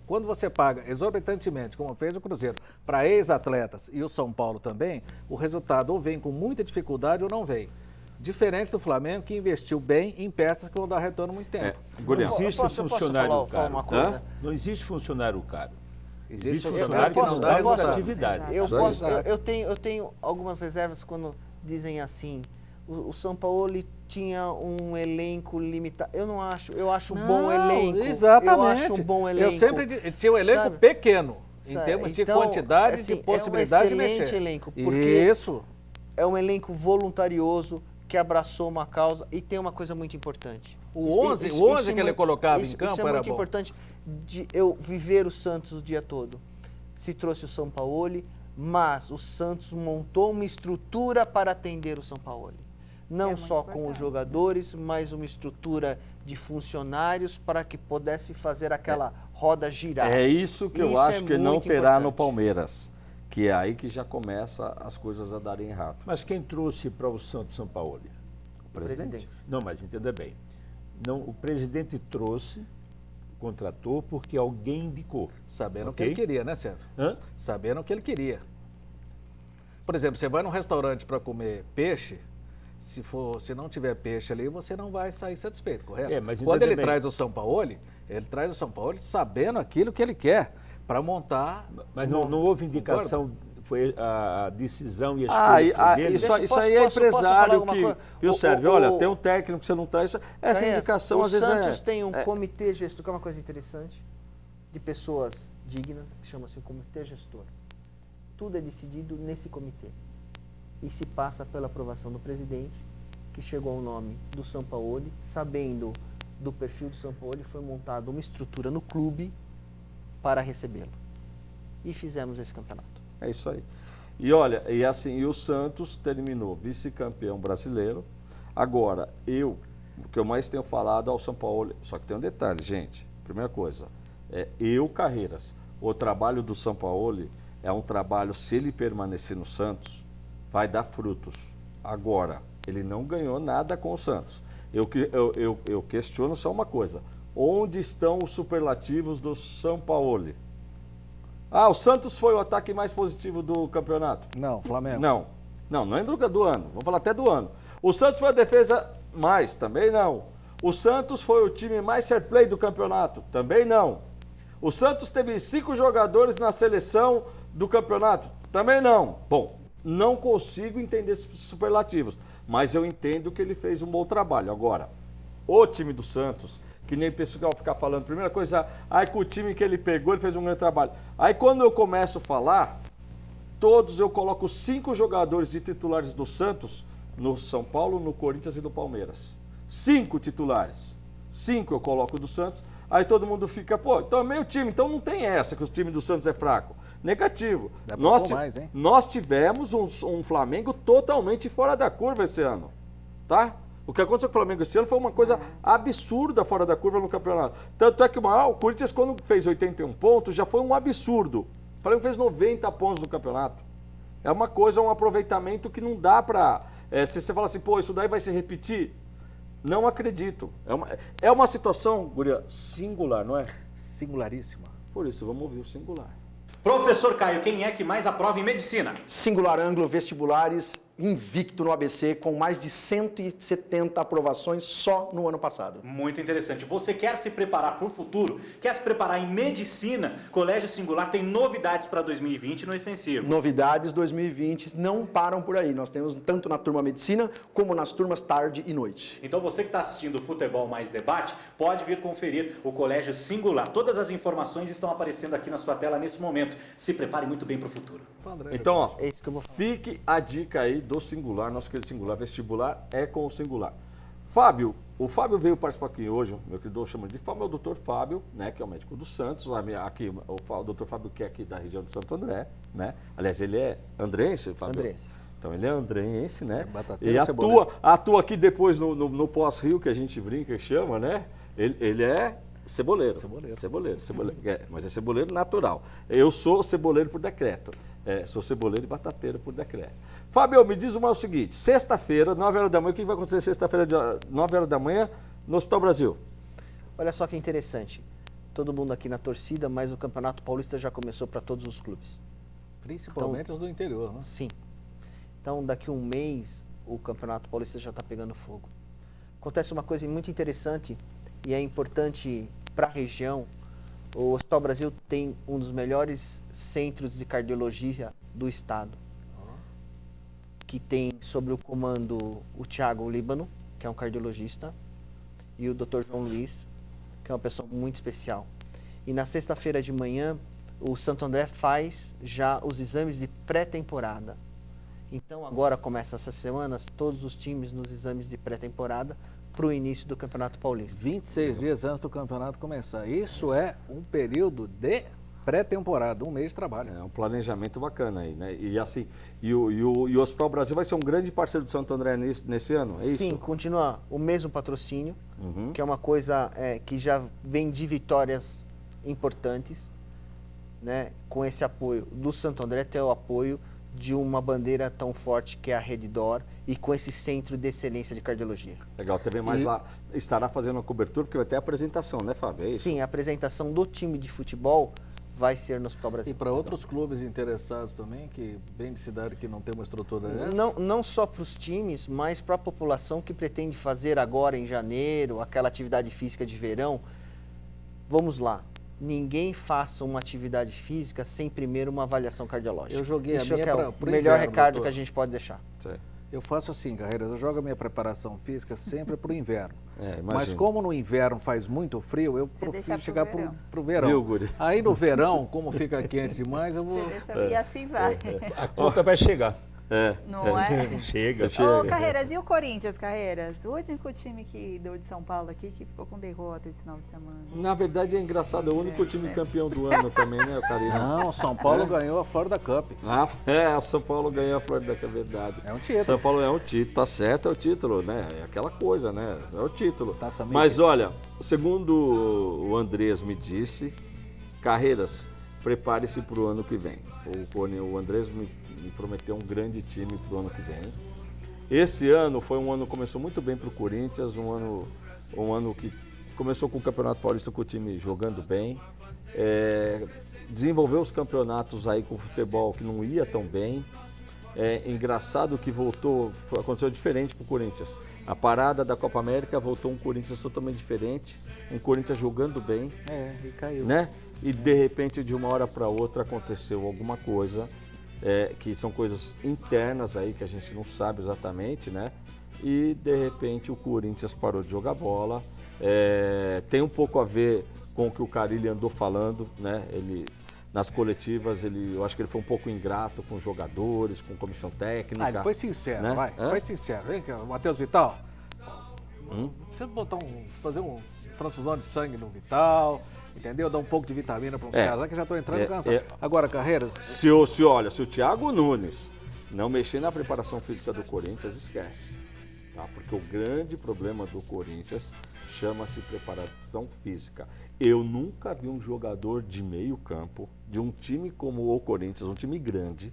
quando você paga exorbitantemente, como fez o Cruzeiro, para ex-atletas e o São Paulo também, o resultado ou vem com muita dificuldade ou não vem. Diferente do Flamengo, que investiu bem em peças que vão dar retorno muito tempo. Gurian, Não existe Eu posso funcionário falar caro. uma coisa? Hã? Não existe funcionário caro. Existe Eu funcionário que posso- não dá eu posso- resultatividade. Eu tenho algumas reservas quando dizem assim, o São Paulo tinha um elenco limitado. Eu não acho, eu acho um bom elenco. Exatamente. Eu acho um bom elenco. Eu sempre tinha um elenco sabe? pequeno, em Sabe? termos de Então, quantidade assim, de possibilidade é um de excelente mexer. elenco, porque Isso. é um elenco voluntarioso que abraçou uma causa e tem uma coisa muito importante. O 11 que ele colocava em campo isso é era muito bom. importante de eu viver o Santos o dia todo. Se trouxe o Sampaoli, mas o Santos montou uma estrutura para atender o Sampaoli. Não muito só com os importante. jogadores, mas uma estrutura de funcionários para que pudesse fazer aquela roda girar. É isso que eu Isso acho é que não muito terá no importante. Palmeiras. Que é aí que já começa as coisas a darem errado. Mas quem trouxe para o Santos São Paulo? O presidente. Presidente. Não, mas entenda bem. Não, o presidente trouxe, contratou porque alguém indicou. Sabendo o que Ok? ele queria, né, Sérgio? Hã? Sabendo o que ele queria. Por exemplo, você vai num restaurante para comer peixe, se não tiver peixe ali, você não vai sair satisfeito, correto? Mas quando ele entenda bem. traz o Sampaoli, ele traz o Sampaoli sabendo aquilo que ele quer para montar. Mas não houve indicação, foi a decisão e a escolha foi dele? Isso Posso aí é posso falar empresário alguma que... coisa? Viu, Sérgio? Olha, tem um técnico que você não traz. Essa Carreira, indicação, às o vezes, Santos tem um é... comitê gestor, que é uma coisa interessante, de pessoas dignas, que chama-se comitê gestor. Tudo é decidido nesse comitê. E se passa pela aprovação do presidente, que chegou ao nome do Sampaoli, sabendo do perfil do Sampaoli, foi montada uma estrutura no clube para recebê-lo. E fizemos esse campeonato. É isso aí. E olha, e o Santos terminou vice-campeão brasileiro. Agora, o que eu mais tenho falado ao São Paulo, só que tem um detalhe, gente. Primeira coisa, Carreiras, o trabalho do São Paulo é um trabalho, se ele permanecer no Santos, vai dar frutos. Agora, ele não ganhou nada com o Santos. Eu questiono só uma coisa. Onde estão os superlativos do São Paulo? O Santos foi o ataque mais positivo do campeonato. Não, Flamengo. Não é do ano. Vamos falar até do ano. O Santos foi a defesa mais, também não. O Santos foi o time mais fair play do campeonato, também não. O Santos teve 5 jogadores na seleção do campeonato, também não. Bom, não consigo entender esses superlativos, mas eu entendo que ele fez um bom trabalho. Agora, o time do Santos, que nem o pessoal ficar falando, primeira coisa, com o time que ele pegou, ele fez um grande trabalho. Aí quando eu começo a falar, eu coloco 5 jogadores de titulares do Santos, no São Paulo, no Corinthians e no Palmeiras. 5 titulares. 5 eu coloco do Santos, aí todo mundo fica, então é meio time, então não tem essa que o time do Santos é fraco. Negativo. Nós tivemos um Flamengo totalmente fora da curva esse ano, tá? O que aconteceu com o Flamengo esse ano foi uma coisa absurda fora da curva no campeonato. Tanto é que o Corinthians, quando fez 81 pontos, já foi um absurdo. O Flamengo fez 90 pontos no campeonato. É uma coisa, um aproveitamento que não dá pra... se você fala assim, isso daí vai se repetir, não acredito. É uma situação, guria, singular, não é? Singularíssima. Por isso, vamos ouvir o singular. Professor Caio, quem é que mais aprova em medicina? Singular Ângulo Vestibulares, invicto no ABC, com mais de 170 aprovações só no ano passado. Muito interessante. Você quer se preparar para o futuro? Quer se preparar em medicina? Colégio Singular tem novidades para 2020 no extensivo. Novidades 2020 não param por aí. Nós temos tanto na turma medicina, como nas turmas tarde e noite. Então você que está assistindo o Futebol Mais Debate, pode vir conferir o Colégio Singular. Todas as informações estão aparecendo aqui na sua tela nesse momento. Se prepare muito bem para o futuro. Então, É isso que eu vou falar. fique a dica aí do Singular, nosso querido Singular, vestibular é com o Singular. Fábio, o Fábio veio participar aqui hoje, meu querido, eu chamo de Fábio, é o doutor Fábio, né, que é o médico do Santos, aqui, o doutor Fábio que é aqui da região de Santo André, né, aliás, ele é andrense, Fábio? Andrense. Então ele é andrense, né, batateiro, e atua aqui depois no pós-rio, que a gente brinca e chama, né, ele é ceboleiro. Ceboleiro. Mas é ceboleiro natural. Eu sou ceboleiro por decreto. Sou ceboleiro e batateiro por decreto. Fábio, me diz o seguinte, sexta-feira, 9 horas da manhã, o que vai acontecer sexta-feira, 9 horas da manhã, no Hospital Brasil? Olha só que interessante. Todo mundo aqui na torcida, mas o Campeonato Paulista já começou para todos os clubes. Principalmente os do interior, né? Sim. Então, daqui a um mês, o Campeonato Paulista já está pegando fogo. Acontece uma coisa muito interessante e é importante para a região. O Hospital Brasil tem um dos melhores centros de cardiologia do estado, que tem sobre o comando o Thiago Líbano, que é um cardiologista, e o Dr. João Luiz, que é uma pessoa muito especial. E na sexta-feira de manhã, o Santo André faz já os exames de pré-temporada. Então agora começa essas semanas, todos os times nos exames de pré-temporada para o início do Campeonato Paulista. 26 dias antes do campeonato começar. Isso é um período de pré-temporada, um mês de trabalho. É um planejamento bacana aí, né? E assim, o Hospital Brasil vai ser um grande parceiro do Santo André nesse ano, é isso? Sim, continua o mesmo patrocínio, que é uma coisa que já vem de vitórias importantes, né? Com esse apoio do Santo André, ter o apoio de uma bandeira tão forte que é a Redditor e com esse centro de excelência de cardiologia. Legal, TV Mais lá estará fazendo a cobertura, porque vai ter a apresentação, né, Fábio? É isso? Sim, a apresentação do time de futebol vai ser no Hospital E Brasil. para outros clubes interessados também, que vem de cidade que não tem uma estrutura dessa? Não só para os times, mas para a população que pretende fazer agora em janeiro aquela atividade física de verão. Vamos lá. Ninguém faça uma atividade física sem primeiro uma avaliação cardiológica. Eu joguei a Isso minha que é pra- o pro melhor inverno, recado doutor. que a gente pode deixar. Eu faço assim, Carreiras, eu jogo a minha preparação física sempre para o inverno. Imagina. Mas como no inverno faz muito frio, eu deixa prefiro pro chegar verão. para o verão. Viu, Guri? Aí no verão, como fica quente demais, eu vou... Você deixa, e assim vai. A conta vai chegar. Não é? Chega. Ô, Carreiras, e o Corinthians, Carreiras? O único time que deu de São Paulo aqui que ficou com derrota esse final de semana. Na verdade é engraçado, é o único time campeão do ano também, né, Karina? Não, São Paulo ganhou a Florida Cup. O São Paulo ganhou a Florida, que é verdade. É um título. São Paulo é um título, tá certo, é o título, né? É aquela coisa, né? É o título. Taça Mas Mickey. olha, segundo o Andrés me disse, Carreiras, prepare-se para o ano que vem. O Andrés me prometeu um grande time para o ano que vem. Esse ano foi um ano que começou muito bem para o Corinthians, um ano que começou com o Campeonato Paulista com o time jogando bem, desenvolveu os campeonatos aí com o futebol que não ia tão bem. É engraçado que aconteceu diferente para o Corinthians. A parada da Copa América voltou um Corinthians totalmente diferente, um Corinthians jogando bem, E caiu. né? E de repente, de uma hora para outra, aconteceu alguma coisa, que são coisas internas aí que a gente não sabe exatamente, né? E de repente o Corinthians parou de jogar bola. Tem um pouco a ver com o que o Carille andou falando, né? Nas coletivas, eu acho que ele foi um pouco ingrato com os jogadores, com a comissão técnica. Ele foi sincero, né? vai. Foi sincero. Vem cá, Matheus Vital. Precisa fazer uma transfusão de sangue no Vital, entendeu? Dar um pouco de vitamina para uns caras que já estão entrando cansados. Agora, Carreiras... Se o Thiago Nunes não mexer na preparação física do Corinthians, esquece. Tá? Porque o grande problema do Corinthians chama-se preparação física. Eu nunca vi um jogador de meio campo, de um time como o Corinthians, um time grande,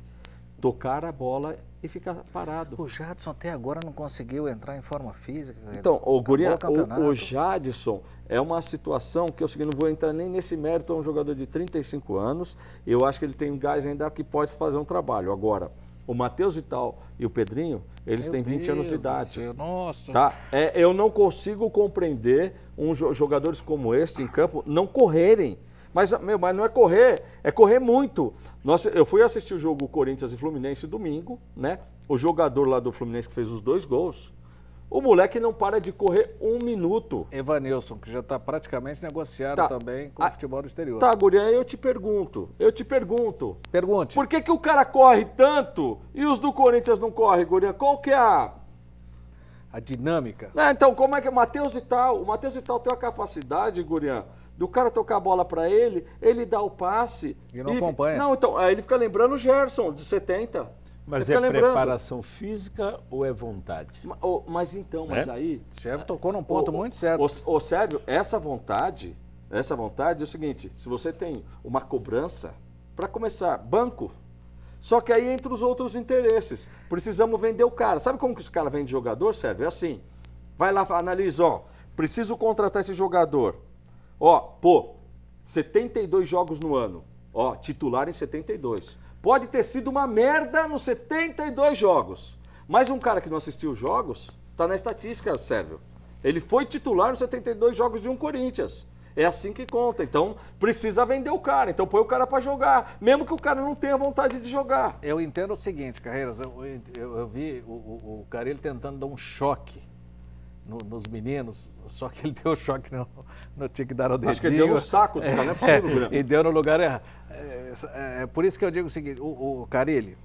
tocar a bola e ficar parado. O Jadson até agora não conseguiu entrar em forma física. Carreiras. Então, Acabou o Jadson é uma situação que eu não vou entrar nem nesse mérito, é um jogador de 35 anos, eu acho que ele tem um gás ainda que pode fazer um trabalho. Agora, o Matheus Vital e o Pedrinho, eles têm 20 anos de idade. Nossa. Tá? Eu não consigo compreender jogadores como este em campo não correrem. Mas não é correr, é correr muito. Eu fui assistir o jogo Corinthians e Fluminense domingo, né? O jogador lá do Fluminense que fez os 2 gols, o moleque não para de correr 1 minuto. Evanilson, que já está praticamente negociado também com o futebol do exterior. Tá, Gurian, eu te pergunto. Pergunte. Por que o cara corre tanto e os do Corinthians não correm, Gurian? Qual que é a dinâmica? Então, como é que o Matheus Vital tem a capacidade, Gurian, do cara tocar a bola para ele dá o passe. E não acompanha. Não, então, aí ele fica lembrando o Gerson, de 70. Mas é preparação física ou é vontade? Mas aí... O chefe tocou num ponto muito certo. Sérgio, essa vontade é o seguinte, se você tem uma cobrança, para começar, banco, só que aí entra os outros interesses. Precisamos vender o cara. Sabe como que os caras vendem jogador, Sérgio? É assim, vai lá, analisa, preciso contratar esse jogador. 72 jogos no ano, titular em 72. Pode ter sido uma merda nos 72 jogos. Mas um cara que não assistiu os jogos, tá na estatística, Sérgio. Ele foi titular nos 72 jogos de um Corinthians. É assim que conta. Então, precisa vender o cara. Então, põe o cara para jogar. Mesmo que o cara não tenha vontade de jogar. Eu entendo o seguinte, Carreiras. Eu vi o Carille tentando dar um choque nos meninos. Só que ele deu choque no tinha que dar o dedinho. Acho que ele deu no saco. Não é possível, e deu no lugar errado. Por isso que eu digo o seguinte, o Carille,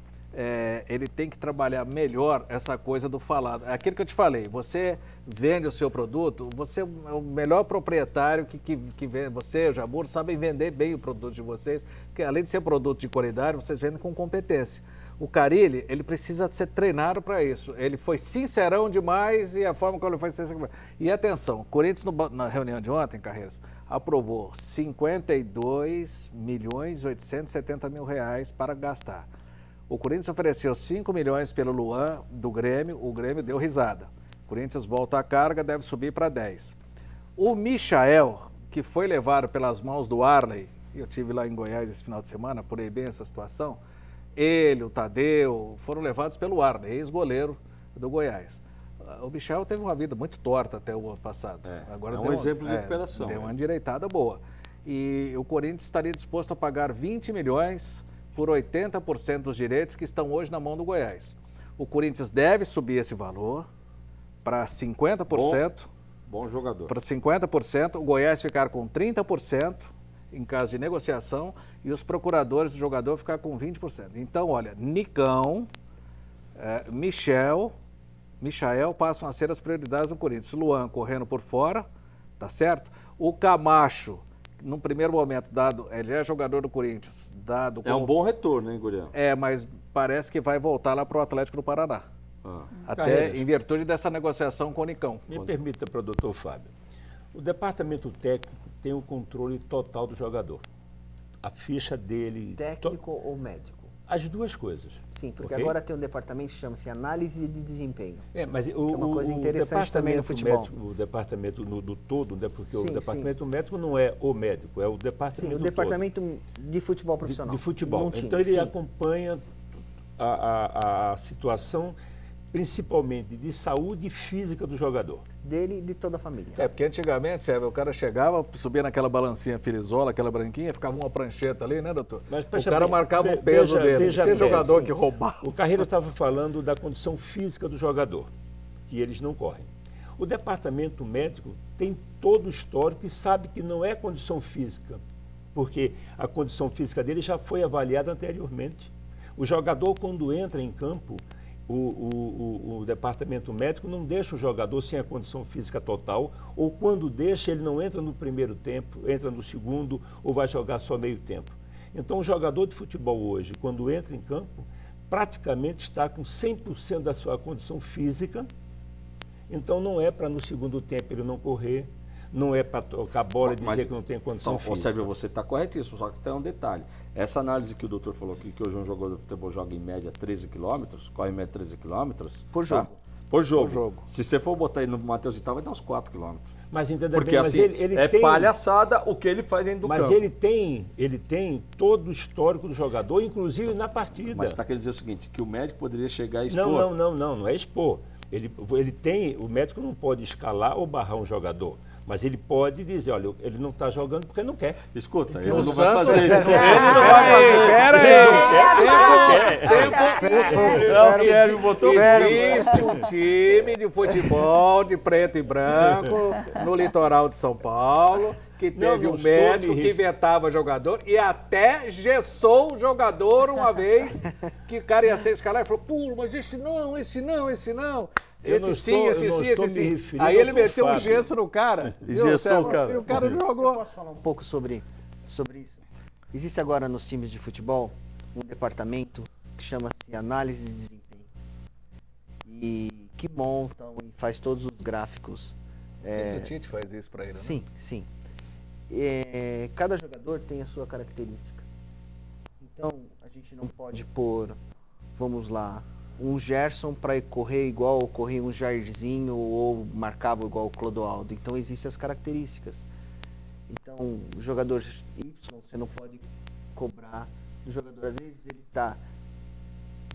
ele tem que trabalhar melhor essa coisa do falado. É aquilo que eu te falei, você vende o seu produto, você é o melhor proprietário que vende. Você, o Jabur, sabem vender bem o produto de vocês, porque além de ser produto de qualidade, vocês vendem com competência. O Carille, ele precisa ser treinado para isso. Ele foi sincerão demais e a forma como ele foi sincerão. E atenção, o Corinthians na reunião de ontem, Carreiras, aprovou 52.870.000 para gastar. O Corinthians ofereceu 5 milhões pelo Luan do Grêmio, o Grêmio deu risada. O Corinthians volta a carga, deve subir para 10. O Michael, que foi levado pelas mãos do Arley e eu estive lá em Goiás esse final de semana, apurei bem essa situação, ele, o Tadeu, foram levados pelo Arne, ex-goleiro do Goiás. O Michel teve uma vida muito torta até o ano passado. Agora é um deu exemplo de recuperação. Deu uma endireitada boa. E o Corinthians estaria disposto a pagar 20 milhões por 80% dos direitos que estão hoje na mão do Goiás. O Corinthians deve subir esse valor para 50%. Bom jogador. Para 50%, o Goiás ficar com 30% em caso de negociação e os procuradores do jogador ficar com 20%. Então, olha, Nicão, Michael passam a ser as prioridades do Corinthians. Luan correndo por fora, tá certo? O Camacho, num primeiro momento, ele é jogador do Corinthians, dado como... É um bom retorno, hein, Gurião? Mas parece que vai voltar lá para o Atlético do Paraná. Até Carreiras. em virtude dessa negociação com o Nicão. Me permita, para o doutor Fábio. O departamento técnico tem o controle total do jogador. A ficha dele... Técnico ou médico? As duas coisas. Sim, porque ok? agora tem um departamento que chama-se análise de desempenho. Mas é uma coisa interessante também no futebol. O departamento do todo, né? Porque Sim, o departamento médico não é o médico, é o Sim, departamento o departamento de futebol profissional. de futebol. Num time, Então ele sim. acompanha a situação, principalmente de saúde física do jogador. Dele e de toda a família. Porque antigamente, Sérgio, o cara chegava, subia naquela balancinha firizola, aquela branquinha, ficava uma prancheta ali, né, doutor? Mas, o cara marcava o peso dele. Tinha jogador que roubava. O Carreira estava falando da condição física do jogador, que eles não correm. O departamento médico tem todo o histórico e sabe que não é condição física, porque a condição física dele já foi avaliada anteriormente. O jogador, quando entra em campo, o departamento médico não deixa o jogador sem a condição física total, ou quando deixa, ele não entra no primeiro tempo, entra no segundo, ou vai jogar só meio tempo. Então, o jogador de futebol hoje, quando entra em campo, praticamente está com 100% da sua condição física. Então, não é para no segundo tempo ele não correr, não é para tocar a bola e dizer que não tem condição física. Sérgio, você está corretíssimo, só que tem um detalhe. Essa análise que o doutor falou aqui, que hoje um jogador de futebol joga em média 13 quilômetros, corre em média 13 quilômetros. Por jogo. Tá? Por jogo. Se você for botar ele no Matheus Vital, vai dar uns 4 quilômetros. Mas entenda Porque bem, assim, ele tem... palhaçada o que ele faz dentro do campo. Mas ele tem todo o histórico do jogador, inclusive na partida. Mas você está querendo dizer o seguinte, que o médico poderia chegar e expor. Não é expor. O médico não pode escalar ou barrar um jogador. Mas ele pode dizer, olha, ele não está jogando porque não quer. Escuta, ele O não vai Santos- fazer. Ele não Pera aí. Sérgio botou Existe um time de futebol de preto e branco no litoral de São Paulo que teve não um estou médico me que vetava jogador e até gessou o jogador uma vez que o cara ia ser escalado e falou, pô, mas esse não. Esse não sim, estou me esse sim. referindo Aí ele ao meteu um Fábio. gesso no cara. Engessou o cara. E o cara não jogou. Posso falar um pouco sobre isso? Existe agora nos times de futebol um departamento que chama-se análise de desempenho. E que montam e faz todos os gráficos. O Tite faz isso pra ele, né? Sim. Cada jogador tem a sua característica. Então, a gente não pode pôr, vamos lá, um Gerson para correr igual corria um Jairzinho ou marcava igual o Clodoaldo. Então, existem as características. Então, o jogador Y, você não pode cobrar do jogador. Às vezes ele está,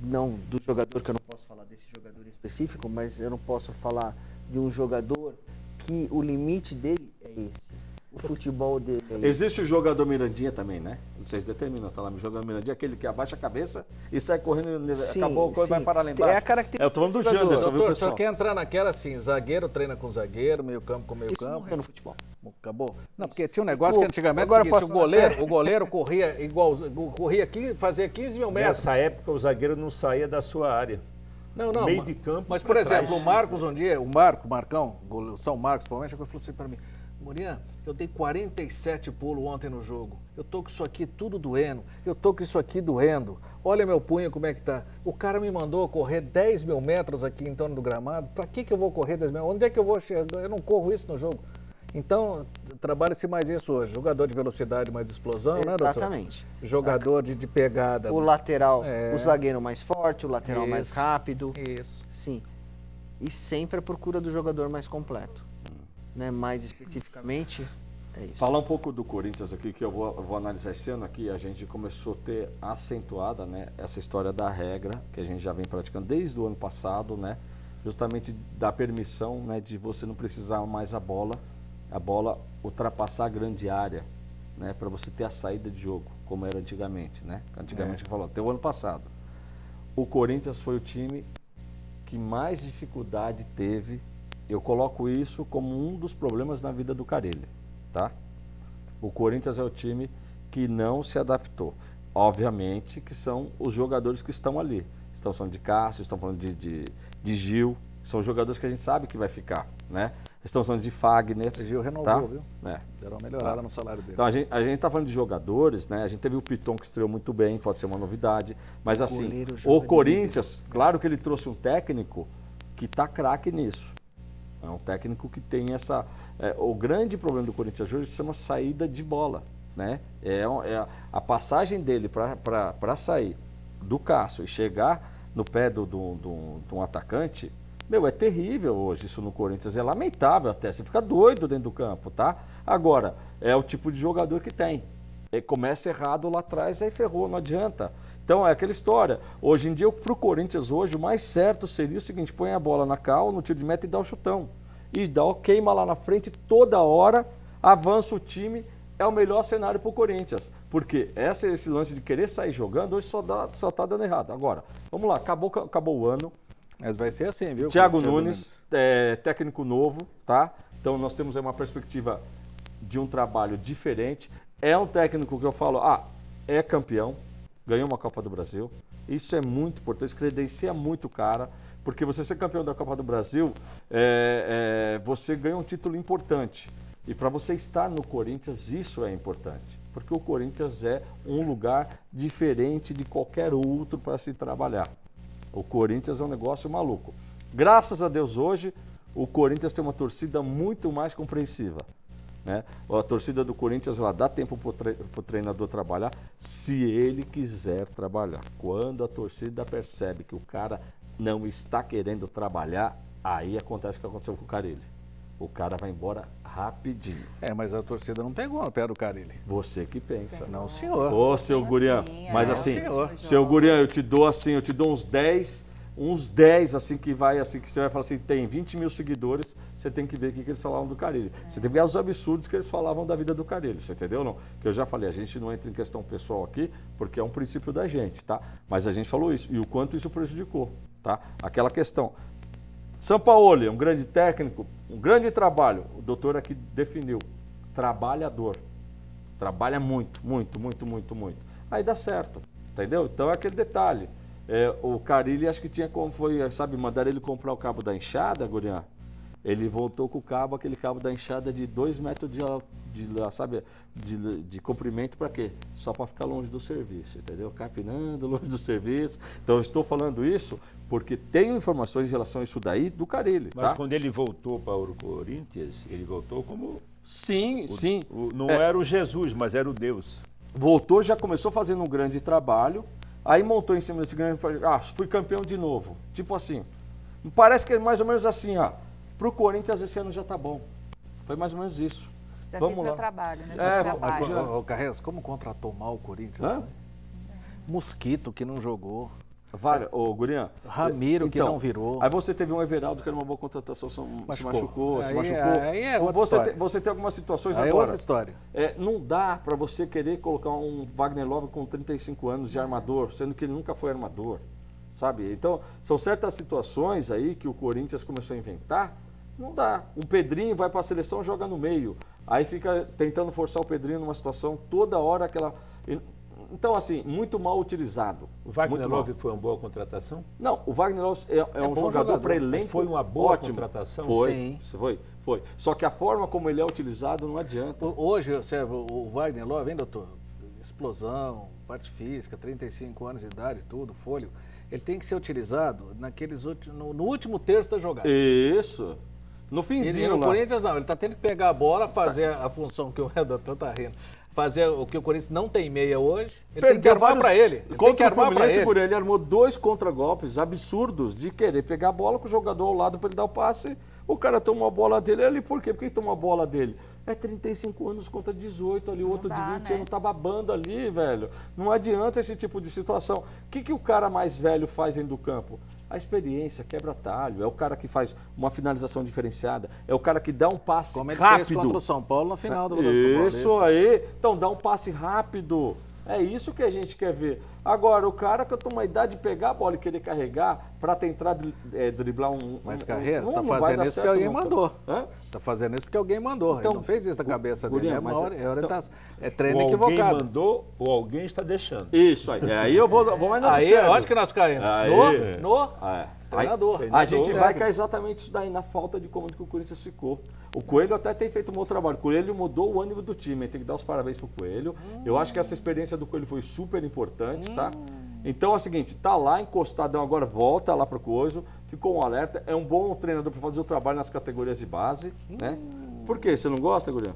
não do jogador, que eu não posso falar desse jogador específico, mas eu não posso falar de um jogador que o limite dele é esse. O futebol dele é esse. Existe o jogador Mirandinha também, né? Vocês determinam, tá lá, o jogador Mirandinha, aquele que abaixa a cabeça e sai correndo, acabou a coisa, vai parar lá embaixo. É a característica Eu tô falando do do jogador. Janderson, viu, Doutor, pessoal? só quer entrar naquela assim, zagueiro treina com zagueiro, meio campo com meio Isso campo. morreu no futebol. Acabou. Não, porque tinha um negócio que antigamente Agora o seguinte, posso falar? o goleiro corria igual, fazia 15 mil metros. Nessa época, o zagueiro não saía da sua área. Não, meio de campo Mas, pra por exemplo, trás. o Marcos um dia, o Marcão, o São Marcos, provavelmente, falou assim para mim, Murian, eu dei 47 pulos ontem no jogo. Eu tô com isso aqui tudo doendo. Olha meu punho como é que tá. O cara me mandou correr 10 mil metros aqui em torno do gramado. Para que eu vou correr 10 mil? Onde é que eu vou chegar? Eu não corro isso no jogo. Então, trabalha-se mais isso hoje. Jogador de velocidade, mais explosão, né, doutor? Exatamente. Jogador de pegada. O lateral, É. o zagueiro mais forte, o lateral mais Isso. rápido. Isso. Sim. E sempre a procura do jogador mais completo. Né? Mais especificamente, É isso. Falar um pouco do Corinthians aqui, que eu vou analisar esse ano aqui, a gente começou a ter acentuada, né, essa história da regra, que a gente já vem praticando desde o ano passado, né, justamente da permissão, né, de você não precisar mais a bola ultrapassar a grande área, né, para você ter a saída de jogo, como era antigamente, né, antigamente falou, até o ano passado. O Corinthians foi o time que mais dificuldade teve, eu coloco isso como um dos problemas na vida do Carille. Tá? O Corinthians é o time que não se adaptou. Obviamente que são os jogadores que estão ali. Estão falando de Cássio, estão falando de Gil. São jogadores que a gente sabe que vai ficar, né? Estão falando de Fagner. O Gil renovou, tá? viu? É. Deram uma melhorada no salário dele. Então a gente está falando de jogadores, né? A gente teve o Piton que estreou muito bem, pode ser uma novidade. Mas assim, o Corinthians, claro que ele trouxe um técnico que está craque nisso. É um técnico que tem essa... o grande problema do Corinthians hoje se chama saída de bola, né? A passagem dele para sair do Cássio e chegar no pé de um atacante, meu, é terrível hoje isso no Corinthians, é lamentável até, você fica doido dentro do campo, tá? Agora, é o tipo de jogador que tem. Começa errado lá atrás, aí ferrou, não adianta. Então é aquela história. Hoje em dia, para o Corinthians hoje, o mais certo seria o seguinte, põe a bola na cal, no tiro de meta e dá o chutão. E queima lá na frente toda hora, avança o time, é o melhor cenário para o Corinthians. Porque esse lance de querer sair jogando, hoje só está dando errado. Agora, vamos lá, acabou o ano. Mas vai ser assim, viu? Thiago Nunes, técnico novo, tá? Então nós temos aí uma perspectiva de um trabalho diferente. É um técnico que eu falo, é campeão, ganhou uma Copa do Brasil. Isso é muito importante, credencia muito o cara. Porque você ser campeão da Copa do Brasil, você ganha um título importante. E para você estar no Corinthians, isso é importante. Porque o Corinthians é um lugar diferente de qualquer outro para se trabalhar. O Corinthians é um negócio maluco. Graças a Deus hoje, o Corinthians tem uma torcida muito mais compreensiva. Né? A torcida do Corinthians ela dá tempo para o treinador trabalhar, se ele quiser trabalhar. Quando a torcida percebe que o cara não está querendo trabalhar, aí acontece o que aconteceu com o Carille. O cara vai embora rapidinho. Mas a torcida não pegou no pé do Carille. Você que pensa. Não, senhor. Ô, seu Gurian, mas assim, seu Gurian, eu te dou uns 10, assim, que você vai falar assim, tem 20 mil seguidores, você tem que ver o que eles falavam do Carille. Você tem que ver os absurdos que eles falavam da vida do Carille, você entendeu não? Que eu já falei, a gente não entra em questão pessoal aqui, porque é um princípio da gente, tá? Mas a gente falou isso, e o quanto isso prejudicou, tá? Aquela questão. Sampaoli é um grande técnico, um grande trabalho, o doutor aqui definiu, trabalhador. Trabalha muito. Aí dá certo, entendeu? Então é aquele detalhe. O Carille acho que tinha como mandar ele comprar o cabo da enxada, Gurian. Ele voltou com aquele cabo da enxada de 2 metros de comprimento para quê? Só para ficar longe do serviço, entendeu? Capinando longe do serviço. Então eu estou falando isso porque tenho informações em relação a isso daí do Carille. Mas quando ele voltou para o Corinthians, ele voltou como... Sim. Não era o Jesus, mas era o Deus. Voltou, já começou fazendo um grande trabalho, aí montou em cima desse grande... fui campeão de novo. Tipo assim, parece que é mais ou menos assim, para o Corinthians esse ano já tá bom. Foi mais ou menos isso. Já Vamos fiz lá. meu trabalho, né? Ô, Carreras, como contratou mal o Corinthians? Né? Mosquito, que não jogou. Ô, Gurian. Ramiro, que não virou. Aí você teve um Everaldo, que era uma boa contratação, se machucou. Aí é outra história. Você tem algumas situações aí agora. É outra história. Não dá para você querer colocar um Wagner Love com 35 anos de armador, sendo que ele nunca foi armador. Sabe? Então, são certas situações aí que o Corinthians começou a inventar, não dá. Um Pedrinho vai para a seleção, joga no meio. Aí fica tentando forçar o Pedrinho numa situação, toda hora aquela... Então, assim, muito mal utilizado. O Wagner Love foi uma boa contratação? Não, o Wagner Love é um jogador para elenco. Foi uma boa ótimo. contratação? Foi, foi. Só que a forma como ele é utilizado não adianta. Hoje, o Wagner Love, hein, doutor? Explosão, parte física, 35 anos de idade, tudo, fôlego. Ele tem que ser utilizado no último terço da jogada. Isso. No finzinho no lá. Corinthians não, ele está tendo que pegar a bola, fazer a função que o redator está rindo. Fazer o que o Corinthians não tem meia hoje, ele tem que armar para ele. Contra o Fluminense, ele armou 2 contragolpes absurdos de querer pegar a bola com o jogador ao lado para ele dar o passe. O cara tomou a bola dele ali, por quê? Por que tomou a bola dele? É 35 anos contra 18 ali, o outro de 20 né? anos tá babando ali, velho. Não adianta esse tipo de situação. O que o cara mais velho faz dentro do campo? A experiência, quebra talho, é o cara que faz uma finalização diferenciada, é o cara que dá um passe Como ele rápido. fez contra o São Paulo no final do Isso Paulista. aí, então dá um passe rápido. É isso que a gente quer ver. Agora, o cara que eu tô uma idade de pegar a bola e querer carregar para tentar driblar um... Mas, Carreira, você não tá vai fazendo dar isso porque certo alguém nunca. mandou. Hã? Tá fazendo isso porque alguém mandou. Então, Ele não fez isso na cabeça dele. Gurinha, É uma mas orientação. É treino Ou alguém equivocado. mandou ou alguém está deixando. Isso aí. Aí eu vou mais no Aí, sério. onde que nós caímos? Aí. No É. treinador. Aí, a gente vai Técnico. cair exatamente isso daí, na falta de comando que o Corinthians ficou. O Coelho até tem feito um bom trabalho. O Coelho mudou o ânimo do time, tem que dar os parabéns pro Coelho. Eu acho que essa experiência do Coelho foi super importante, tá? Então é o seguinte, tá lá encostadão, agora volta lá pro coisa, ficou um alerta, é um bom treinador para fazer o trabalho nas categorias de base, né? Por quê? Você não gosta, Gurião?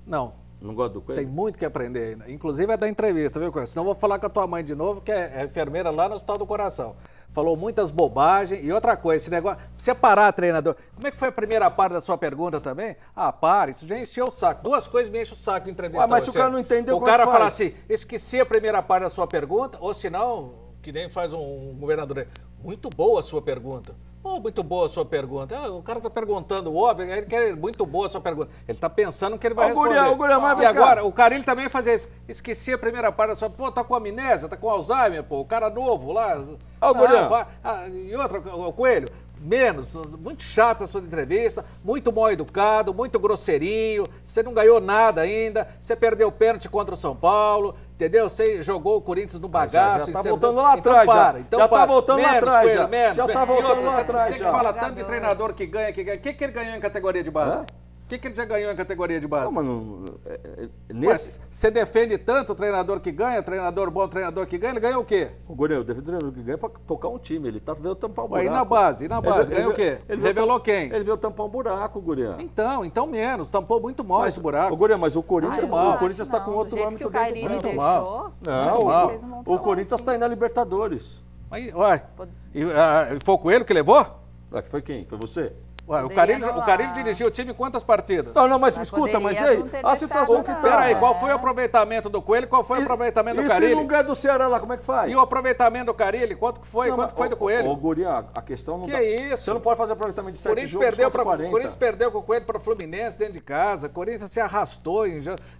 Não. Não gosta do Coelho? Tem muito que aprender ainda. Inclusive é da entrevista, viu, Coelho? Senão eu vou falar com a tua mãe de novo, que é enfermeira lá no Hospital do Coração. Falou muitas bobagens. E outra coisa, esse negócio... Você parar, treinador. Como é que foi a primeira parte da sua pergunta também? Ah, para, isso já encheu o saco. Duas coisas me enchem o saco em entrevista. Mas se o cara não entendeu, o como é cara que fala faz? assim, esqueci a primeira parte da sua pergunta, ou senão, que nem faz um governador aí, muito boa a sua pergunta. Oh, muito boa a sua pergunta. Ah, o cara está perguntando óbvio, ele quer muito boa a sua pergunta. Ele está pensando que ele vai responder. E agora, o Carille também fazia isso. Esqueci a primeira parte da sua... Pô, tá com amnésia, tá com Alzheimer, pô. O cara novo lá... E outra, o Coelho, menos. Muito chato a sua entrevista, muito mal educado, muito grosseirinho. Você não ganhou nada ainda. Você perdeu o pênalti contra o São Paulo. Entendeu? Você jogou o Corinthians no bagaço. Já tá voltando lá atrás. Então tá voltando lá atrás. Coelho, menos. Já tá voltando lá Você atrás. que fala tanto de treinador que ganha. O que ele ganhou em categoria de base? O que ele já ganhou em categoria de base? Não, mano, Mas você defende tanto o treinador que ganha, treinador bom, treinador que ganha, ele ganha o quê? O Gurião, defende o treinador que ganha pra tocar um time. Ele tá vendo tampar um buraco. E na base? Ganha o quê? Ele revelou quem? Ele veio tampar um buraco, Gurião. Então menos. Tampou muito mal esse buraco. Gurião, mas o Corinthians, mal. O Corinthians tá com outro âmbito do jeito que o Carille deixou. Não, o Corinthians tá indo na Libertadores. Ué, foi o Coelho que levou? Foi quem? Foi você? Ué, o Carille dirigiu o time em quantas partidas? Não, mas escuta, mas e aí? A situação que tá. Peraí, qual foi o aproveitamento do Coelho? Qual foi o aproveitamento do Carille? E se não ganha do Ceará lá, como é que faz? E o aproveitamento do Carille? Quanto que foi? Quanto que foi do Coelho? Ô, Gurião, a questão não Que dá. isso? Você não pode fazer aproveitamento de 7 jogos contra 40. O Corinthians perdeu com o Coelho para o Fluminense dentro de casa. O Corinthians se arrastou.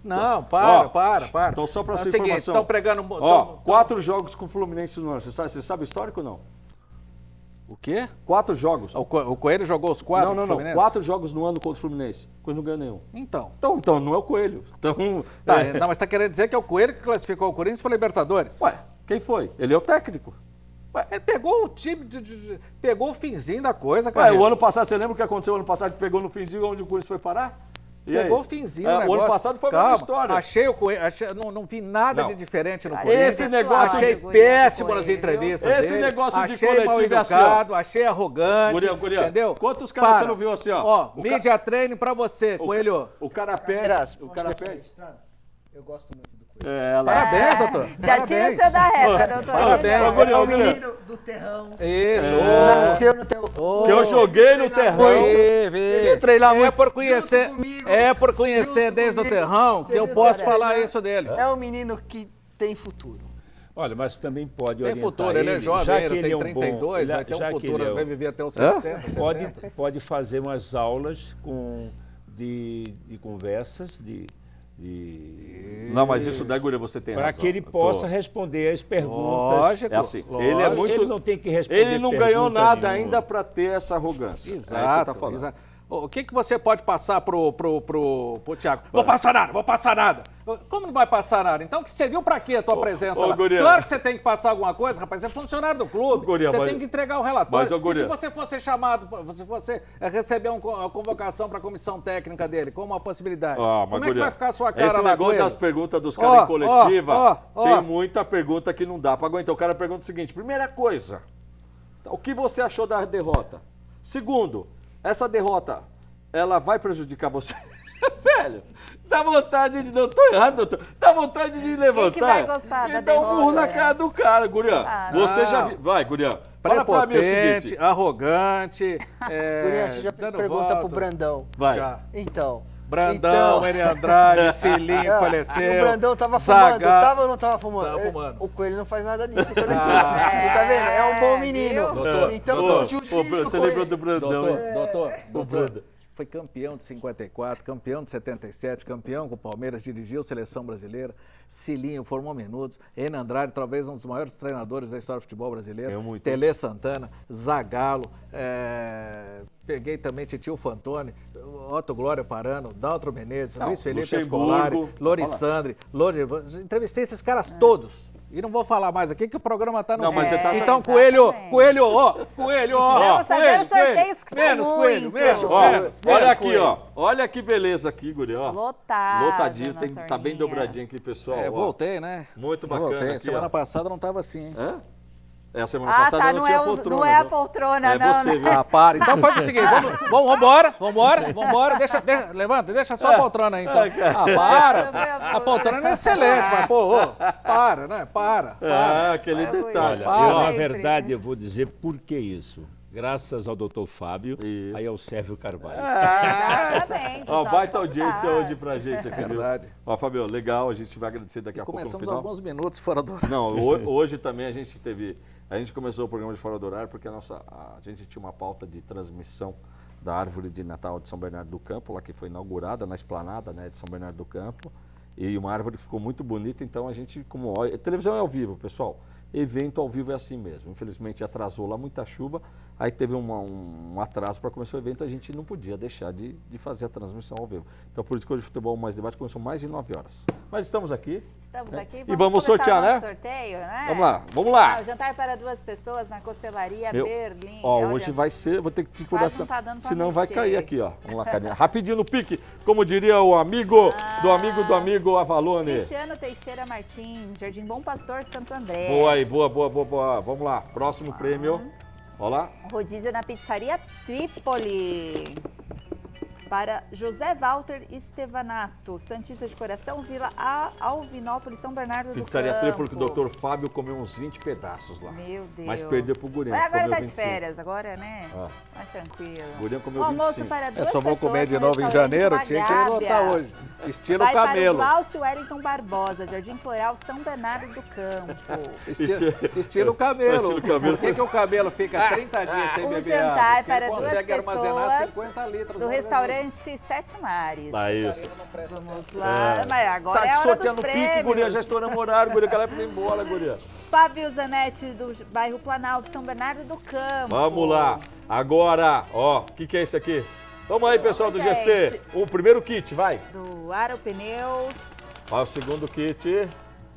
Não, para. Então só para É sua o seguinte, informação. estão pregando... 4 jogos com o Fluminense no ano. Você sabe o histórico ou não? O quê? 4 jogos. O Coelho jogou os 4 Não. Fluminense? 4 jogos no ano contra o Fluminense. Coisa não ganhou nenhum. Então não é o Coelho. Então, Não, mas está querendo dizer que é o Coelho que classificou o Corinthians para a Libertadores? Ué, quem foi? Ele é o técnico. Ué, ele pegou o time, pegou o finzinho da coisa, cara. cara. O ano passado, você lembra o que aconteceu ano passado? Pegou no finzinho onde o Corinthians foi parar? Pegou o finzinho o negócio. O ano passado foi a mesma história. Achei o Coelho, não vi nada de diferente no Esse Corinthians. negócio achei péssimo nas entrevistas esse dele. negócio de achei coletivo mal educado, achei arrogante, Gurião, entendeu? Quantos caras você não viu assim, ó? Media treino pra você, Coelho. O cara pede. O cara pede. Eu gosto muito do Coelho. Parabéns, doutor. Já tira o seu da reta, doutor. Parabéns. É o menino do terrão. Isso. Nasceu no teu... Que eu joguei no terrão. Você viu treinar muito É por conhecer desde o terrão que eu posso falar isso dele. É um menino que tem futuro. Olha, mas também pode tem orientar futuro, ele é jovem, já ele que tem é um 32, bom, vai ter um futuro, ele vai viver até os 60. Pode fazer umas aulas de conversas, Não, mas isso daí, Gurião, você tem razão. Para que ele possa responder as perguntas. Lógico. É assim, lógico. Ele não tem que responder Ele não ganhou nada nenhuma. ainda para ter essa arrogância. Exato, exato. O que você pode passar pro Thiago? Vou passar nada. Como não vai passar nada? Então que serviu pra quê a tua presença lá? Gurião. Claro que você tem que passar alguma coisa, rapaz. Você é funcionário do clube. Gurião, você tem que entregar o relatório. Mas, e Gurião, se você fosse chamado, se você receber uma convocação pra comissão técnica dele, como uma possibilidade, como é que Gurião, vai ficar a sua cara esse lá? negócio das perguntas dos caras em coletiva, ó. tem muita pergunta que não dá pra aguentar. O cara pergunta o seguinte, primeira coisa, o que você achou da derrota? Segundo, essa derrota, ela vai prejudicar você? Velho, dá vontade de... Não tô errado, doutor. Dá vontade de levantar. Quem que vai gostar da e dar um burro derrota? na cara do cara, Gurião. Você já viu... Vai, Gurião. Fala pra mim o Prepotente, seguinte. arrogante. Gurião, você já fez dando pergunta volta. pro Brandão. Vai. Já. Então, Brandão, Então. Eni Andrade, Cilinho faleceu. O Brandão tava fumando, Zagallo. tava ou não tava fumando? Tava fumando. O Coelho não faz nada disso, coletivo. E tá vendo? É um bom menino. Doutor, Então, doutor, justiça do Você lembrou Coelho. do Brandão, hein? Doutor, foi campeão de 54, campeão de 77, campeão com o Palmeiras, dirigiu a seleção brasileira. Cilinho formou Menudos. Eni Andrade, talvez um dos maiores treinadores da história do futebol brasileiro. Ganhou muito. Tele Santana, Zagallo, peguei também Titio Fantoni, Otto Glória Parano, Daltro Menezes, Não, Luiz Felipe Luxemburgo. Escolari, Lorissandre, entrevistei esses caras todos. E não vou falar mais aqui que o programa tá no Não, mas fim. você tá Então, sabendo. Coelho, Exatamente. Coelho, ó, Coelho, ó. Vamos fazer Coelho, os sorteios que são menos, Coelho, muitos. menos, Ó, menos. olha aqui, ó. Olha que beleza aqui, guri, ó. Lotado. Lotadinho, na tá bem turminha. dobradinho aqui, pessoal. ó. Voltei, né? Muito bacana Voltei. aqui, Semana ó. passada não tava assim, hein? Hã? É, a semana Ah, passada tá, não não tinha é, poltrona. não é a viu? poltrona, É não, você, né? viu? Ah, para. Então faz o seguinte, vambora. Levanta, deixa só a poltrona aí, então. para. A poltrona é excelente, mas, pô, para, né? Para. Ah, aquele detalhe. Olha, eu, na Sempre. verdade, eu vou dizer por que isso. Graças ao doutor Fábio, Isso. aí ao Sérgio Carvalho. Exatamente. Ó, só baita escutar. audiência hoje pra gente aqui, viu? Verdade. Ó, Fabio, legal, a gente vai agradecer daqui a pouco no Começamos final. alguns minutos fora do... Não, hoje também a gente teve... A gente começou o programa de Fora do Horário porque a gente tinha uma pauta de transmissão da árvore de Natal de São Bernardo do Campo, lá que foi inaugurada na esplanada, né, de São Bernardo do Campo. E uma árvore que ficou muito bonita, então a gente, televisão é ao vivo, pessoal. Evento ao vivo é assim mesmo. Infelizmente atrasou lá muita chuva, aí teve um atraso para começar o evento, a gente não podia deixar de fazer a transmissão ao vivo. Então por isso que hoje o Futebol Mais Debate começou mais de 9 horas. Mas estamos aqui. Estamos aqui. E vamos começar sortear, o nosso né? sorteio, né? Vamos lá. O jantar para 2 pessoas na Costelaria Meu, Berlim. Ó, Olha, hoje vai ser, vou ter que te quase cuidar, não tá dando pra senão vai mexer. cair aqui, ó. Vamos lá, Karina. Rapidinho no pique, como diria o amigo do amigo Avalone. Cristiano Teixeira Martins, Jardim Bom Pastor, Santo André. Boa aí, boa. Vamos lá, próximo prêmio. Olha lá. Rodízio na Pizzaria Trípoli. Para José Walter Estevanato, Santista de Coração, Vila Alvinópolis, São Bernardo do Campo. Pizzaria Trípoli, que o Dr. Fábio comeu uns 20 pedaços lá. Meu Deus. Mas perdeu pro Gurião. Mas agora comeu tá de 25. férias, agora, né? Ah. Mais tranquilo. Gurião comeu O almoço 25. para 2 Só vou pessoas comer de no novo em restaurante janeiro, tinha que Magábia. anotar hoje. Estilo Vai camelo. para o Glaucio Wellington Barbosa, Jardim Floral, São Bernardo do Campo. Estilo camelo. Estilo camelo. Por que o camelo fica 30 dias sem Um beber jantar água? Porque para ele 2 consegue armazenar pessoas 50 litros. do no restaurante Sete Mares. Isso. Vamos lá, mas agora Tá é a hora dos sorteando pique, Guria, prêmios. já estouramos o horário, Guria, aquela época ir embora, Guria. Fábio Zanetti, do bairro Planalto, São Bernardo do Campo. Vamos lá. Agora, ó, o que é esse aqui? Vamos aí, pessoal do Gente. GC. O primeiro kit, vai. Do Aro Pneus Ó, o segundo kit.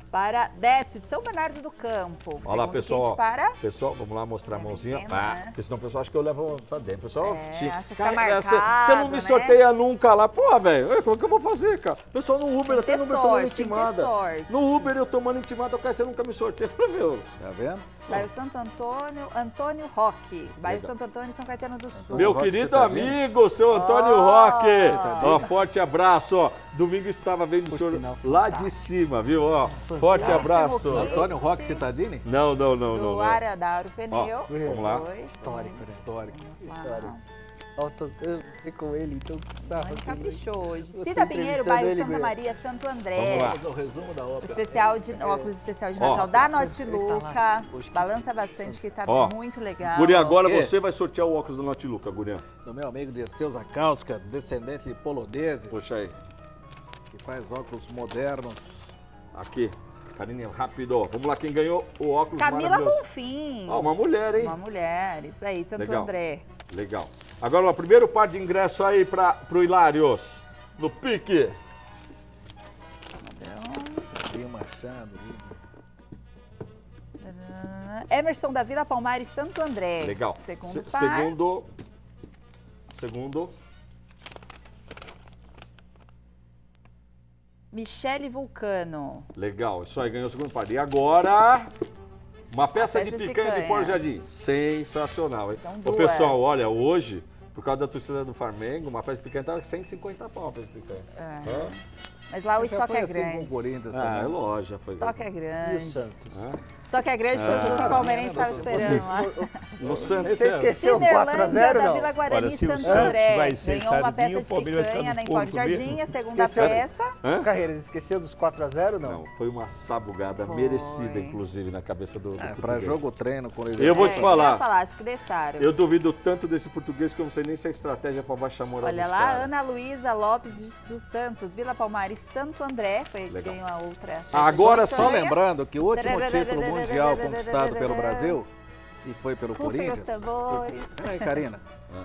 para Décio, de São Bernardo do Campo. Olha lá, Segundo pessoal. kit ó. para... Pessoal, vamos lá mostrar a mãozinha. mexendo, Ah, né? porque senão o pessoal acha que eu levo pra dentro. Pessoal, acha que tá cara, marcado, você não me né? sorteia nunca lá. Pô, velho, como que eu vou fazer, cara? Pessoal, no Uber, até ter no Uber tomando sorte, tem que ter intimada. sorte. No Uber eu tomando intimada, cara, você nunca me sorteia. Eu falei, meu, Tá vendo? Bairro Santo Antônio, Antônio Roque. Bairro Legal. Santo Antônio, São Caetano do Sul. meu Roque querido Citadini. amigo, seu Antônio Ó. Roque. Ó, forte abraço, ó. Domingo estava vendo o senhor final lá de cima, viu? Ó, forte Último abraço. kit. Antônio Roque Citadini? Não. Do Área da Aro Pneu. Ó, vamos lá. Histórico, né? Histórico. Histórico. Ó, eu fiquei com ele, então que sarro. Mãe caprichou hoje. Você Cida Pinheiro, entrevistando bairro ele, Santa Guilherme. Maria, Santo André. Vamos lá. Fazer o resumo da ópera. Óculos especial de Ó. Natal da Ele tá Notiluca. lá, poxa, que- Balança bastante, que tá Ó. muito legal. Guria, agora quê? você vai sortear o óculos do Notiluca, Guria. Do meu amigo Dirceu Zakauska, descendente de poloneses, Puxa aí. que faz óculos modernos. Aqui. Karine, rápido. Vamos lá, quem ganhou o óculos Camila maravilhoso. Bonfim. Ó, uma mulher, hein? Uma mulher, isso aí, Santo Legal. André. Legal. Agora, o primeiro par de ingresso aí pro Hilários. No pique. Rio Machado. Emerson da Vila Palmares, Santo André. Legal. Segundo par. Segundo. Michele Vulcano. Legal. Isso aí, ganhou o segundo par. E agora, uma peça de peça de picanha de picanha. Porto Jardim. Sensacional, hein? São Ô, duas. pessoal, olha, hoje, por causa da torcida do Flamengo, uma peça de picanha tava 150 pau, a peça de picanha. Hã? Mas lá o Já estoque foi é assim com o grande. Corinthians Ah, é também. lógico, já O foi. estoque é E o grande. Santos? Hã? Só que a grande chance dos palmeirenses estavam esperando lá. No Santos. Você esqueceu o Cinderlândia 4x0, da não? Vila Guarani, Olha, se o Santo Santos André. vai ser Ganhou uma sardinha, peça o de Palmeiras vai picanha ficar na no Enquadro ponto mesmo. Jardim, a segunda Esqueceu? peça. Hã? Carreiras, esqueceu dos 4x0, não? Não, foi uma sabugada Foi. merecida, inclusive, na cabeça do Para português. jogo treino com ele. Eu vou te falar. Acho que deixaram. Eu duvido tanto desse português que eu não sei nem se é estratégia para baixar a moral Olha dos lá, caras. Ana Luísa Lopes dos Santos, Vila Palmares, Santo André, foi Legal. ganhou a outra. Agora Só Campanha. lembrando que o último título mundial conquistado pelo Brasil, e foi pelo Rufem os Corinthians. tambores. Peraí, Karina.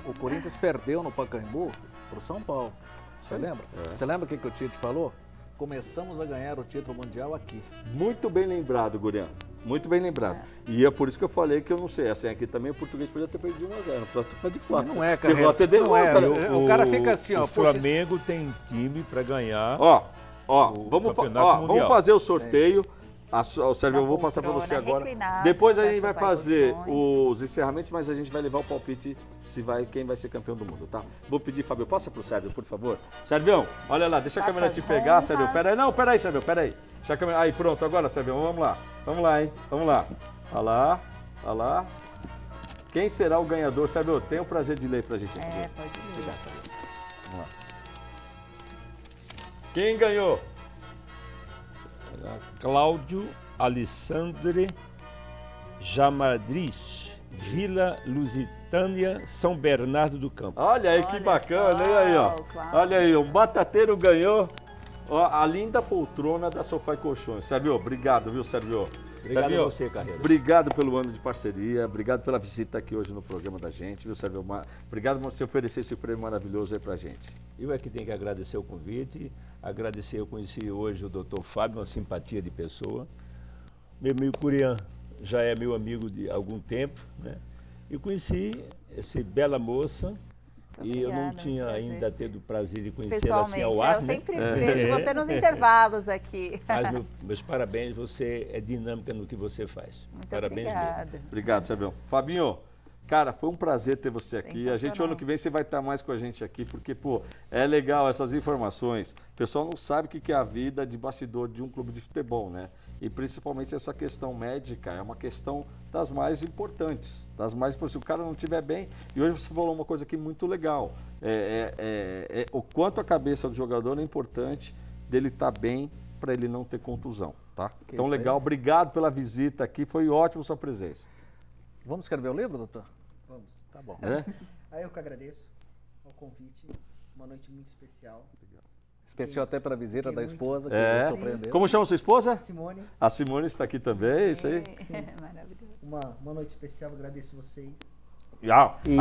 O Corinthians perdeu no Pacaembu pro São Paulo. Você lembra? Você lembra o que o Tite falou? Começamos a ganhar o título mundial aqui. Muito bem lembrado, Gurian. Muito bem lembrado. E é por isso que eu falei que eu não sei. Assim, aqui também o português podia ter perdido 1x0. Não precisa tomar de 4. Não é, Carreira. Derrota de Não é. derrota. O cara fica assim, ó. O poxa, Flamengo tem time para ganhar. Ó, O vamos, Campeonato vamos Mundial. fazer o sorteio. O Sérgio, eu vou passar para poltrona você agora. reclinada, Depois a com gente vai sofá e fazer colchões. os encerramentos, mas a gente vai levar o palpite quem vai ser campeão do mundo, tá? Vou pedir, Fábio, passa pro Sérgio, por favor. Sérgio, olha lá, deixa a Passa câmera te as pegar, roupas. Sérgio. Pera aí, não, pera aí, Sérgio, pera aí. Deixa a câmera... Aí, pronto, agora, Sérgio, vamos lá. Vamos lá, hein? Vamos lá. Olha lá, olha lá. Quem será o ganhador? Sérgio, tem o prazer de ler pra gente aqui. Pode ir. Vamos lá. Quem ganhou? Cláudio Alessandre Jamadris, Vila Lusitânia, São Bernardo do Campo. Olha aí que Olha bacana, só, olha aí, ó. Cláudio. Olha aí, um batateiro ganhou ó, a linda poltrona da Sofá e Colchões. Sérgio, obrigado, viu, Sérgio? Obrigado Sérgio, a você, Carreira. Obrigado pelo ano de parceria, obrigado pela visita aqui hoje no programa da gente, viu, Sérgio? Obrigado por você oferecer esse prêmio maravilhoso aí pra gente. Eu é que tenho que agradecer o convite, eu conheci hoje o Dr. Fábio, uma simpatia de pessoa. Meu amigo Curian já é meu amigo de algum tempo, né? E conheci essa bela moça e eu não obrigada, tinha prazer. ainda tido o prazer de conhecê-la assim Pessoalmente, ao ar, eu né? sempre vejo você nos intervalos aqui. Mas meus parabéns, você é dinâmica no que você faz. Muito Parabéns mesmo. obrigada. Obrigado, Sérgio. Fabinho, cara, foi um prazer ter você aqui. A gente, Sensacional. ano que vem, você vai estar mais com a gente aqui, porque, pô, é legal essas informações. O pessoal não sabe o que é a vida de bastidor de um clube de futebol, né? E principalmente essa questão médica é uma questão das mais importantes. Se o cara não estiver bem, e hoje você falou uma coisa aqui muito legal, o quanto a cabeça do jogador é importante dele estar bem para ele não ter contusão, tá? Que Então isso aí. legal, obrigado pela visita aqui, foi ótimo sua presença. Vamos escrever o livro, doutor? Vamos. Tá bom. É? Aí eu que agradeço ao convite. Uma noite muito especial. Especial até para a visita da Fiquei muito- esposa, que É. nos surpreendeu. Como chama sua esposa? Simone, A Simone está aqui também, é isso aí. Maravilhoso. uma noite especial. Agradeço vocês.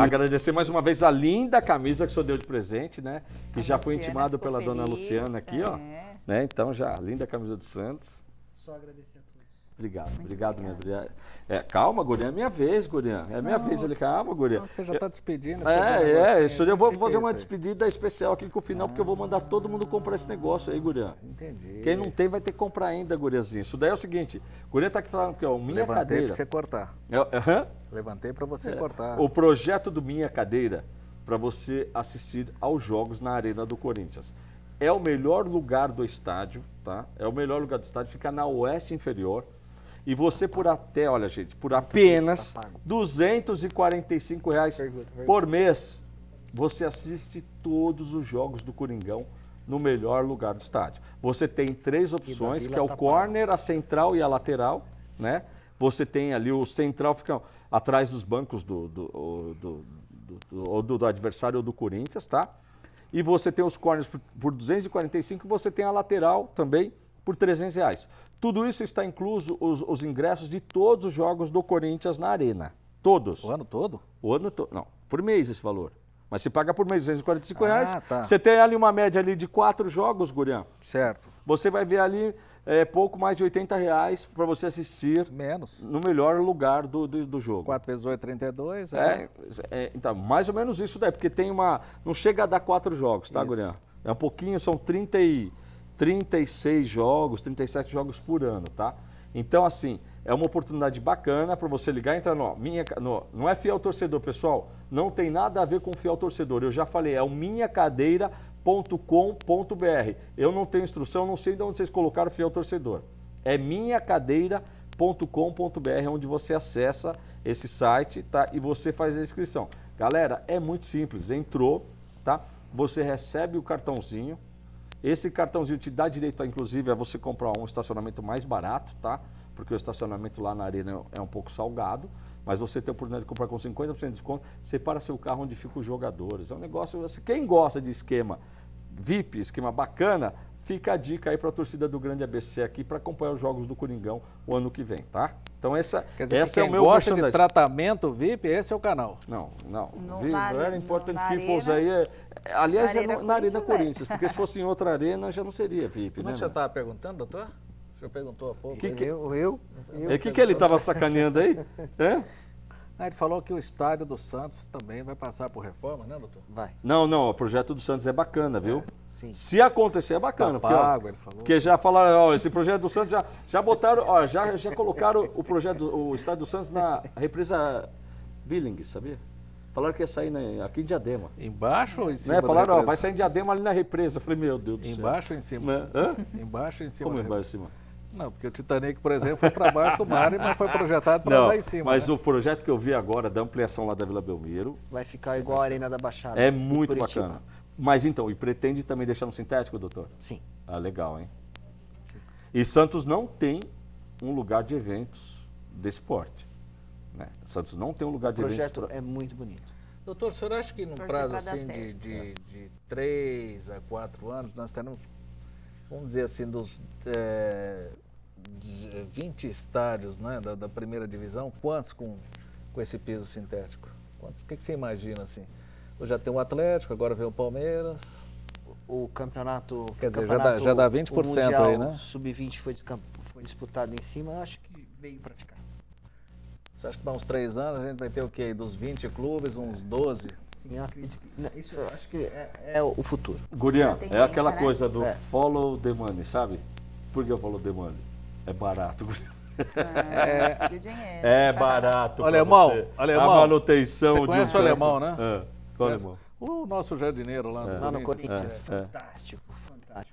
Agradecer mais uma vez a linda camisa que o senhor deu de presente, né? Que A já foi Luciana intimado ficou pela dona feliz, Luciana aqui, ó. Né? Então já, linda camisa do Santos. Só agradecer a todos. Obrigado, Muito obrigado, minha obrigada. Gurian. Calma, Gurian, é minha vez, Gurian. É minha vez ali, calma, Gurian. Não, que você já está despedindo. você vai um negocinho. Isso eu vou Que fazer é uma isso aí? despedida especial aqui com o final, porque eu vou mandar todo mundo comprar esse negócio aí, Gurian. Entendi. Quem não tem vai ter que comprar ainda, Guriazinho. Isso daí é o seguinte, Gurian tá aqui falando que ó, minha Levantei cadeira. para você cortar. Aham. Levantei para você cortar. O projeto do Minha Cadeira para você assistir aos jogos na Arena do Corinthians. É o melhor lugar do estádio, tá? É o melhor lugar do estádio, fica na oeste inferior. E você olha gente, por apenas Tá pago. R$245 por mês, você assiste todos os jogos do Coringão no melhor lugar do estádio. Você tem 3 opções, Vila que é o tá corner, a central e a lateral, né? Você tem ali o central, fica atrás dos bancos do adversário ou do Corinthians, tá? E você tem os corners por 245 e você tem a lateral também por R$300. Tudo isso está incluso os ingressos de todos os jogos do Corinthians na Arena. Todos. O ano todo? O ano todo. Não, por mês esse valor. Mas se paga por mês R$245, tá. você tem ali uma média ali de 4 jogos, Gurian. Certo. Você vai ver ali pouco mais de R$80 para você assistir Menos. no melhor lugar do jogo. 4 vezes 8, 32. Então, mais ou menos isso daí, porque tem uma... Não chega a dar 4 jogos, tá, Isso. Gurian? É um pouquinho, são 36 jogos, 37 jogos por ano, tá? Então, assim, é uma oportunidade bacana para você ligar e entrar não é fiel torcedor, pessoal. Não tem nada a ver com fiel torcedor. Eu já falei, é o minhacadeira.com.br. Eu não tenho instrução, não sei de onde vocês colocaram fiel torcedor. É minhacadeira.com.br. santos.com.br, onde você acessa esse site, tá? E você faz a inscrição. Galera, é muito simples. Entrou, tá? Você recebe o cartãozinho. Esse cartãozinho te dá direito, inclusive, a você comprar um estacionamento mais barato, tá? Porque o estacionamento lá na arena é um pouco salgado. Mas você tem a oportunidade de comprar com 50% de desconto. Separa seu carro onde ficam os jogadores. É um negócio, assim, quem gosta de esquema VIP, esquema bacana, fica a dica aí para a torcida do Grande ABC aqui para acompanhar os jogos do Coringão o ano que vem, tá? Então Quer dizer, essa é quem o meu gosta de merchandising. tratamento VIP, esse é o canal. Não. Na Very Important na Peoples arena- aí. Aliás, na Arena na Arena Corinthians, Corinthians, porque se fosse em outra arena já não seria VIP, Como é né? que você estava perguntando, doutor? O senhor perguntou há pouco. Que- Eu? O que ele estava sacaneando aí? É? Ele falou que o estádio do Santos também vai passar por reforma, né, doutor? Vai, Não, o projeto do Santos é bacana, viu? sim. Se acontecer é bacana. Tá porque, ó, pago, ele falou. Porque já falaram, ó, esse projeto do Santos já botaram, ó, já colocaram o projeto, o estádio do Santos na represa Billings, sabia? Falaram que ia sair aqui em Diadema. Embaixo ou em cima Né? da Falaram, ó, represa? vai sair em Diadema ali na represa. Eu falei, meu Deus do céu. Embaixo ou em cima? Né? Hã? Embaixo ou em cima? Como da embaixo em cima? Não, porque o Titanic, por exemplo, foi para baixo do mar, mas foi projetado para Não, andar em cima. mas né? o projeto que eu vi agora da ampliação lá da Vila Belmiro Vai ficar igual a Arena da Baixada. é em muito Curitiba. bacana. Mas então, e pretende também deixar no sintético, doutor? Sim. Ah, legal, hein? E Santos não tem um lugar de eventos desse porte. Né? Santos não tem um lugar O de projeto eventos. é muito bonito. Doutor, o senhor acha que num Torcer prazo pra dar assim certo. de 3 a 4 anos, nós teremos, vamos dizer assim, dos 20 estádios, né, da primeira divisão, quantos com esse piso sintético? Quantos? O que você imagina assim? Hoje já tem o Atlético, agora vem o Palmeiras. O campeonato. Quer dizer, campeonato- já dá 20% o Mundial aí, né? Sub-20 foi disputado em cima, eu acho que veio para ficar. Você acha que dá uns 3 anos a gente vai ter o quê? Dos 20 clubes, uns 12? Sim, eu acredito que. Não, isso eu acho que é o futuro. Gurian, Tem é aquela tendência, né? coisa do É. follow the money, sabe? Por que eu follow the money? É barato, Gurian. Conseguiu dinheiro. É barato. pra Alemão, você. alemão. A manutenção Você de conhece o campo. alemão, né? É. Qual alemão? O nosso jardineiro lá, Lá no Corinthians, É. fantástico,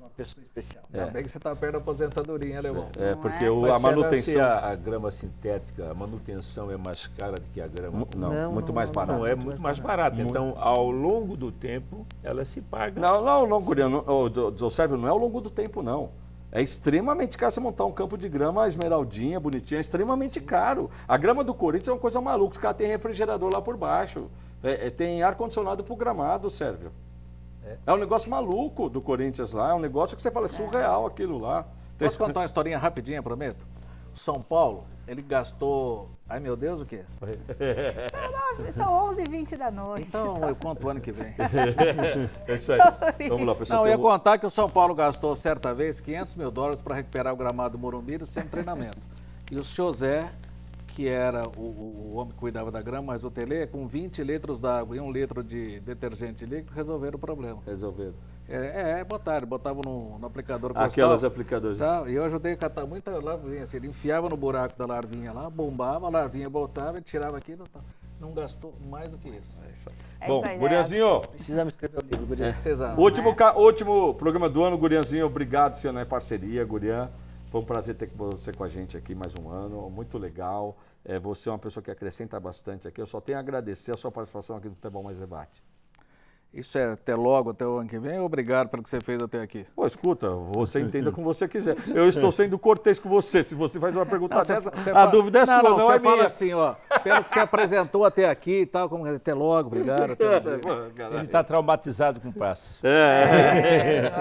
uma pessoa especial. Ainda bem que você está perto da aposentadoria, hein, alemão? É, Não porque é? a Mas será manutenção. se a grama sintética, a manutenção é mais cara do que a grama? Não, muito mais barato. Não, é muito mais barato. Então, ao longo do tempo, ela se paga. Não, Gurian, o Sérgio, não é ao longo do tempo, não. É extremamente caro você montar um campo de grama esmeraldinha, bonitinha, é extremamente caro. A grama do Corinthians é uma coisa maluca, os caras têm refrigerador lá por baixo, tem ar-condicionado pro gramado, Sérgio. É um negócio maluco do Corinthians lá, é um negócio que você fala, é surreal aquilo lá. Posso contar uma historinha rapidinha, prometo? O São Paulo, ele gastou... Ai, meu Deus, o quê? São 11h20 da noite. Então, eu conto o ano que vem. É isso aí. Vamos lá, pessoal. Não, eu ia tem um- contar que o São Paulo gastou, certa vez, $500 mil para recuperar o gramado do Morumbi sem treinamento. E o José, que era o homem que cuidava da grama, mas o Tele, com 20 litros d'água e 1 litro de detergente líquido, resolveram o problema. Resolveram. Botavam no aplicador Aquelas postal, aplicadores. tá? E eu ajudei a catar muita larvinha, assim, ele enfiava no buraco da larvinha lá, bombava, a larvinha voltava, ele tirava aquilo, tá? Não gastou mais do que isso. É Bom, isso aí, Gurianzinho, Precisamos escrever o livro, Gurian. Vocês acham? último programa do ano, Gurianzinho, obrigado, você não é parceria, Gurian. Foi um prazer ter você com a gente aqui mais um ano, muito legal. Você é uma pessoa que acrescenta bastante aqui. Eu só tenho a agradecer a sua participação aqui no Futebol Mais Debate. Isso é até logo, até o ano que vem? Obrigado pelo que você fez até aqui. Pô, escuta, você entenda como você quiser. Eu estou sendo cortês com você. Se você faz uma pergunta dessa, a dúvida é sua, não você é fala minha. assim, ó, pelo que você apresentou até aqui e tal, como até logo, obrigado. Até logo. Ele está traumatizado com o passe. Não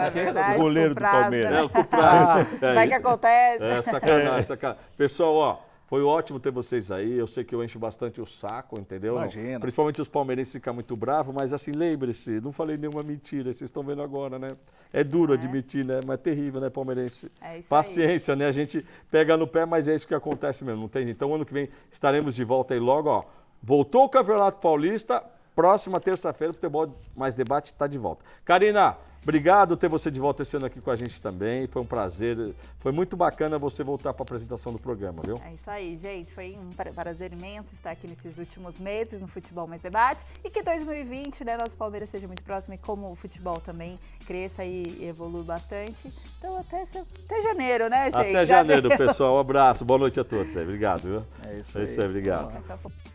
é verdade? O goleiro Com do prazo, Palmeiras. né? Com prazo. Vai que acontece. Sacanagem. Pessoal, ó, foi ótimo ter vocês aí. Eu sei que eu encho bastante o saco, entendeu? Imagina. Principalmente os palmeirenses ficam muito bravos, mas assim, lembre-se, não falei nenhuma mentira, vocês estão vendo agora, né? É duro admitir, né? Mas é terrível, né, palmeirense? É isso Paciência, né? A gente pega no pé, mas é isso que acontece mesmo, não tem jeito. Então, ano que vem estaremos de volta aí logo, ó. Voltou o Campeonato Paulista, próxima terça-feira, o Futebol Mais Debate está de volta. Karina, Obrigado ter você de volta esse ano aqui com a gente também. Foi um prazer. Foi muito bacana você voltar para a apresentação do programa, viu? É isso aí, gente. Foi um prazer imenso estar aqui nesses últimos meses no Futebol Mais Debate. E que 2020, né, nosso Palmeiras seja muito próximo e como o futebol também cresça e evolua bastante. Então até janeiro, né, gente? Até janeiro, pessoal. Um abraço. Boa noite a todos. Obrigado, viu? É isso É aí. isso aí, obrigado. Daqui a pouco.